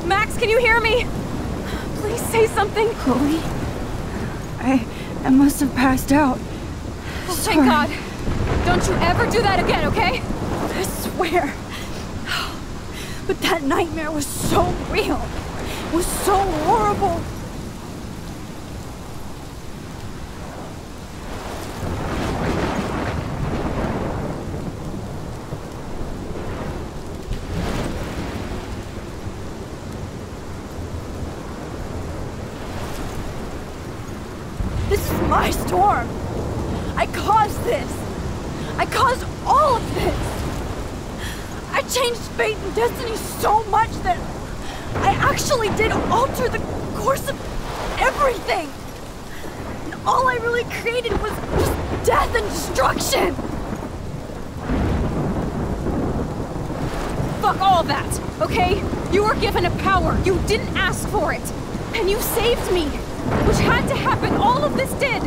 Max, can you hear me? Please say something. Chloe, I must have passed out. Oh, thank God. Don't you ever do that again, okay? I swear. But that nightmare was so real. It was so horrible. This is my storm. I caused this. I caused all of this. I changed fate and destiny so much that I actually did alter the course of everything. And all I really created was just death and destruction. Fuck all that, okay? You were given a power. You didn't ask for it. And you saved me, which had to happen. All of this did.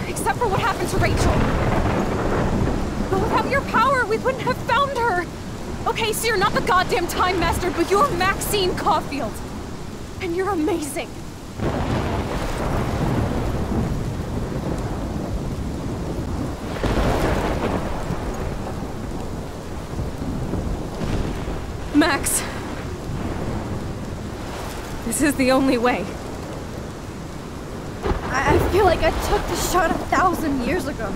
Except for what happened to Rachel. But without your power, we wouldn't have found her. Okay, so you're not the goddamn Time Master, but you're Maxine Caulfield. And you're amazing. Max. This is the only way. I feel like I took the shot 1,000 years ago.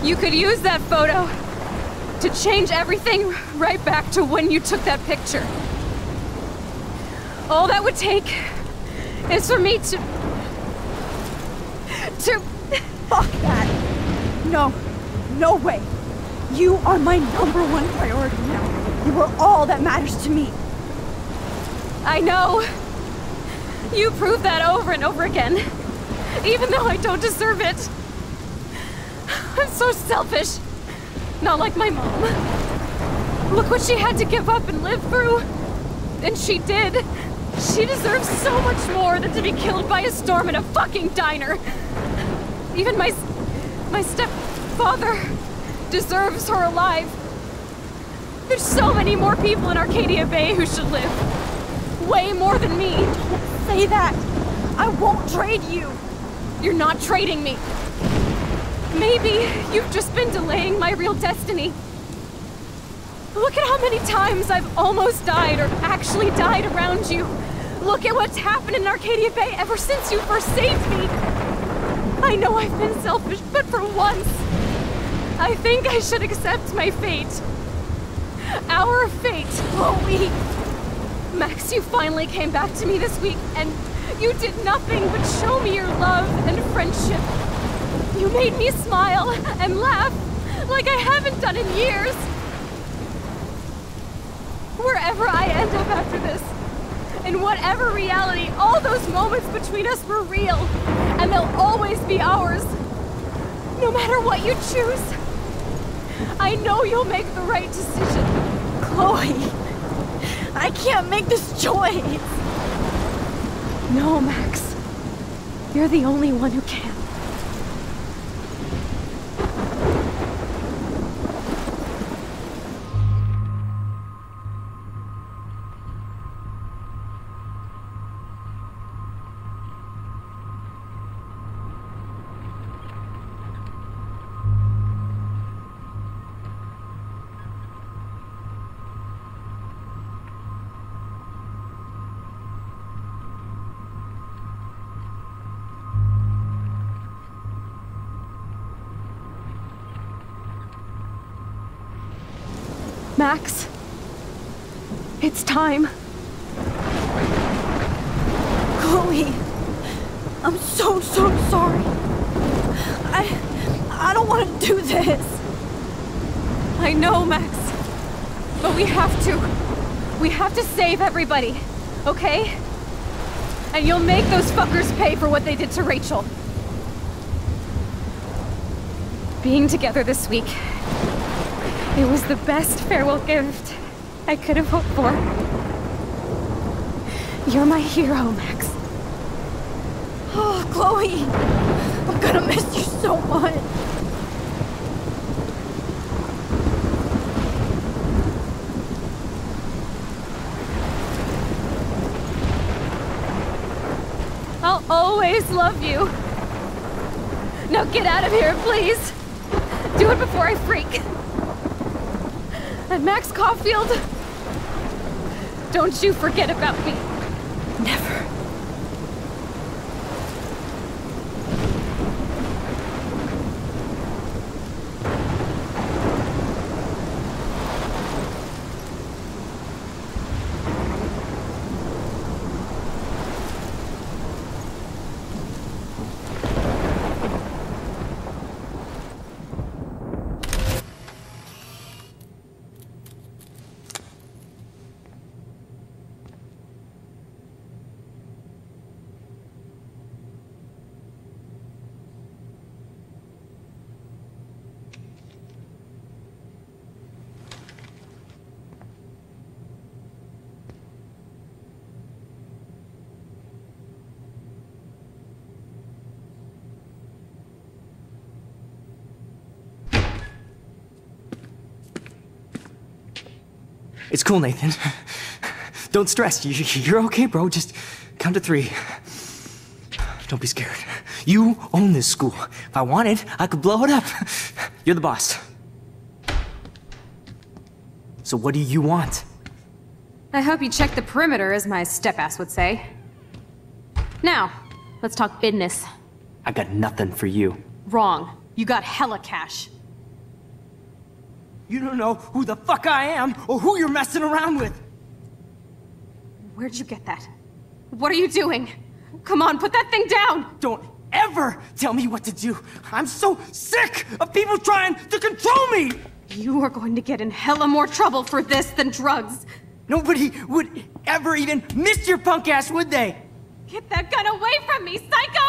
You could use that photo to change everything right back to when you took that picture. All that would take is for me to... Fuck that! No way! You are my #1 priority now. You are all that matters to me. I know. You prove that over and over again. Even though I don't deserve it. I'm so selfish. Not like my mom. Look what she had to give up and live through. And she did. She deserves so much more than to be killed by a storm in a fucking diner. Even my stepfather deserves her alive. There's so many more people in Arcadia Bay who should live. Way more than me. Don't say that. I won't trade you. You're not trading me. Maybe you've just been delaying my real destiny. Look at how many times I've almost died or actually died around you. Look at what's happened in Arcadia Bay ever since you first saved me. I know I've been selfish, but for once, I think I should accept my fate. Our fate. Chloe! Max, you finally came back to me this week, and you did nothing but show me your love and friendship. You made me smile and laugh like I haven't done in years. Wherever I end up after this, in whatever reality, all those moments between us were real, and they'll always be ours. No matter what you choose, I know you'll make the right decision. Chloe, I can't make this choice. No, Max. You're the only one who can. Max, it's time. Chloe, I'm so sorry. I don't want to do this. I know, Max, but we have to. We have to save everybody, okay? And you'll make those fuckers pay for what they did to Rachel. Being together this week, it was the best farewell gift I could have hoped for. You're my hero, Max. Oh, Chloe, I'm gonna miss you so much. I'll always love you. Now get out of here, please. Do it before I freak. And Max Caulfield, don't you forget about me. Never. It's cool, Nathan. Don't stress. You're okay, bro. Just count to 3. Don't be scared. You own this school. If I wanted, I could blow it up. You're the boss. So what do you want? I hope you check the perimeter, as my step-ass would say. Now, let's talk business. I got nothing for you. Wrong. You got hella cash. You don't know who the fuck I am or who you're messing around with. Where'd you get that? What are you doing? Come on, put that thing down! Don't ever tell me what to do. I'm so sick of people trying to control me! You are going to get in hella more trouble for this than drugs. Nobody would ever even miss your punk ass, would they? Get that gun away from me, psycho!